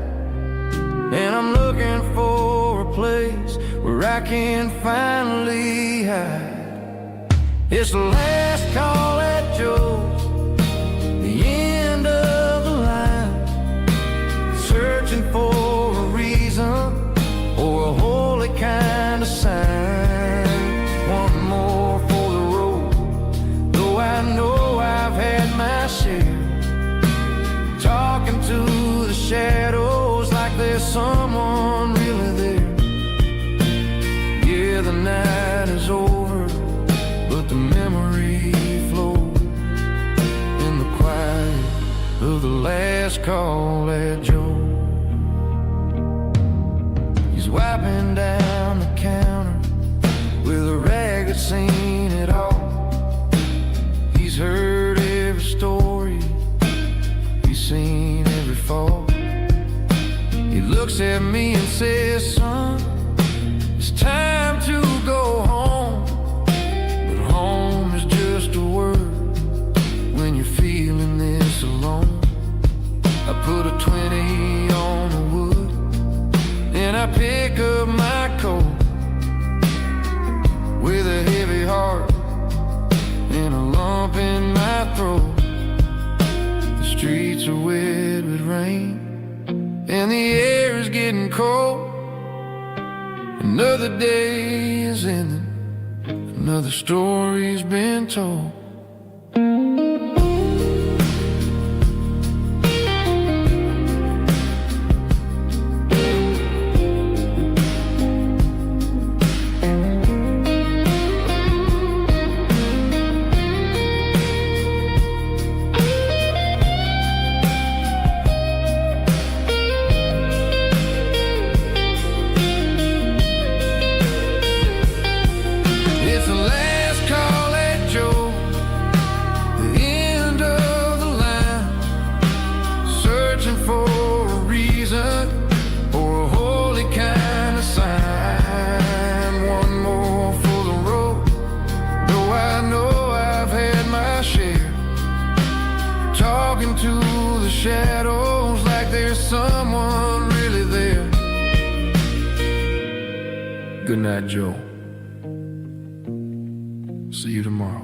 and I'm looking for a place where I can finally hide. It's the last call at Joe's, the end of the line, searching for a reason or a holy kind of sign. One more for the road, though I know I've had my share. Talking to the shadows like there's someone really there. Yeah, the night is over, but the memory flows in the quiet of the last call at Joe. He's wiping down the counter with a rag that's seen it all. He's heard every story, he's seen every fall. He looks at me and says, son, it's time to go home. But home is just a word when you're feeling this alone. I put a 20 on the wood and I pick up my coat with a heavy heart and a lump in my throat. The streets are wet with rain and the air is getting cold. Another day is ending, another story's been told. It's the last call at Joe. Good night, Joe. See you tomorrow.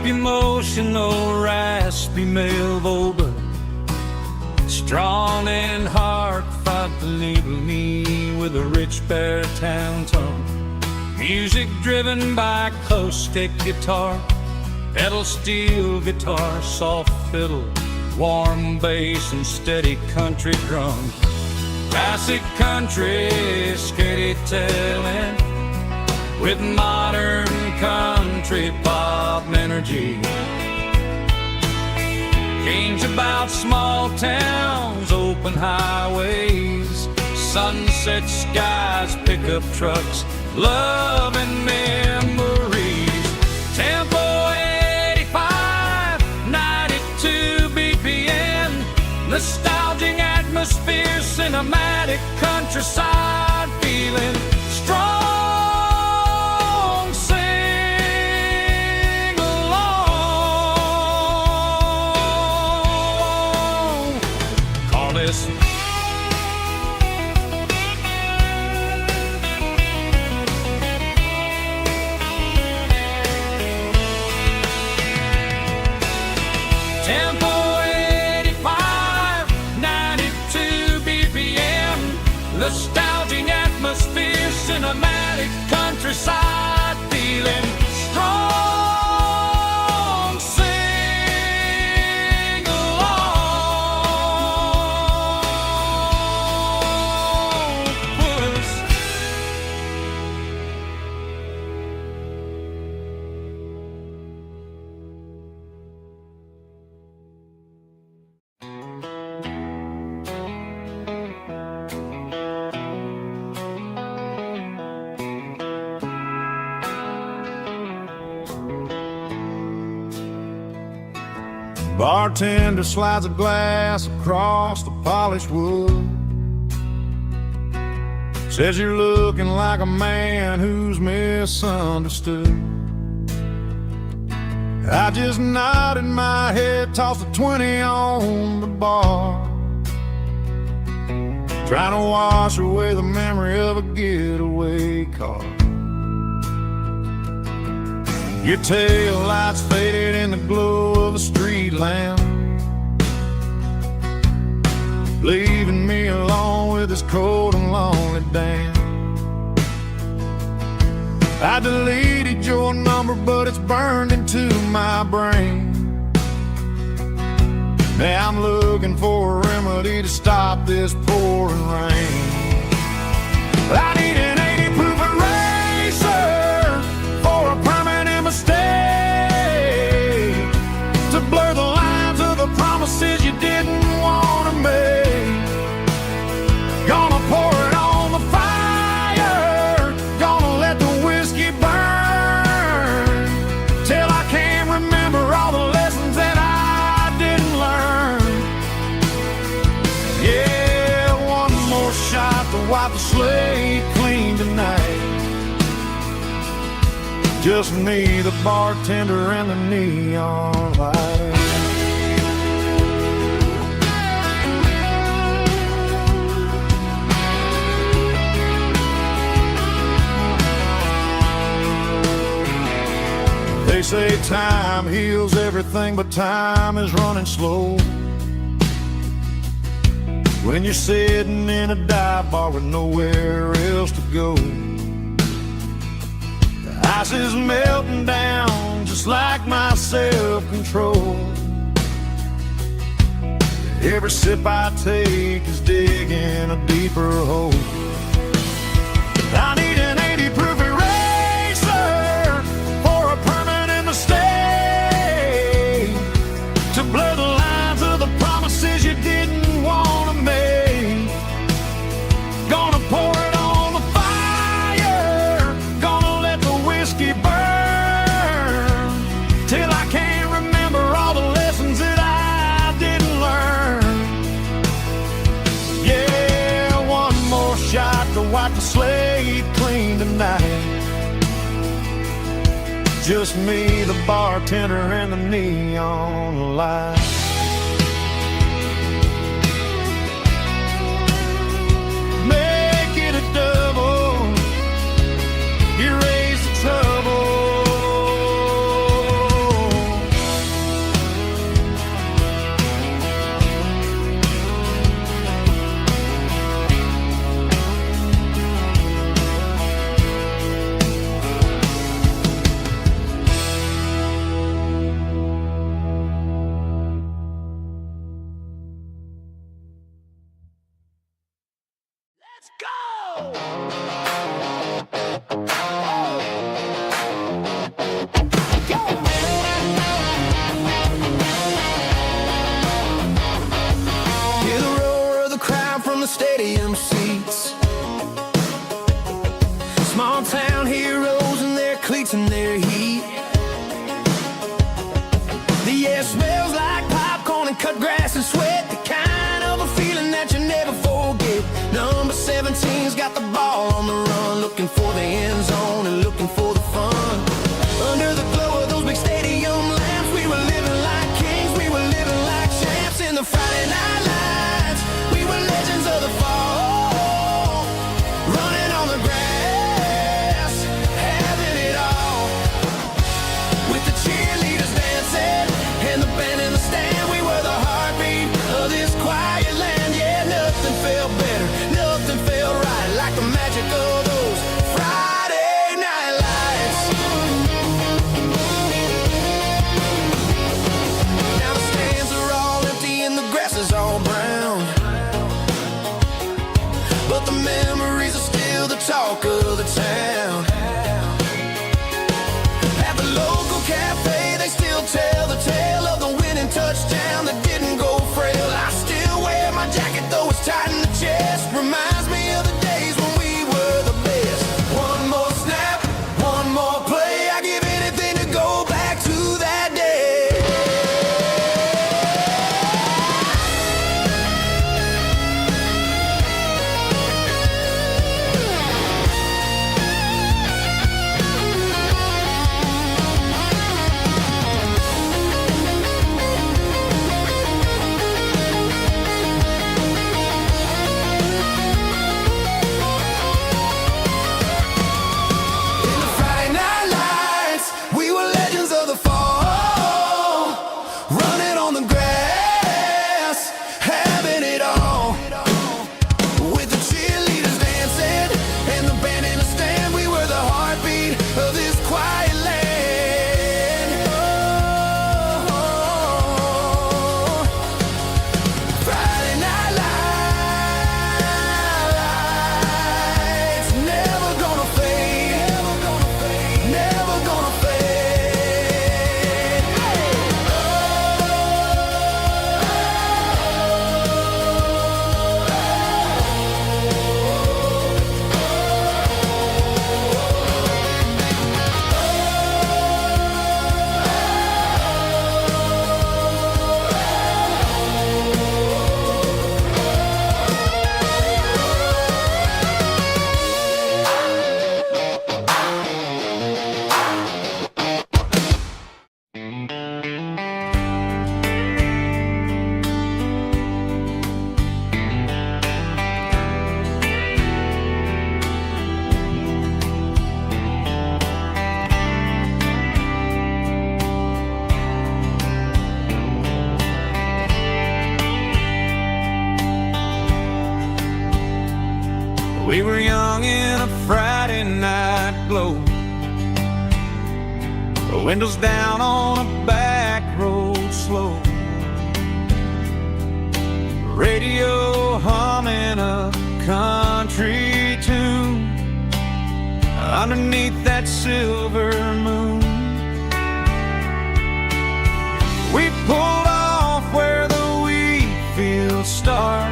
Emotional, raspy male vocal, strong and heartfelt, label me with a rich baritone tone. Music driven by acoustic guitar, pedal steel guitar, soft fiddle, warm bass and steady country drums. Classic country storytelling with modern country pop energy. Games about small towns, open highways, sunset skies, pickup trucks, love and memories. Tempo 85, 92 BPM, nostalgic atmosphere, cinematic countryside feeling strong. Tempo 85, 92 BPM, nostalgic atmosphere, cinematic countryside feeling strong. Sing along, puss. Bartender slides a glass across the polished wood. Says you're looking like a man who's misunderstood. I just nodded my head, tossed a 20 on the bar, trying to wash away the memory of a getaway car. Your tail lights faded in the glow of a street lamp, leaving me alone with this cold and lonely damn. I deleted your number, but it's burned into my brain. Now I'm looking for a remedy to stop this pouring rain. I need an 80 proof eraser for a permanent mistake, to blur the lines of the promises you didn't want to make. Gonna pour it on the fire, gonna let the whiskey burn, till I can't remember all the lessons that I didn't learn. Yeah, one more shot to wipe the slate clean tonight. Just me, the bartender, and the neon light. They say time heals everything, but time is running slow when you're sitting in a dive bar with nowhere else to go. The ice is melting down just like my self-control. Every sip I take is digging a deeper hole. I need an 80 proof eraser for a permanent mistake, till I can't remember all the lessons that I didn't learn. Yeah, one more shot to wipe the slate clean tonight. Just me, the bartender, and the neon light. Make it a double, erase the trouble. Let's go! Hear the roar of the crowd from the stadium seats. Small town heroes in their cleats and their heat. The air smells like popcorn and cut grass and sweat. The kind of a feeling that you never forget. Number 17's got the ball on the run, looking for the end zone and looking for the fun. Under the glow of those big stadium lamps, we were living like kings, we were living like champs in the Friday night lights. We were legends of the fall, running on the grass, having it all. With the cheerleaders dancing and the band in the stand, we were the heartbeat of this quiet land. Yeah, nothing felt better, nothing felt right like the magic of those Friday night lights. Now the stands are all empty and the grass is all brown, but the memories are still the talk of the town. At the local cafe, they still tell the tale of the winning touchdown that didn't go frail. I still wear my jacket, though it's tight in the chest. Reminds me of the days when we were the best. One more snap, one more play. I give anything to go back to that day. In the Friday night lights, we were legends of the fall, running on the grass, having it all. With the cheerleaders dancing and the band in the stand, we were the heartbeat of this quiet land. Oh, Friday night lights, never gonna fade, never gonna fade, never gonna fade. We were young in a Friday night glow, the windows down on a back road slow, radio humming a country tune underneath that silver moon. We pulled off where the wheat fields start,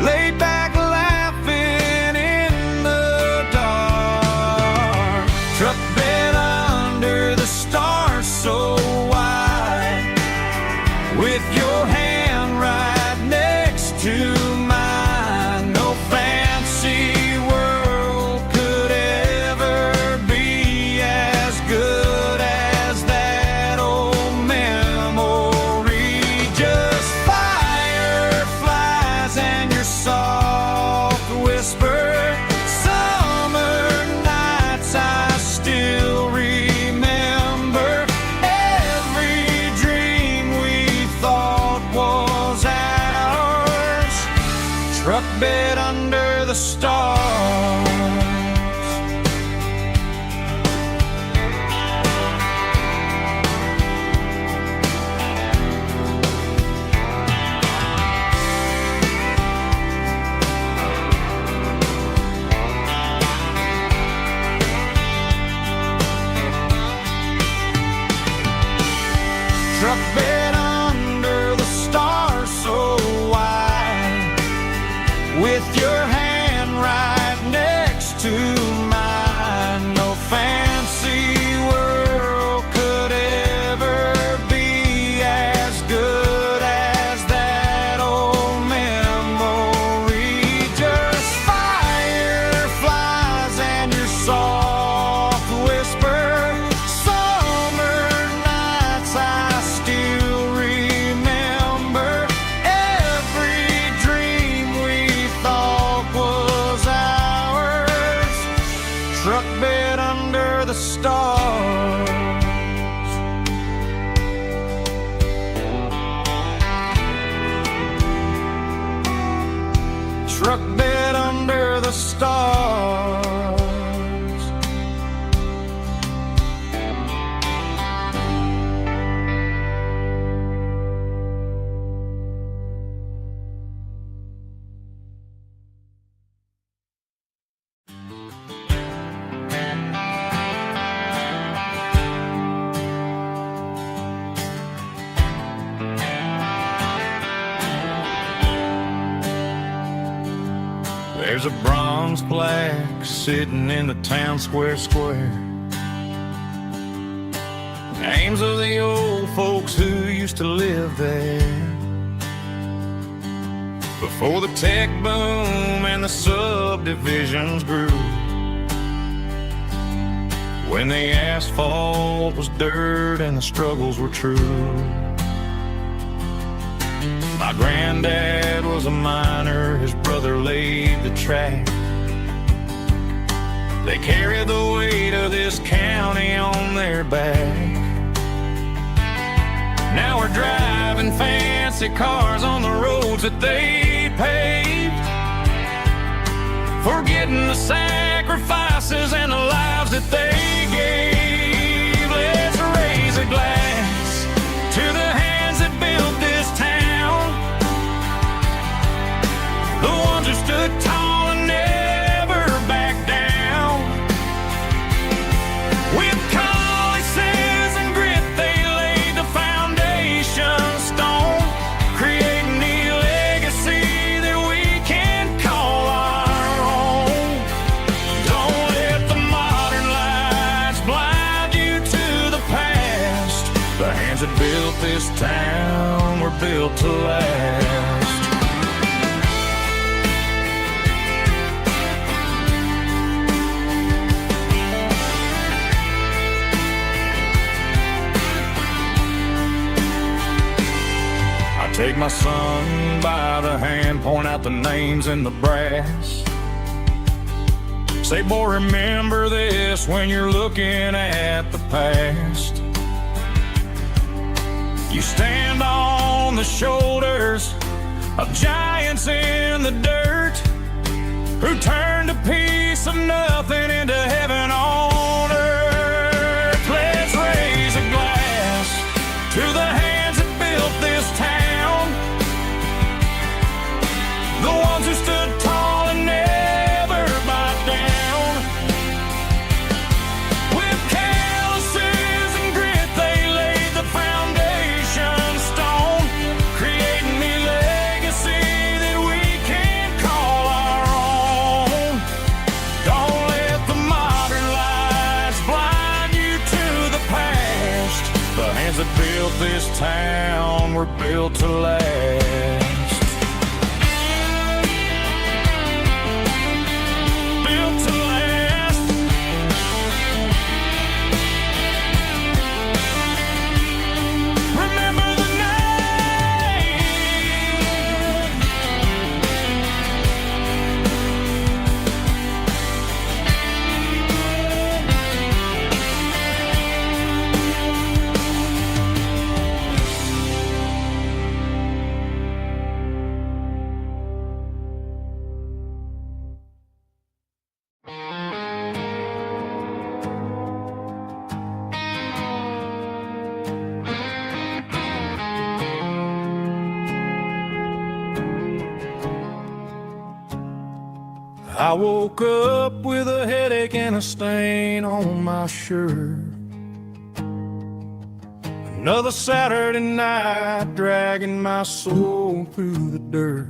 laid back laughing in the dark, truck bed under the stars truck bed under the stars so wide, with your hand right next to mine. No fancy world could ever be as good as that old memory. Just fireflies and your soft whisper. Summer nights I still remember. Every dream we thought was ours. Truck bed under the stars. Truck bed under the stars. There's a bronze plaque sitting in the town square. Names of the old folks who used to live there before the tech boom and the subdivisions grew. When the asphalt was dirt and the struggles were true. My granddad was a miner, his brother laid the track. They carried the weight of this county on their back. Now we're driving fancy cars on the roads that they paved, forgetting the sacrifices and the lives that they gave. Let's raise a glass to the hands that built this town, the ones who stood tall and never backed down. With calluses and grit they laid the foundation stone, creating the legacy that we can call our own. Don't let the modern lights blind you to the past. The hands that built this town were built to last. Take my son by the hand, point out the names in the brass. Say, boy, remember this when you're looking at the past. You stand on the shoulders of giants in the dirt, who turned a piece of nothing into heaven on earth. Let's raise a glass to the hands that built this town, the ones who stood tall and never bowed down. With calluses and grit they laid the foundation stone, creating the legacy that we can call our own. Don't let the modern lights blind you to the past. The hands that built this town were built to last. I woke up with a headache and a stain on my shirt. Another Saturday night, dragging my soul through the dirt.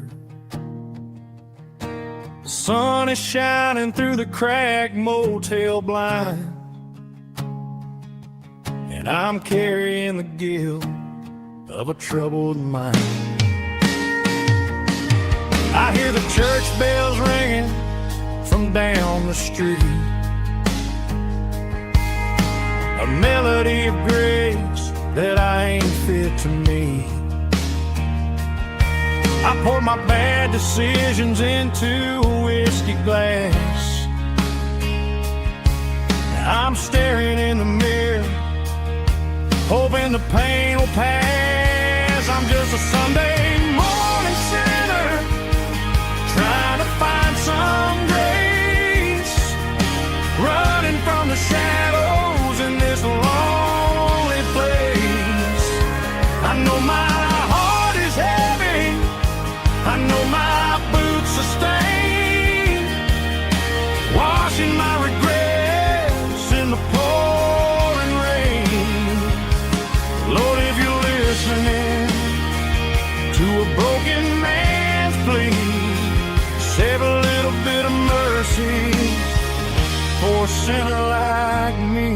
The sun is shining through the cracked motel blind, and I'm carrying the guilt of a troubled mind. I hear the church bells ringing from down the street, a melody of grace that I ain't fit to meet. I pour my bad decisions into a whiskey glass. I'm staring in the mirror, hoping the pain will pass. I'm just a Sunday morning sinner, trying to find some grace, running from the shadows in this lonely place. I know my heart is heavy, I know my boots are stained, washing my regrets in the pouring rain. Lord, if you're listening to a broken man's plea, save a little bit of mercy for a sinner like me.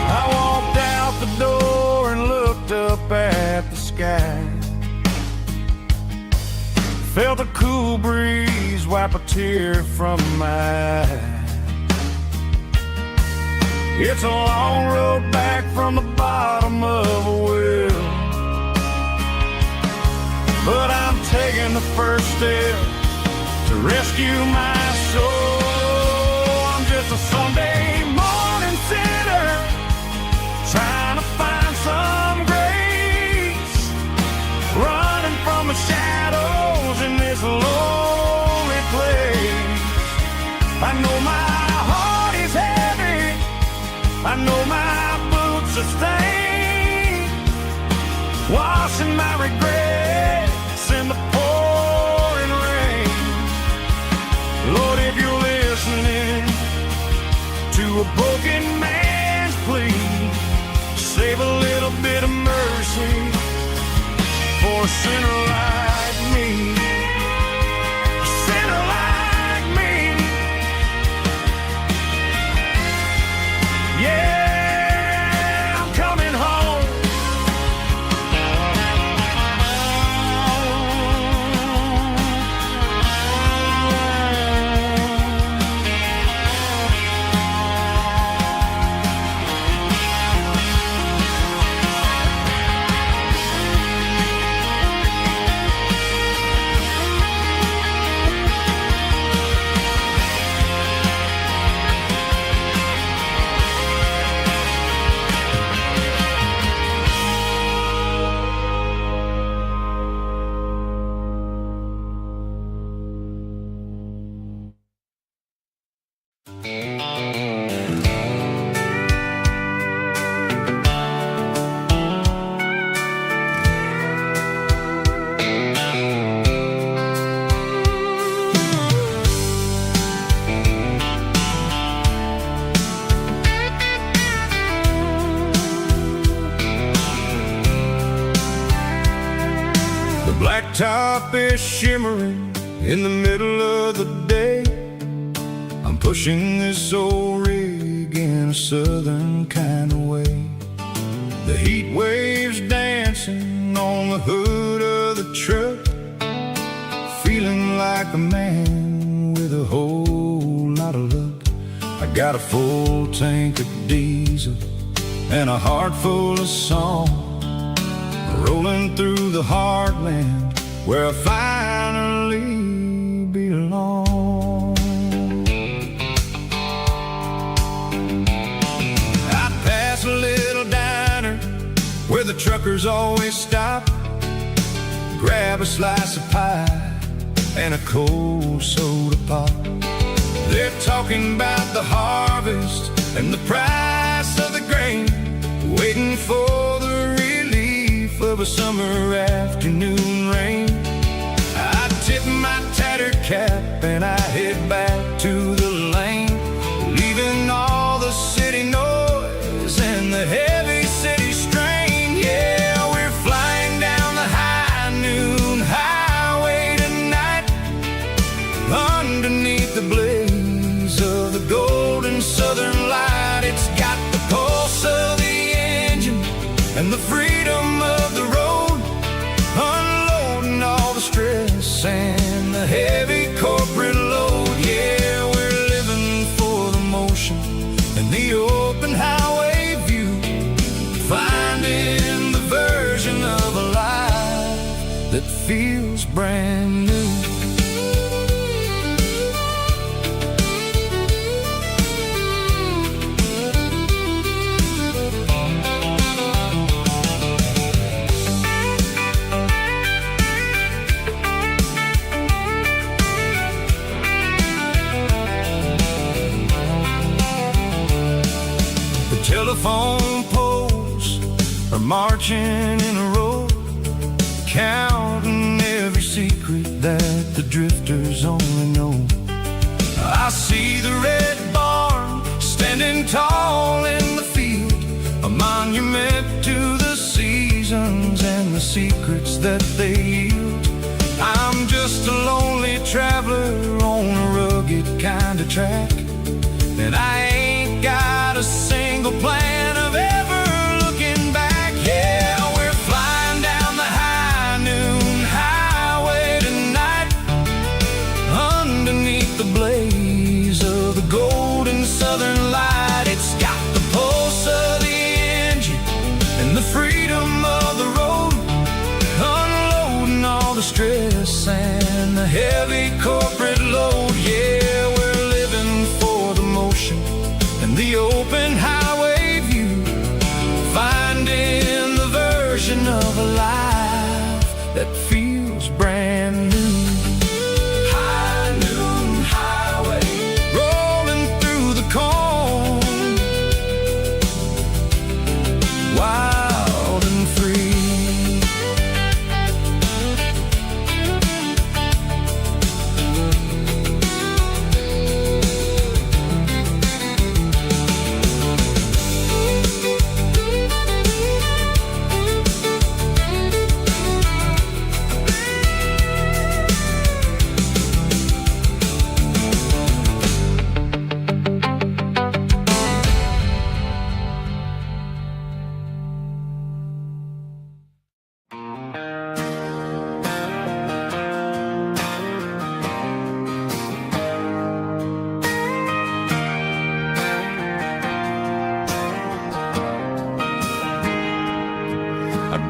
I walked out the door and looked up at the sky, felt a cool breeze wipe a tear from my eye. It's a long road back from the bottom of a well, but I'm taking the first step to rescue my soul. I'm just a Sunday morning sinner, trying to find some grace, running from the shadows in this lonely place. I know my heart is heavy, I know my boots are stained, washing my regrets in the pouring rain. Lord, if you're listening to a broken man's plea, save a little bit of mercy for a sinner like me. A sinner like me. Yeah, I'm coming home. Top is shimmering in the middle of the day. I'm pushing this old rig in a southern kind of way. The heat waves dancing on the hood of the truck, feeling like a man with a whole lot of luck. I got a full tank of diesel and a heart full of song, rolling through the heartland where I finally belong. I pass a little diner where the truckers always stop, grab a slice of pie and a cold soda pop. They're talking about the harvest and the price of the grain, waiting for the real the summer afternoon rain. I tip my tattered cap and I head back to the lane, leaving all the city noise and the heavy city strain. Yeah, we're flying down the high noon highway tonight, underneath the blaze of the golden southern light. It's got the pulse of the engine and the freedom of the road, unloading all the stress and the heavy corporate load. Yeah, we're living for the motion and the open highway view, finding the version of a life that feels brand new. Telephone poles are marching in a row, counting every secret that the drifters only know. I see the red barn standing tall in the field, a monument to the seasons and the secrets that they yield. I'm just a lonely traveler on a rugged kind of track, and I ain't got a single plan of ever looking back. Yeah, we're flying down the high noon highway tonight, underneath the blaze of the golden southern light. It's got the pulse of the engine and the freedom of the road, unloading all the stress and the heavy corporate load. Yeah, we're living for the motion and the open highway view, finding the version of a life that feels brand new. High noon highway, rolling through the corn, wild and free.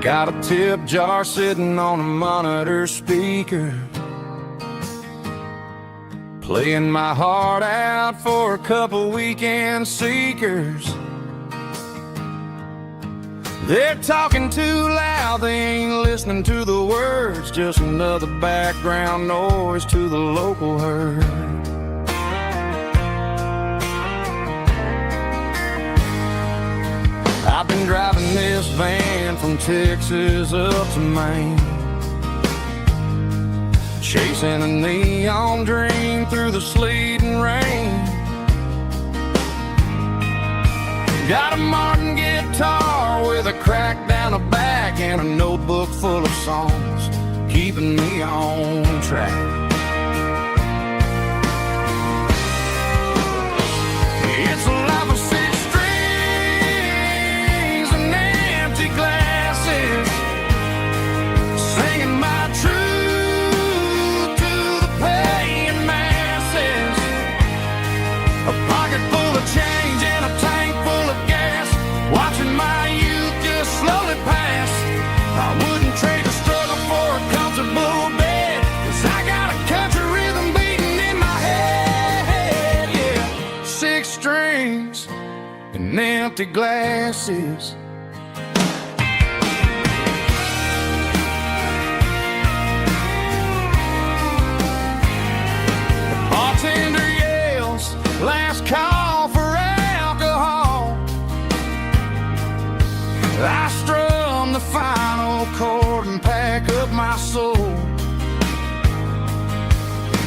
Got a tip jar sitting on a monitor speaker, playing my heart out for a couple weekend seekers. They're talking too loud, they ain't listening to the words, just another background noise to the local herd. I've been driving this van from Texas up to Maine, chasing a neon dream through the sleet and rain. Got a Martin guitar with a crack down the back and a notebook full of songs, keeping me on track. It's a life of six strings and empty glasses, singing my truth to the paying masses. A pocket full of change and a tank full of gas, watching my youth just slowly pass. I wouldn't trade a struggle for a comfortable bed, 'cause I got a country rhythm beating in my head. Yeah, six strings and empty glasses. The bartender yells, last call for alcohol. I strum the final piano chord and pack up my soul.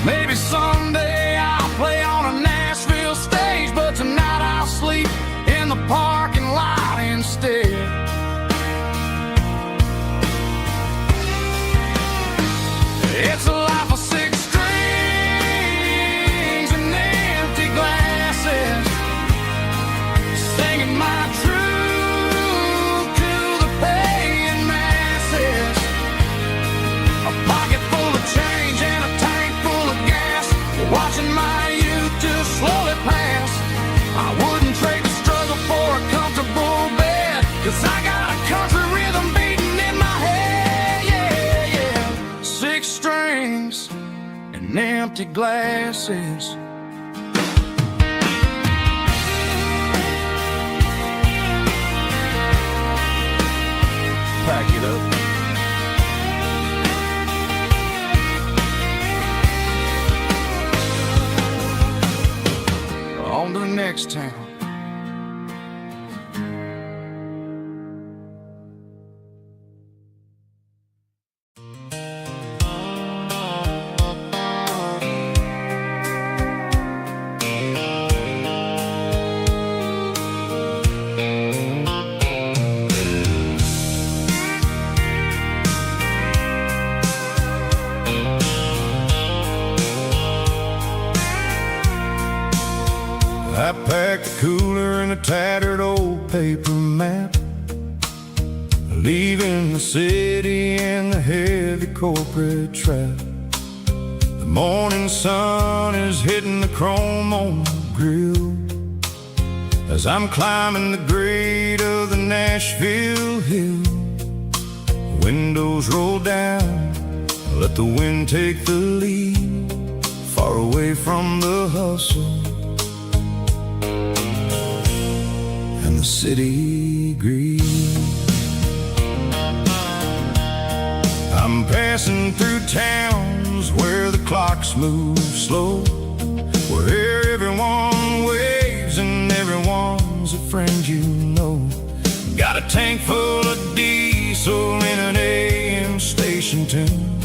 Maybe someday I'll play on a Nashville stage, but tonight I'll sleep in the parking lot instead. It's a life of six strings and empty glasses, singing my truth to the paying masses. A pocket full of change and a tank full of gas, watching my youth just slowly pass. I wouldn't trade the struggle for a comfortable bed, 'cause I got a country rhythm beating in my head. Yeah, yeah. Six strings and empty glasses. Pack it up. On to the next town. I packed a cooler and a tattered old paper map, leaving the city and the heavy corporate trap. The morning sun is hitting the chrome on the grill as I'm climbing the grade of the Nashville hill. Windows roll down, let the wind take the lead, far away from the hustle and the city greed. I'm passing through towns where the clocks move slow, where everyone waves and everyone's a friend you know. Got a tank full of diesel in an AM station tune,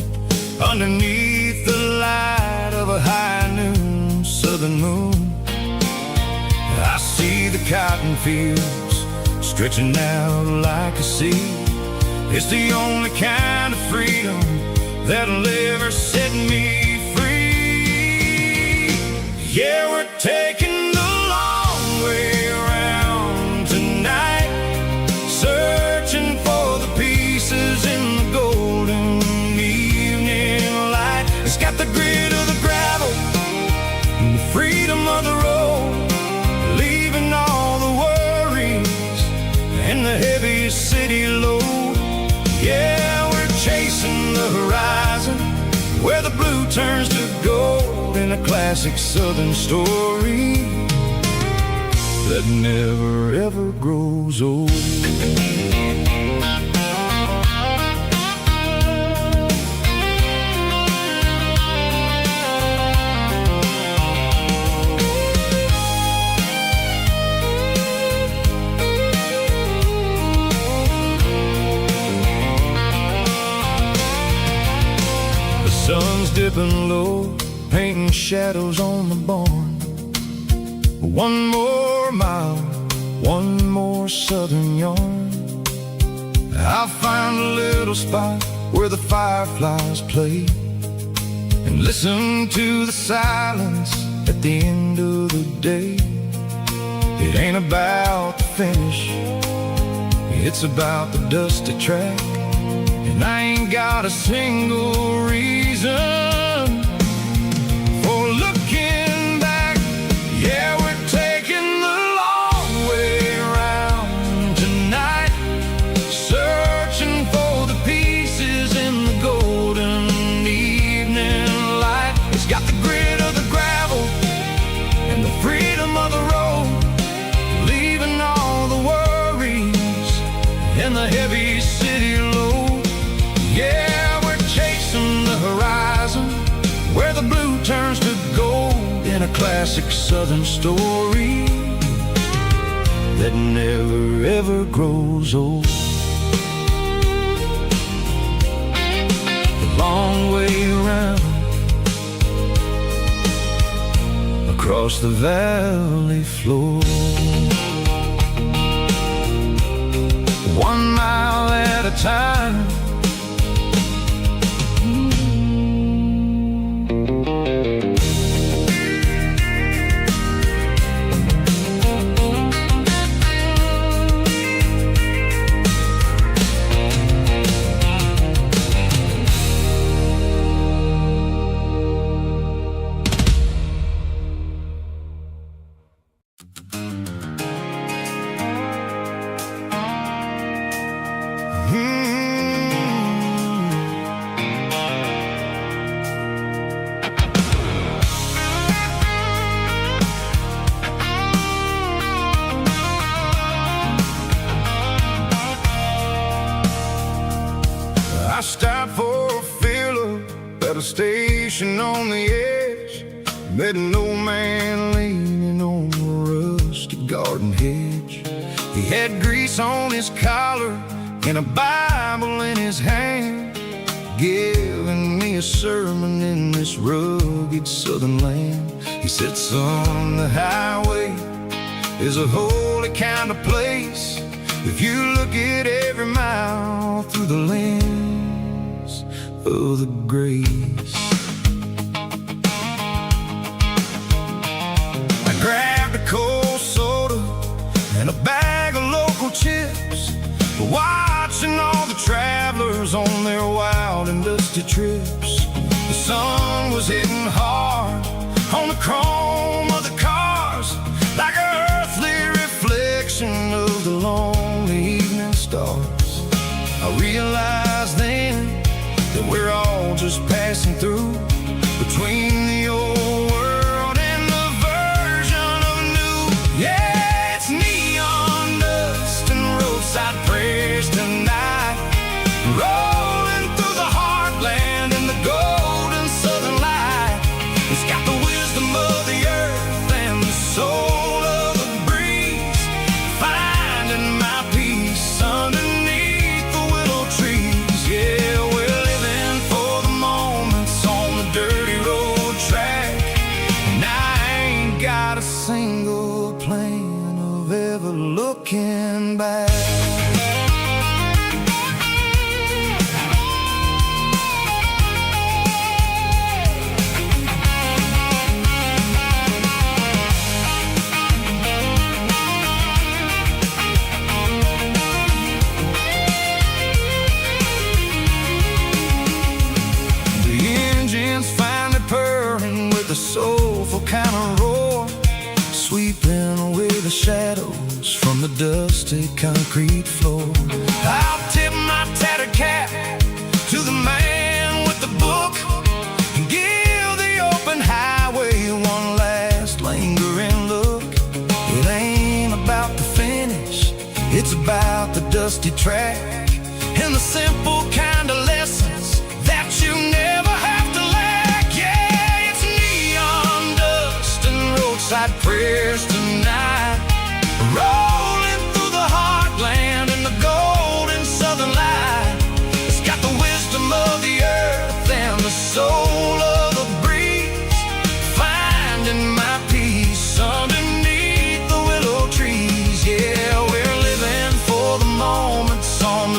underneath the light of a high noon southern moon. I see the cotton fields stretching out like a sea. It's the only kind of freedom that'll ever set me free. Yeah, we're taking the long way around tonight, searching for the pieces in the golden evening light. It's got the grit of the gravel and the freedom of the road, leaving all the worries and the heavy city load. Yeah, we're chasing the horizon where the blue turns to gold, in a classic southern story that never ever grows old. Sun's dipping low, painting shadows on the barn. One more mile, one more southern yarn. I'll find a little spot where the fireflies play, and listen to the silence at the end of the day. It ain't about the finish, it's about the dusty track, and I ain't got a single reason for looking back. Yeah, we're taking the long way around tonight, searching for the pieces in the golden evening light. It's got the grit of the gravel and the freedom of the road, leaving all the worries and the heavy city load. Yeah, we're chasing the horizon where the blue turns to gold, in a classic southern story that never ever grows old. across the valley floor. 1 mile at a time. I stopped for a fill-up at a station on the edge. Met an old man leaning on a rusty garden hedge. He had grease on his collar and a Bible in his hand, giving me a sermon in this rugged southern land. He said, son, the highway is a holy kind of place if you look at every mile through the lens of the grace. I grabbed a cold soda and a bag of local chips, watching all the travelers on their wild and dusty trips. The sun was hitting hard on the chrome of the cars, like an earthly reflection of the lonely evening stars. I realized then that we're all just passing through between the old world and the version of new. Yeah, it's neon dust and roadside prayers tonight, rolling through the heartland in the golden southern light. It's got the wisdom of the earth and the soul of the breeze, finding my peace underneath the willow trees. Yeah, we're living for the moments on the dirty road track, and I ain't got a single plan of ever looking back. Finally purring with a soulful kind of roar, sweeping away the shadows from the dusty concrete floor. I'll tip my tattered cap to the man with the book and give the open highway one last lingering look. It ain't about the finish, it's about the dusty track and the simple kind of lessons that you never have to lack. Yeah, it's neon dust and roadside prayers tonight, rolling through the heartland in the golden southern light. It's got the wisdom of the earth and the soul of the breeze, finding my peace underneath the willow trees. Yeah, we're living for the moments on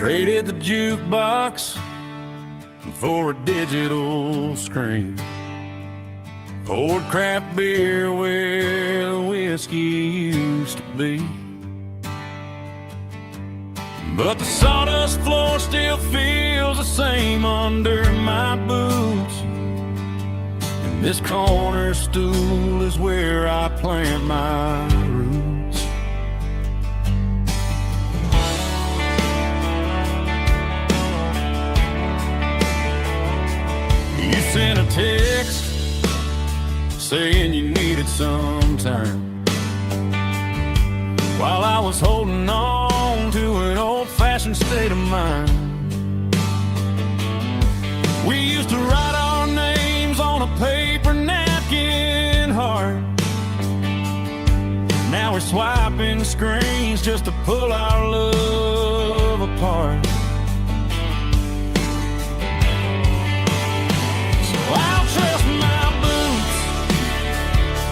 Traded the jukebox for a digital screen. Poured craft beer where the whiskey used to be. But the sawdust floor still feels the same under my boots. And this corner stool is where I plant my roots. You sent a text saying you needed some time, while I was holding on to an old-fashioned state of mind. We used to write our names on a paper napkin heart. Now we're swiping screens just to pull our love apart. So I'll trust my boots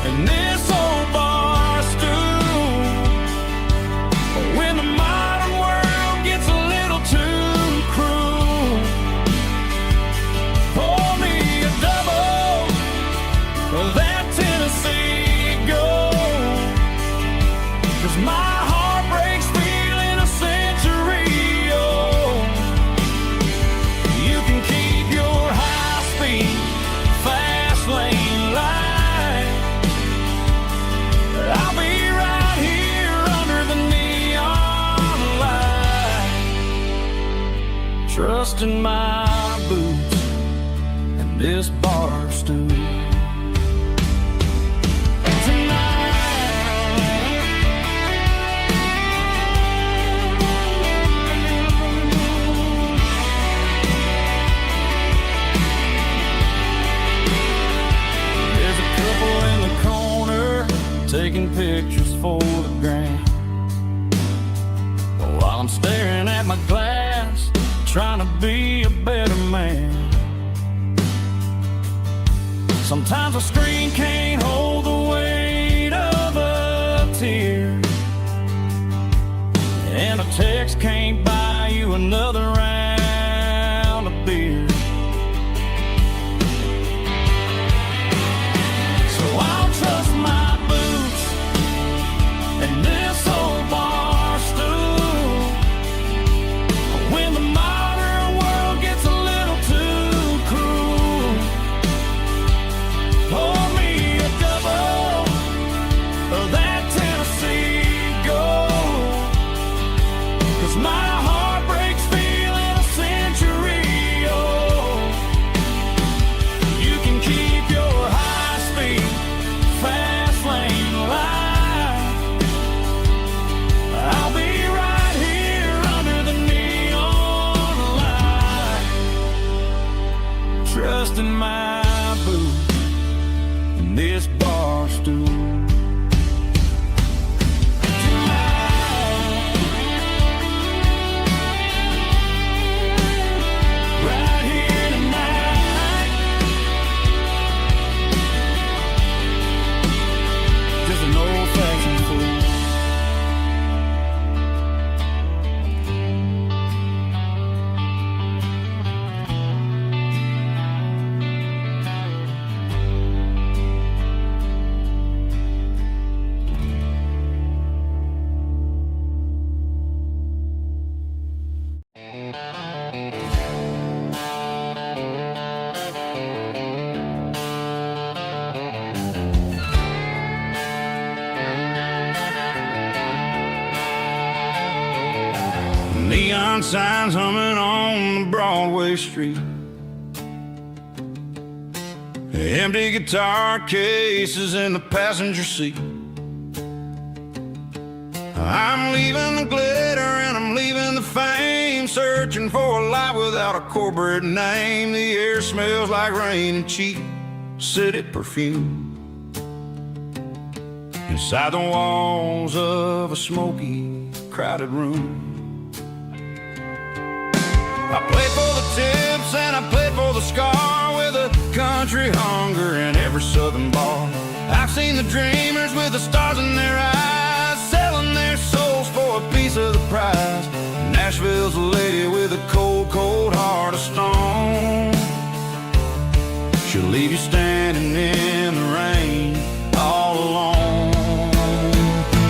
and this old bar stool. When the modern world gets a little too cruel, pour me a double of that Tennessee Gold. 'Cause my heart breaks feeling a century old. You can keep your high-speed, fast lane light. I'll be right here under the neon light, trusting my boots and this bar stool. There's a couple in the corner taking pictures for the gram, while I'm staring at my glass, trying to be a better man. Sometimes a screen can't hold the weight of a tear, and a text can't buy you another round of beer. So I'll trust my boots and this old bar stool. When the modern world gets a little too cruel, pour me a double of that Tennessee Gold. 'Cause my heart breaks feeling a century old. You can keep your high-speed, fast lane light. I'll be right here under the neon light, trusting my boots and this bar stool. Right here tonight, just an old-fashioned fool. Neon signs humming on the Broadway street. Empty guitar cases in the passenger seat. I'm leaving the glitter and I'm leaving the fame, searching for a life without a corporate name. The air smells like rain and cheap city perfume. Inside the walls of a smoky, crowded room. I played for the tips and I played for the scar, with a country hunger in every southern bar. I've seen the dreamers with the stars in their eyes, selling their souls for a piece of the prize. Nashville Nashville's a lady with a cold, cold heart of stone. She'll leave you standing in the rain all alone.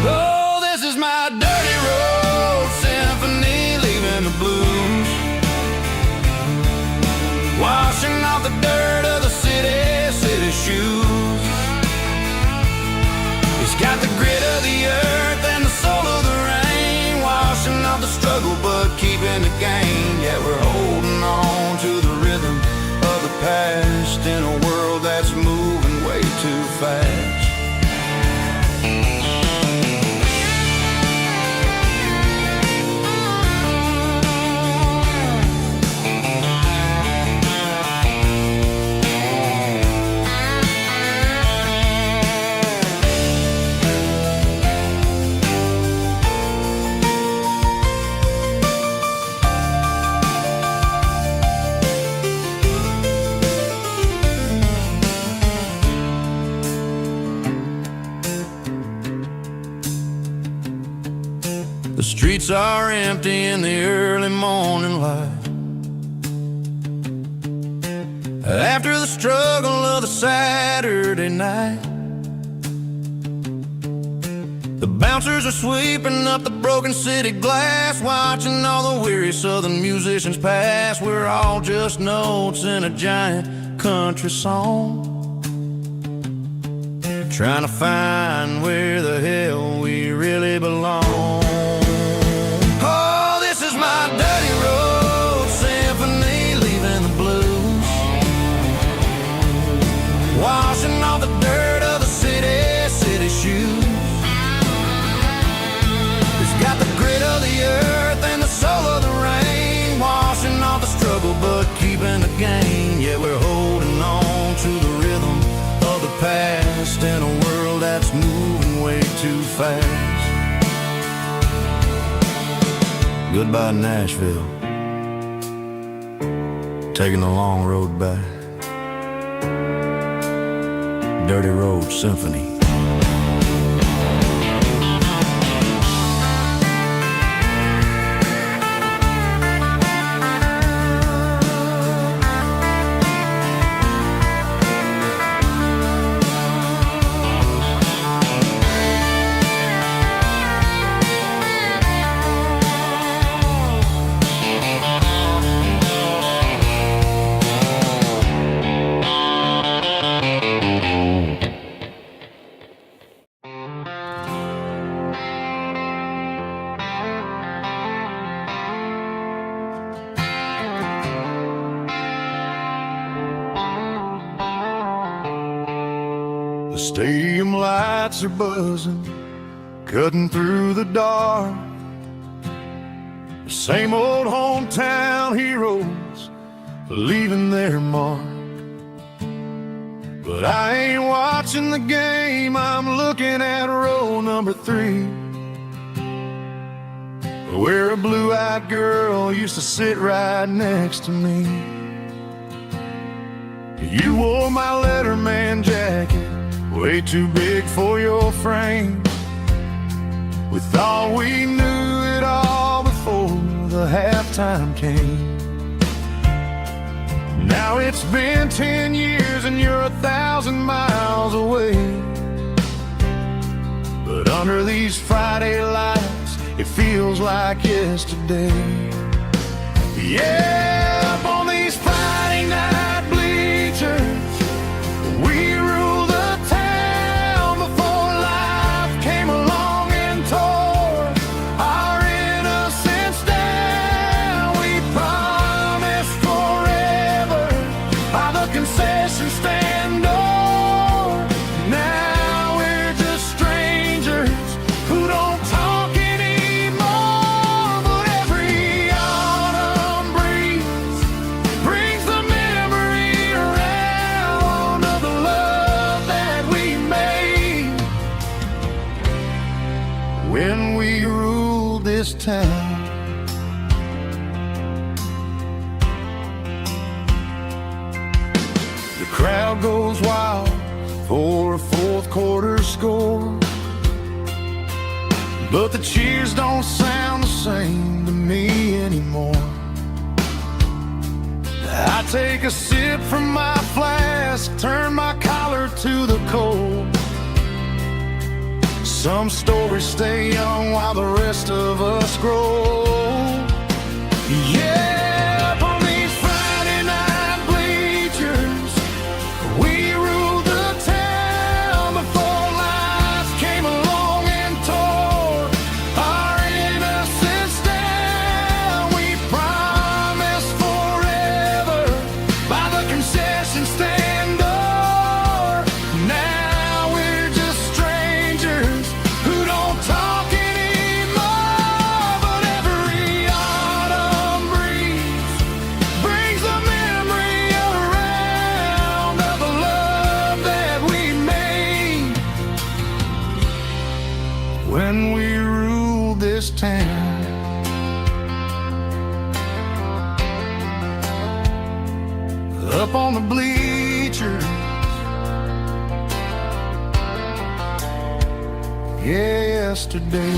Oh, this is my dirty road symphony, leaving the blues, washing off the dirt of the city shoes. It's got the grit of the earth and the soul of the rain, washing off the struggle but keeping the gain. Yeah, we're holding on to the rhythm of the past in a world that's moving way too fast. The streets are empty in the early morning light, after the struggle of the Saturday night. The bouncers are sweeping up the broken city glass, watching all the weary southern musicians pass. We're all just notes in a giant country song, trying to find where the hell we really belong. Washing off the dirt of the city shoes. It's got the grit of the earth and the soul of the rain, washing off the struggle but keeping the gain. Yeah, we're holding on to the rhythm of the past in a world that's moving way too fast. Goodbye Nashville, taking the long road back. Dirty Road Symphony. The stadium lights are buzzing, cutting through the dark. The same old hometown heroes leaving their mark. But I ain't watching the game, I'm looking at row number 3, where a blue-eyed girl used to sit right next to me. You wore my Letterman jacket, way too big for your frame. We thought we knew it all before the halftime came. Now it's been 10 years and you're 1,000 miles away. But under these Friday lights, it feels like yesterday. Yeah, up on these Friday night bleachers, we rule the town before life came along and tore our innocence down. We promised forever by the concession stand door. Now we're just strangers who don't talk anymore. But every autumn breeze brings the memory around of the love that we made when we ruled this town. The crowd goes wild for a fourth quarter score, but the cheers don't sound the same to me anymore. anymore. I take a sip from my flask, turn my collar to the cold. Some stories stay young while the rest of us grow. Yeah, up on these Friday night bleachers, we ruled the town before life came along and tore our innocence down. We promised forever by the concession stand door. Now we're just strangers who don't talk anymore. But every autumn breeze brings a memory around of the love that we made when we ruled this town. Up on the bleachers, yeah, yesterday.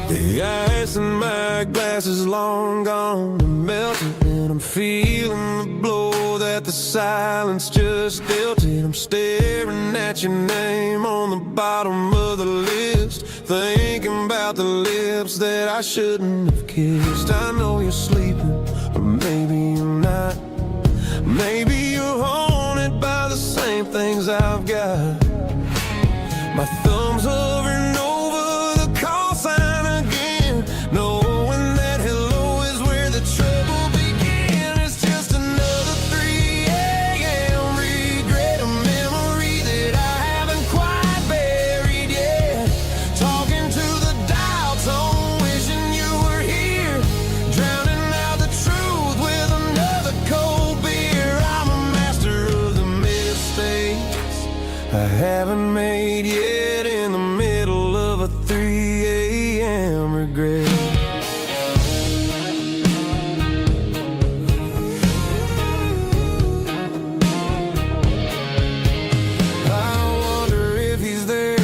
The ice in my glass is long gone and melted, and I'm feeling the blow that the silence just dealt it. I'm staring at your name on the bottom of the list, thinking about the lips that I shouldn't have kissed. I know you're sleeping, or maybe you're not. Maybe you're haunted by the same things I've got. My thumb's hovering over the call sign again, knowing that hello is where the trouble began. It's just another 3 a.m. regret, a memory that I haven't quite buried yet. Talking to the dial tone, wishing you were here, drowning out the truth with another cold beer. I'm a master of the mistakes I haven't made yet, in the middle of a 3 a.m. regret. I wonder if he's there,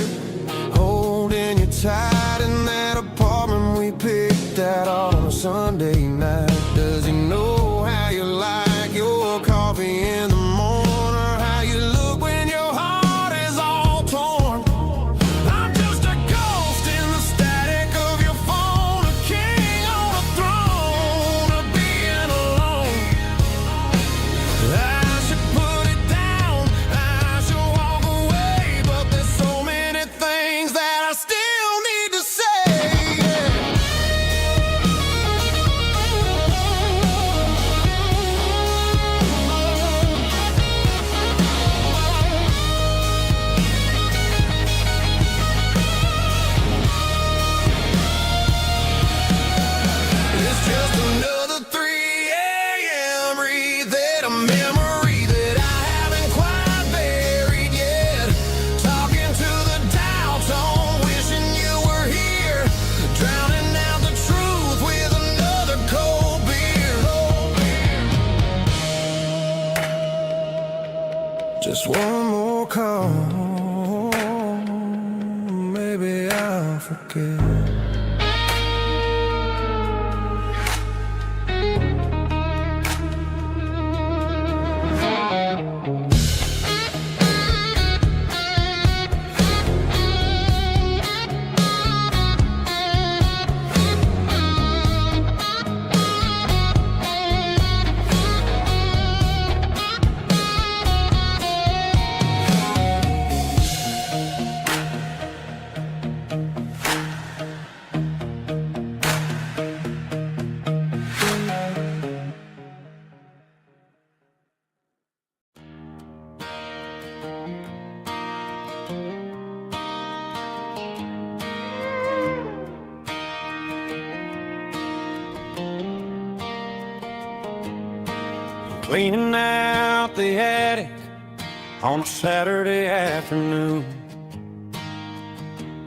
holding you tight in that apartment we picked out on a Sunday night. Does he know how you like your coffee in the morning, or how you look when your heart is all torn? I'm just a ghost in the static of your phone, a king on a throne of being alone. I should put it down, I should walk away, but there's so many things that I still need to say. cleaning out the attic on a Saturday afternoon.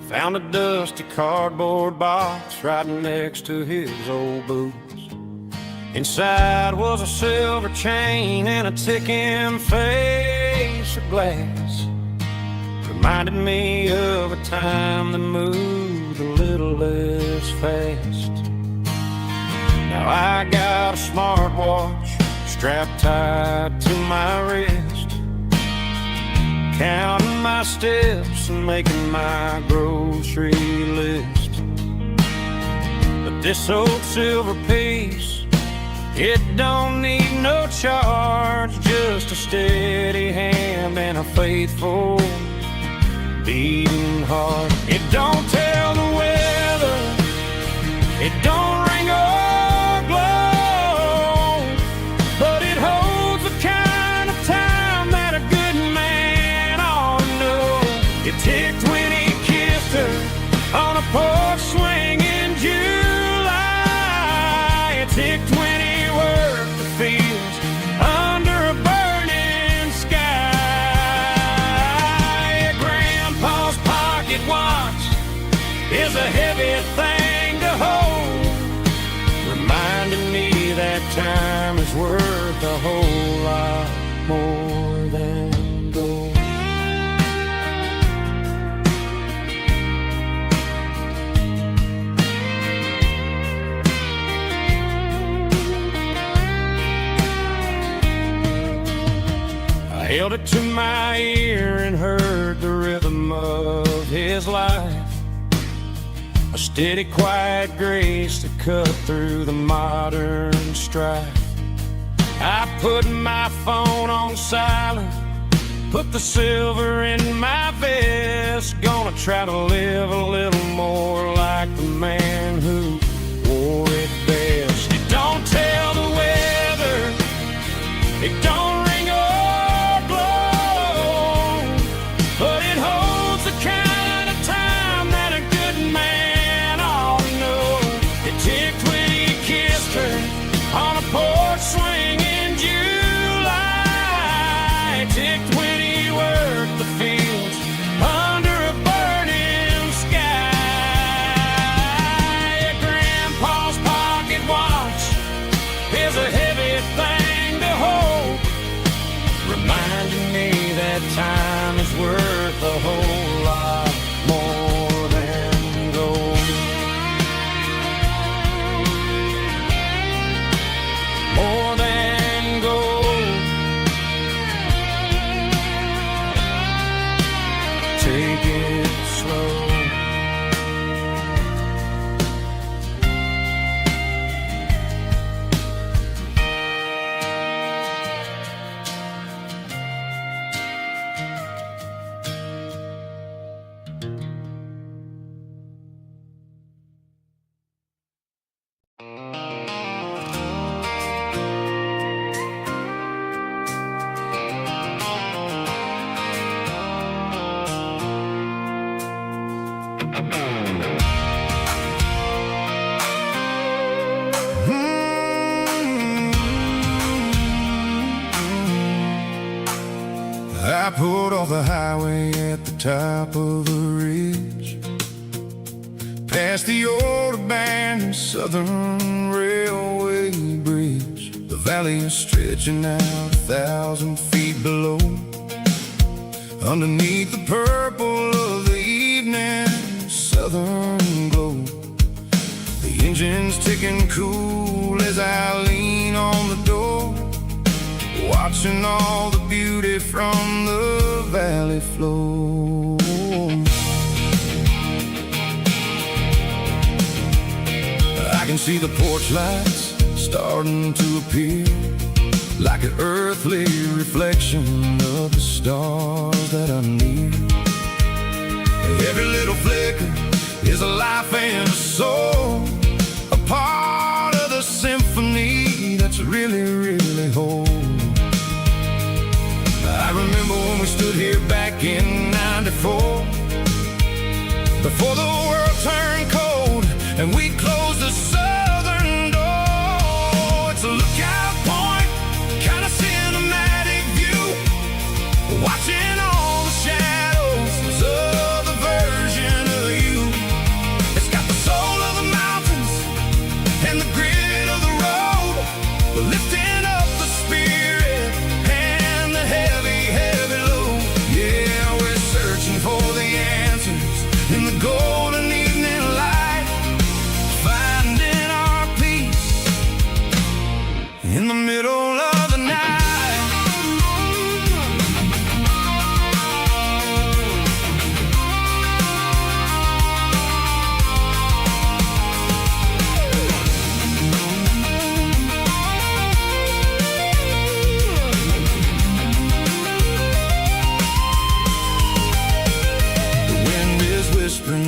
Found a dusty cardboard box right next to his old boots. Inside was a silver chain and a ticking face of glass. Reminded me of a time that moved a little less fast. Now I got a smartwatch strapped tight to my wrist, counting my steps and making my grocery list. But this old silver piece, it don't need no charge, just a steady hand and a faithful beating heart. It don't tell the weather, it don't ring or glow, but it holds the kind of time that a good man ought to know. It ticked when he kissed her on a porch swing in July. It ticked when he worked the fields under a burning sky. Grandpa's pocket watch is a heavy thing to hold, reminding me that time is worth a whole lot more than gold. I held it to my ear and heard the rhythm of his life, a steady, quiet grace that cut through the modern strife. I put my phone on silent, put the silver in my vest. Gonna try to live a little more like the man who wore it best. It don't tell the weather, it don't ring or glow, but it holds the kind of time that a good man ought to know. It ticked when he kissed her on a porch swing in July. It ticked when he worked the fields under a burning sky. Grandpa's pocket watch is a heavy thing to hold, reminding me that time is worth a whole lot more than gold. More than gold. Take it slow. I pulled off the highway at the top of the ridge, past the old abandoned Southern Railway bridge. The valley is stretching out 1,000 feet below, underneath the purple of the evening southern glow. The engine's ticking cool as I lean on the door, watching all the beauty from the valley flow. I can see the porch lights starting to appear, like an earthly reflection of the stars that are near. Every little flicker is a life and a soul, a part of the symphony that's really, really whole. I remember when we stood here back in '94, before the world turned cold and we closed the southern door. It's a lookout point, kinda and the grit of the road, lifting up the spirit and the heavy, heavy load. Yeah, we're searching for the answers in the golden evening light, finding our peace in the middle of the night.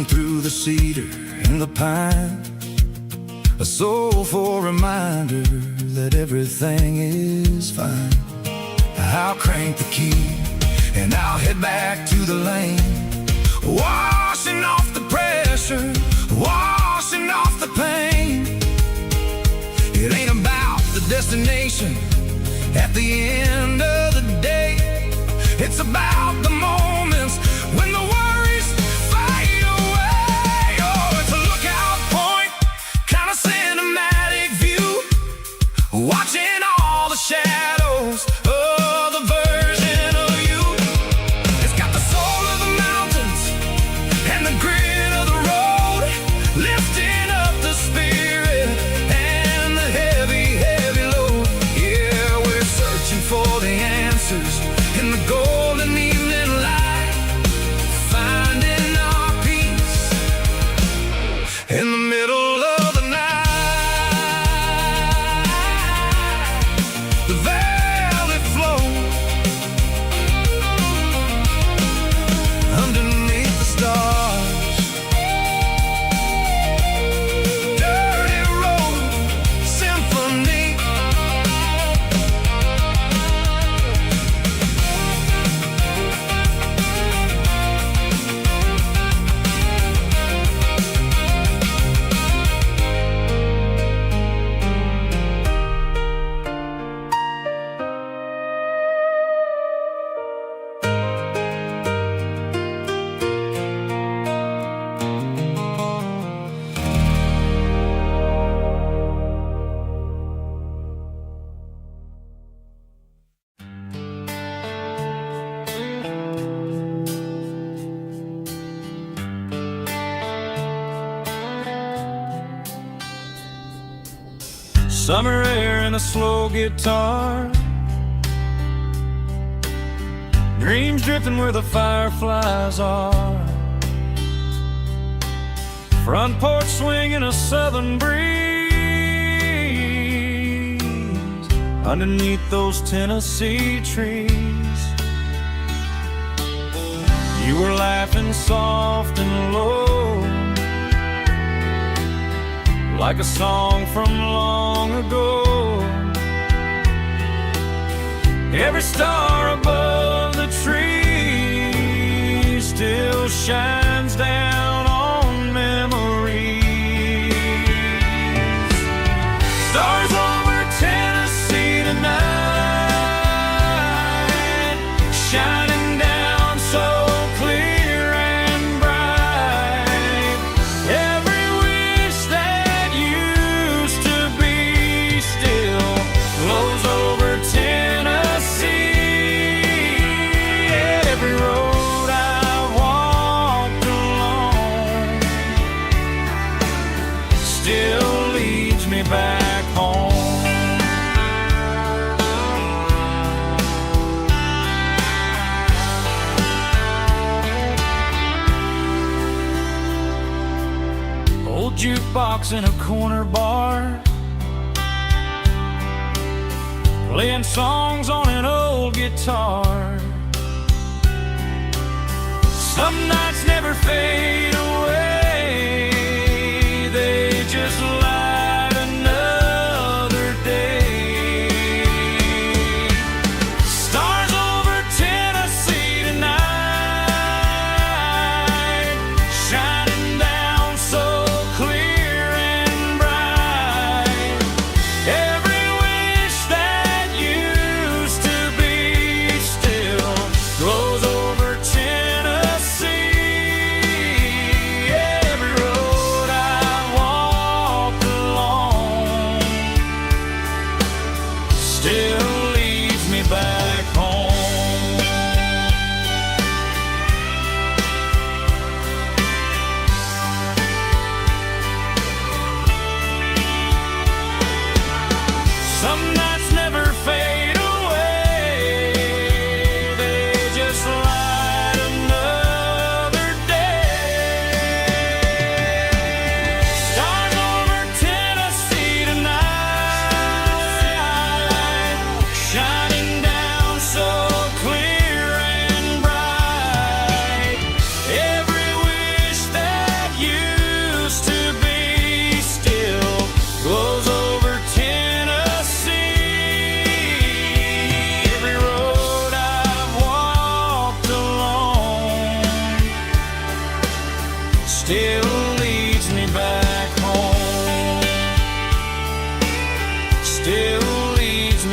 Through the cedar and the pine, a soulful reminder that everything is fine. I'll crank the key and I'll head back to the lane, washing off the pressure, washing off the pain. It ain't about the destination at the end of the day, it's about the moments when the worries fade away. Oh, it's a lookout point, kind of cinematic view, watching all the shadows of the version of you. It's got the soul of the mountains and the grit of the road, lifting up the spirit and the heavy, heavy load. Yeah, we're searching for the answers in the golden evening light, finding our peace in the middle of the night. The valley flows underneath the stars, dirty road symphony. Summer air and a slow guitar, dreams drifting where the fireflies are, front porch swinging a southern breeze underneath those Tennessee trees. You were laughing soft and low, like a song from long ago. Every star above the tree still shines down on memories. Stars over Tennessee tonight, shining down so clear and bright. Every wish that used to be still glows over Tennessee. Every road I walked along still leads me back home. Old jukebox in a corner bar, playing songs on an old guitar. Some nights never fade away, they just light another day. Stars over Tennessee tonight, shining down so clear and bright. Every wish that used to be still glows over Tennessee.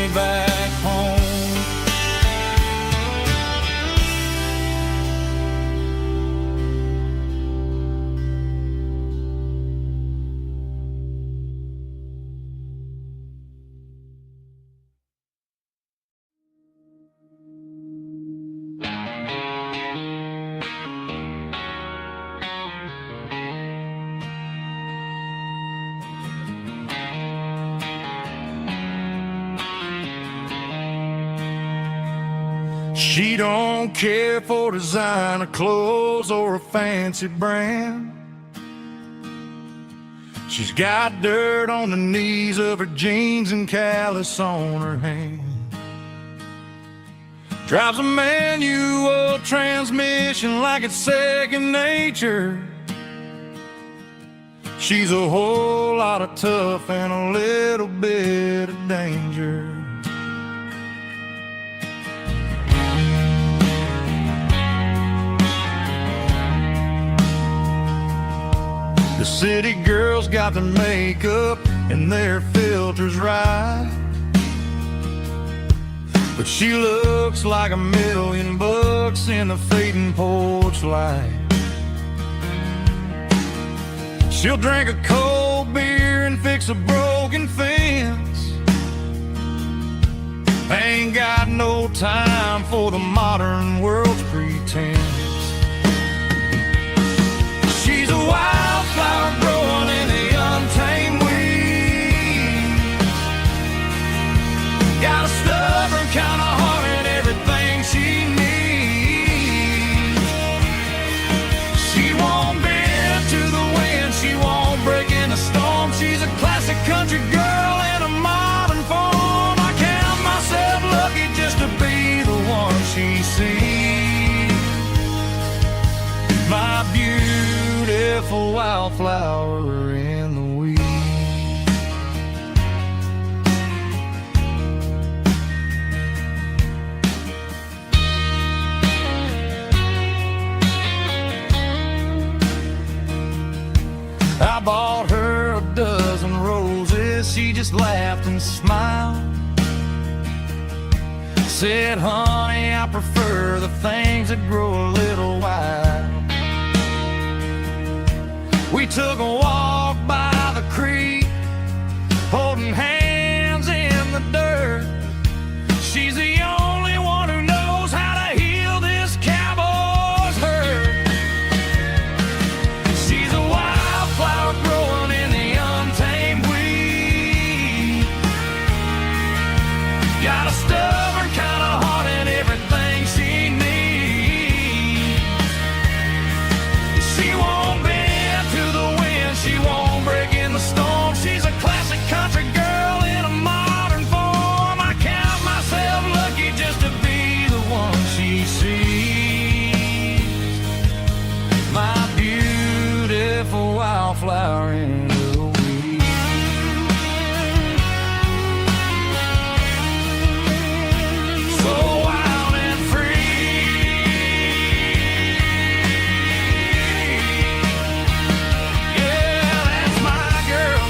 me back home. She don't care for designer clothes or a fancy brand. She's got dirt on the knees of her jeans and callus on her hand. Drives a manual transmission like it's second nature. She's a whole lot of tough and a little bit of danger. The city girls got their makeup and their filters right, but she looks like $1,000,000 in the fading porch light. She'll drink a cold beer and fix a broken fence. Ain't got no time for the modern world's pretense. She's a wildflower growing in the untamed weeds. Got a stubborn kind of heart and everything she needs. She won't bend to the wind, she won't break in the storm. She's a classic country girl in a modern form. I count myself lucky just to be the one she sees. My beautiful wildflower in the weeds. I bought her a dozen roses, she just laughed and smiled. Said, honey, I prefer the things that grow a little wild. We took a walk by the creek, holding hands in the dirt. She's the only one who knows how to heal this cowboy's hurt. She's a wildflower growing in the untamed weed. Got a stubborn kind of heart and everything she needs. She won't bend to the wind, she won't break in the storm. She's a classic country girl in a modern form. I count myself lucky just to be the one she sees. My beautiful wildflower in the weeds. So wild and free. Yeah, that's my girl.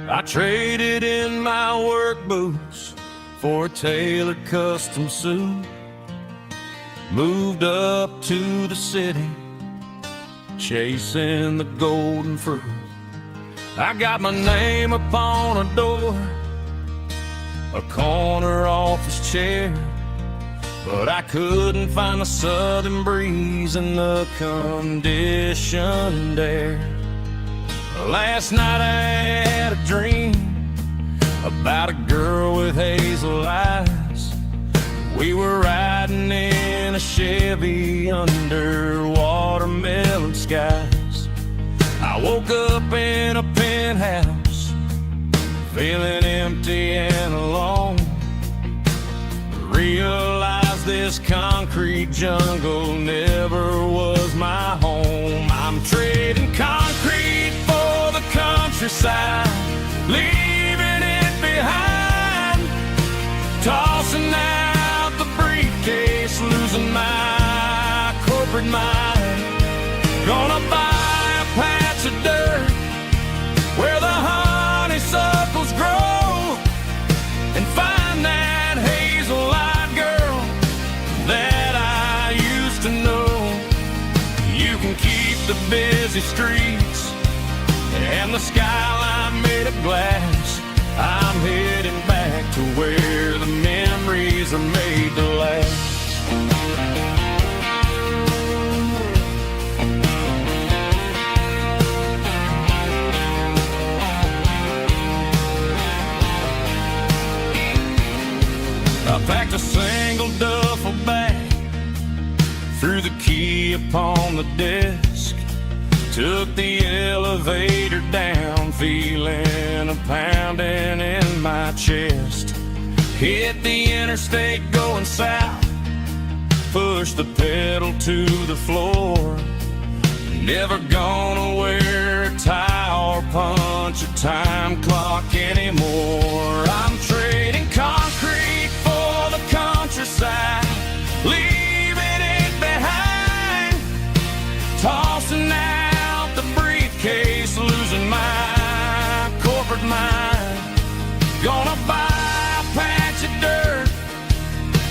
I traded in my work boots for a tailored custom suit. Moved up to the city, chasing the golden fruit. I got my name upon a door, a corner office chair, but I couldn't find the southern breeze in the conditioned air. Last night I had a dream about a girl with hazel eyes, We were riding in a Chevy under watermelon skies. I woke up in a penthouse, feeling empty and alone. Realized this concrete jungle never was my home. I'm trading concrete for the countryside, leaving it behind, tossing out the briefcase, losing my corporate mind. Gonna buy a patch of dirt where the honeysuckles grow and find that hazel-eyed girl that I used to know. You can keep the busy streets and the skyline made of glass. I'm heading back to where the memories are made to last. I packed a single duffel bag, threw the key upon the desk, took the elevator down, feeling a pounding in my chest. Hit the interstate going south, pushed the pedal to the floor. Never gonna wear a tie or punch a time clock anymore. I'm trading concrete for the countryside, leaving it behind, tossing out the briefcase, losing my corporate mind. Gonna buy a patch of dirt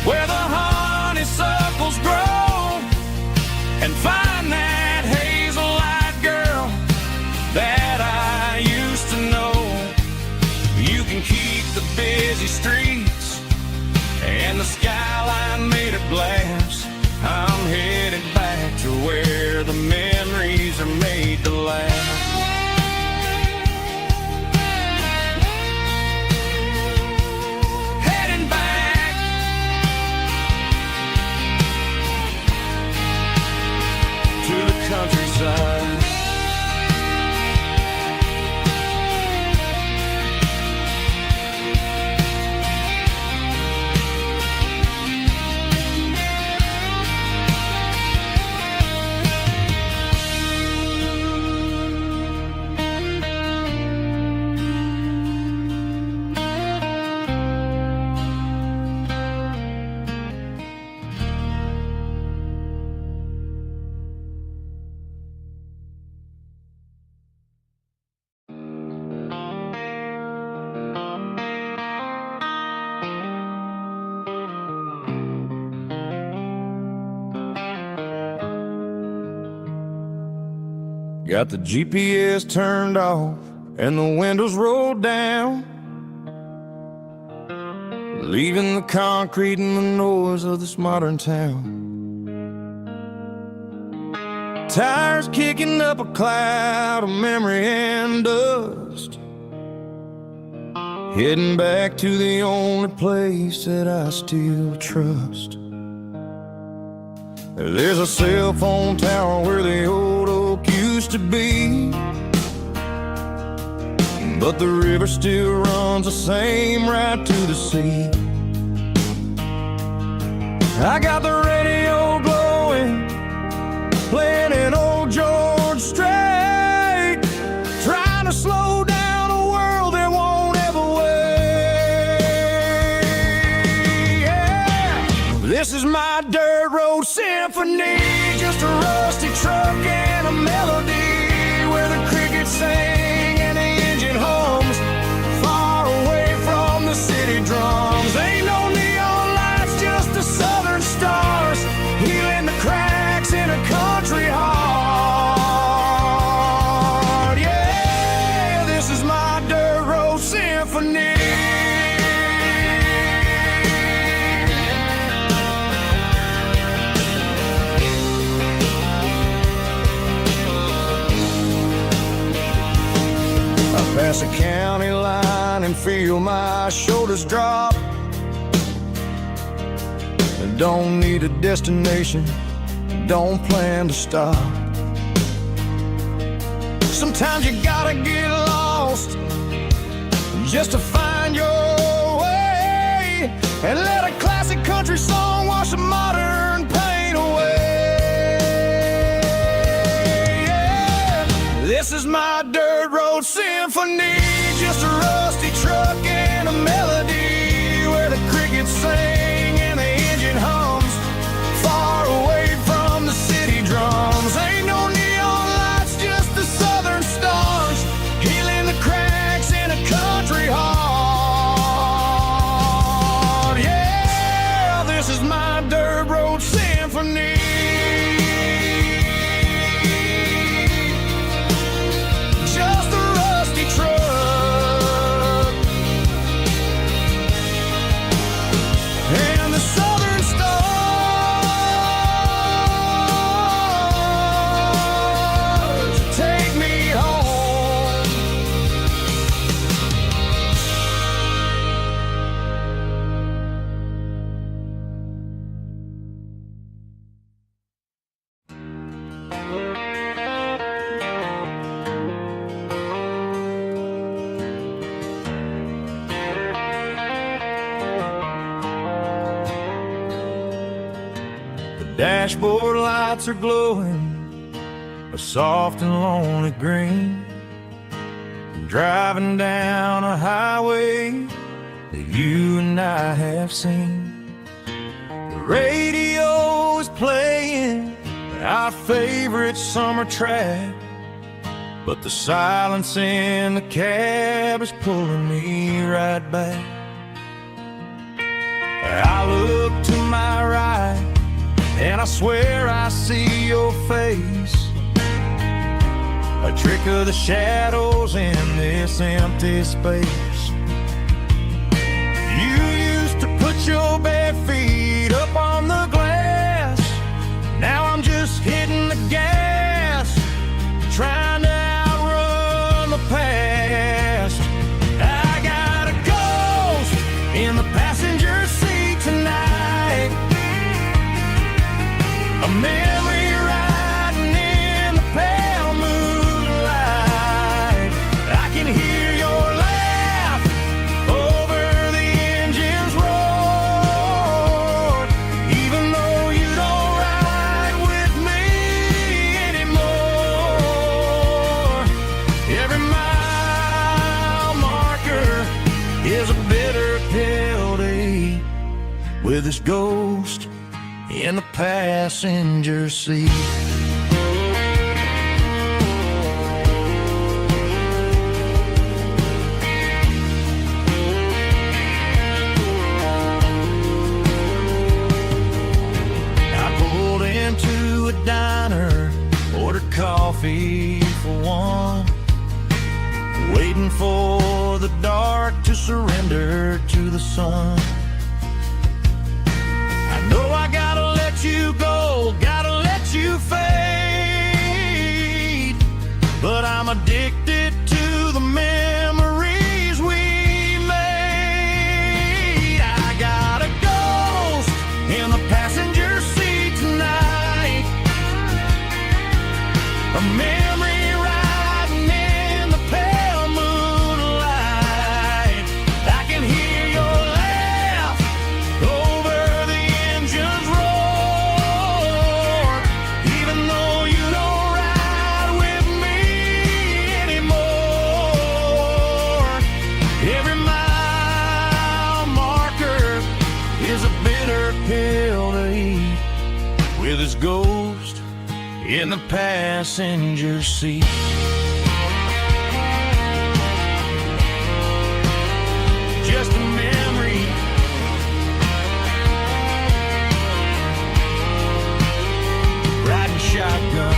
where the honeysuckles grow and find that hazel-eyed girl that I used to know. You can keep the busy streets and the skyline made of glass. I'm headed back to where the memories are made to last. Heading back to the countryside. Got the GPS turned off and the windows rolled down, leaving the concrete and the noise of this modern town. Tires kicking up a cloud of memory and dust, heading back to the only place that I still trust. There's a cell phone tower where the old oak used to be, but the river still runs the same right to the sea. I got the radio glowing, playing an old George Strait, trying to slow down a world that won't ever wait. Yeah. This is my dirt road symphony, just a rusty truck and a melody where the crickets sing and the engine hums, far away from the city drums. Ain't no neon lights, just the southern stars, healing the cracks in a country heart. Yeah, this is my dirt road symphony. Pass a county line and feel my shoulders drop. Don't need a destination, don't plan to stop. Sometimes you gotta get lost just to find your way, and let a classic country song wash a modern pain away. Yeah. This is my dirt road symphony, just a rusty truck and a melody where the crickets sing and the engine hums, far away from the city drums. Ain't no neon lights, just the southern stars, healing the cracks in a country heart. Yeah, this is my dirt road symphony. Just a rusty truck and the southern stars take me home. The dashboard lights are glowing a soft and lonely green. I'm driving down a highway that you and I have seen. The radio is playing our favorite summer track, but the silence in the cab is pulling me right back. I look to my right and I swear I see your face, a trick of the shadows in this empty space. You used to put your bare feet up on the glass, now I'm just hitting the gas, trying to outrun the past. I got a ghost in the passenger seat tonight, a memory riding in the pale moonlight. I can hear your laugh over the engine's roar, even though you don't ride with me anymore. Every mile marker is a bitter pill to eat, with this ghost in the passenger seat. I pulled into a diner, ordered coffee for one, waiting for the dark to surrender to the sun. I know I gotta let you go, gotta let you fade, but I'm addicted to the memories we made. I got a ghost in the passenger seat tonight, a memory riding in the pale moonlight. I can hear your laugh over the engine's roar, even though you don't ride with me anymore. Every mile marker is a bitter pill to eat, with his ghost in the passenger seat. Just a memory, riding shotgun.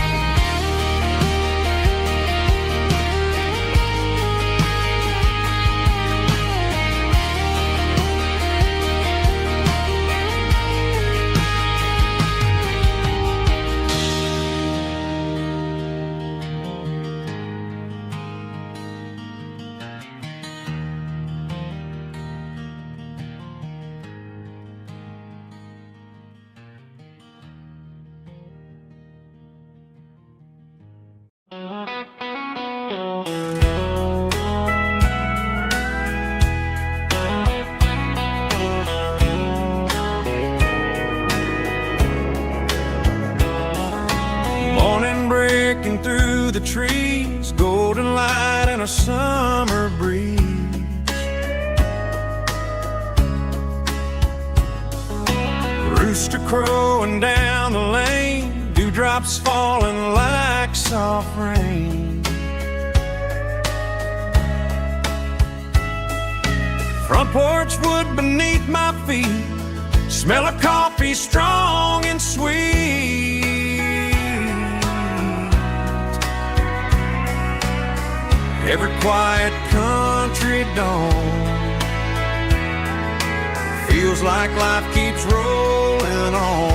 Morning breaking through the trees, golden light and a summer breeze. Rooster crowing down the lane, dewdrops falling like soft rain. Front porch wood beneath my feet, smell of coffee strong and sweet. Every quiet country dawn feels like life keeps rolling on.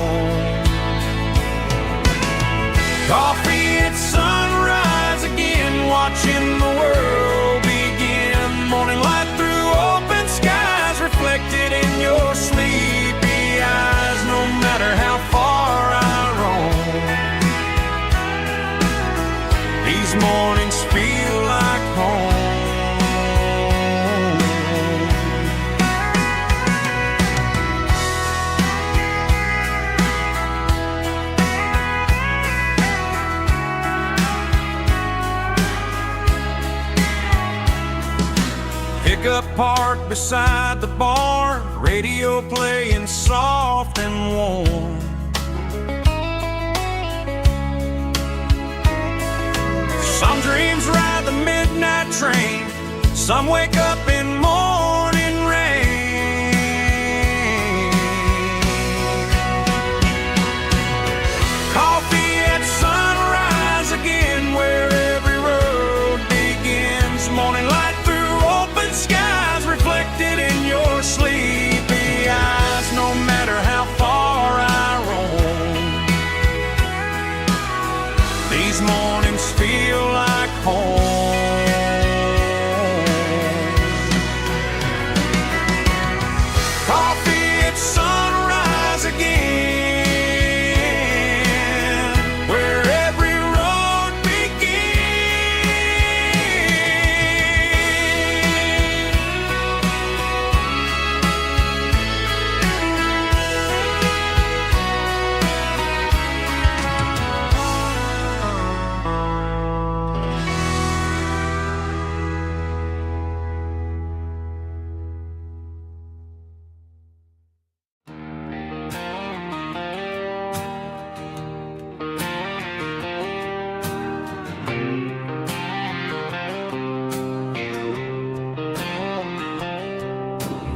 Coffee at sunrise again, watching the world begin. Morning light through open skies, reflected in your sleepy eyes. No matter how far I roam, these mornings feel like home. Pickup parked beside the barn, radio playing soft and warm. Some dreams ride the midnight train, some wake up in morning rain. Coffee at sunrise again, where every road begins. Morning light through open skies, reflected in your sleepy eyes. No matter how far I roam, these mornings feel like home. Coffee at sunrise again, where every road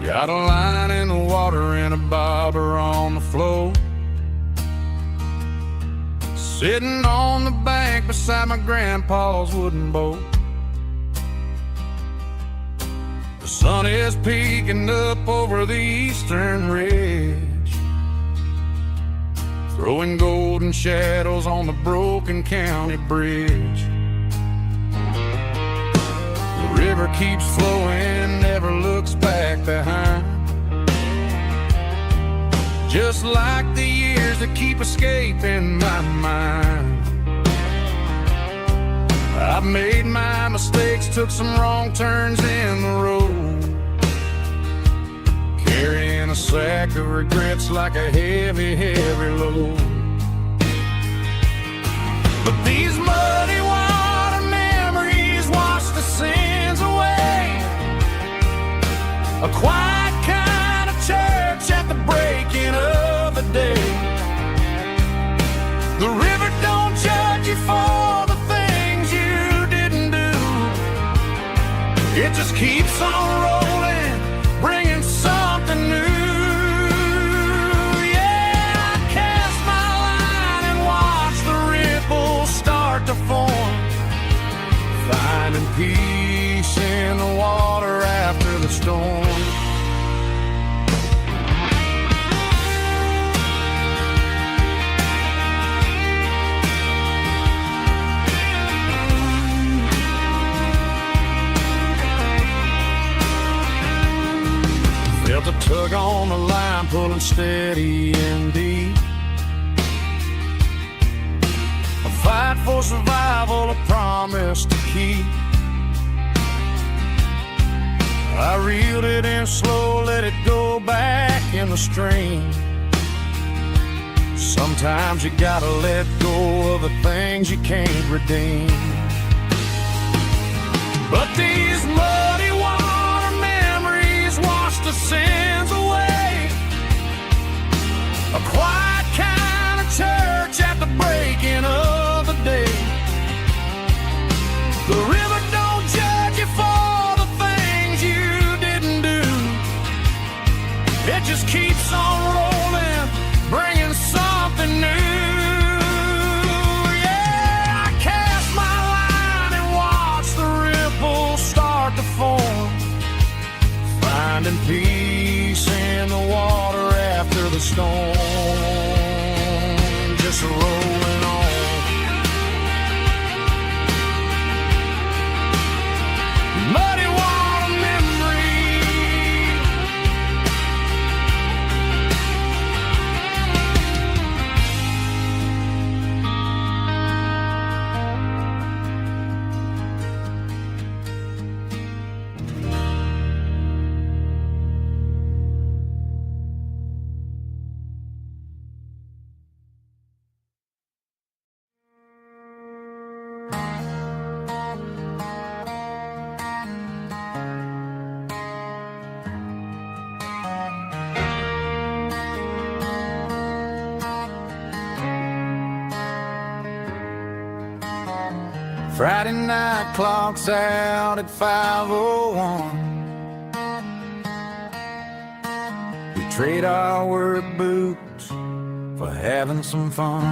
Got a line in the water and a bobber on the floor, sitting on the bank beside my grandpa's wooden boat. The sun is peeking up over the eastern ridge, throwing golden shadows on the broken county bridge. The river keeps flowing, never looks back behind, just like the years that keep escaping my mind. I've made my mistakes, took some wrong turns in the road, carrying a sack of regrets like a heavy, heavy load. But these muddy water memories wash the sins away. A quiet kind of church at the breaking of the day. The river don't judge you for the things you didn't do. It just keeps on rolling, bringing something new. Yeah, I cast my line and watch the ripples start to form, finding peace in the water after the storm. Felt a tug on the line, pulling steady and deep. I fight for survival, a promise to keep. I reeled it in slow, let it go back in the stream. Sometimes you gotta let go of the things you can't redeem. But these muddy water memories wash the sins away. A quiet kind of church at the breaking of the day. The river don't judge you for the things you didn't do. It just keeps on rolling, bringing something new. Yeah, I cast my line and watch the ripples start to form, finding peace in the water after the storm. Just rolling on. Muddy water memory. Friday night clock's out at 5:01. We trade our work boots for having some fun.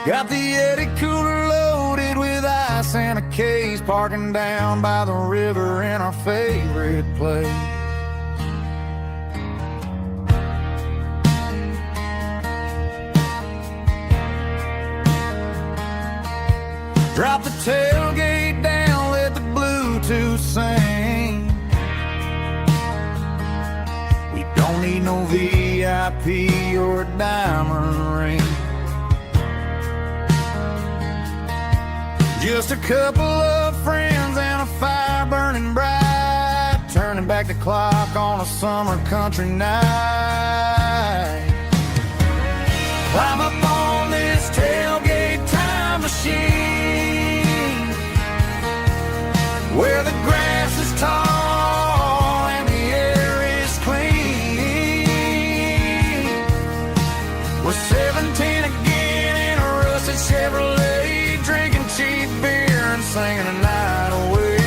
Got the Yeti cooler loaded with ice and a case, parking down by the river in our favorite place. Drop the tailgate down, let the Bluetooth sing. We don't need no VIP or a diamond ring. Just a couple of friends and a fire burning bright, turning back the clock on a summer country night. Climb up on this tailgate time machine, where the grass is tall and the air is clean. We're 17 again in a rusted Chevrolet, drinking cheap beer and singing the night away.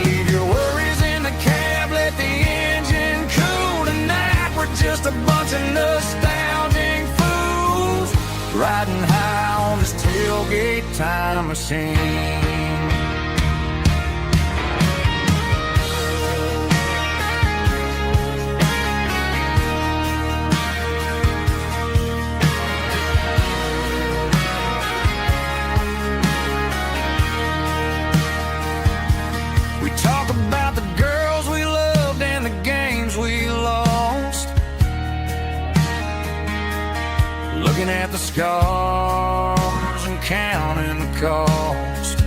Leave your worries in the cab, let the engine cool tonight. We're just a bunch of nostalgic fools, riding high on this tailgate time machine. We talk about the girls we loved and the games we lost, looking at the scars and counting the cost.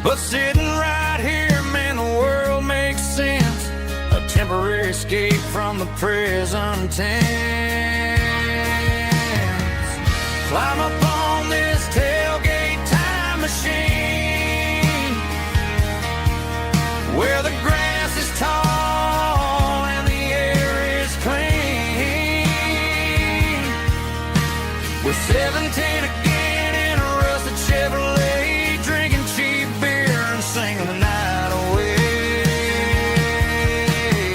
But sitting right here, man, the world makes sense. A temporary escape from the present tense. Climb up on this tailgate time machine, where the grass is tall and the air is clean. We're 17 again in a rusted Chevrolet, drinking cheap beer and singing the night away.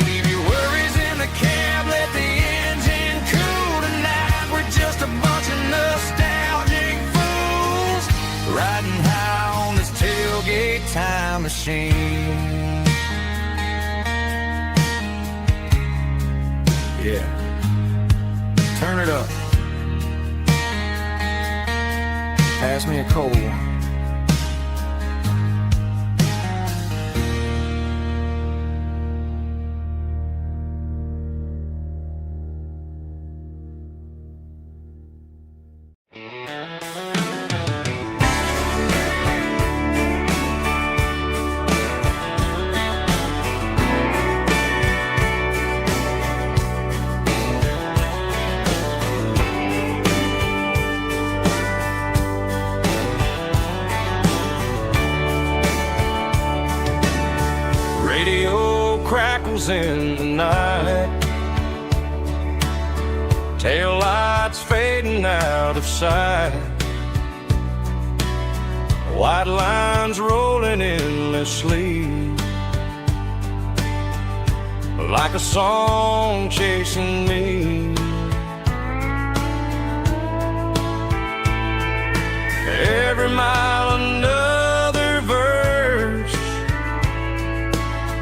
Leave your worries in the cab, let the engine cool tonight. We're just a bunch of nostalgic fools, riding high on this tailgate time machine. Yeah, turn it up. Pass me a cold one. crackles in the night. Tail lights fading out of sight. White lines rolling endlessly, like a song chasing me. Every mile another verse,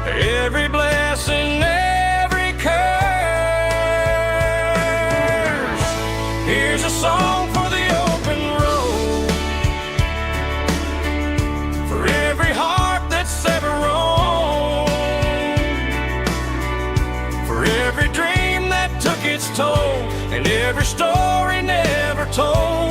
every blessing, every curse. Here's a song for the open road, for every heart that's ever roamed, for every dream that took its toll, and every story never told.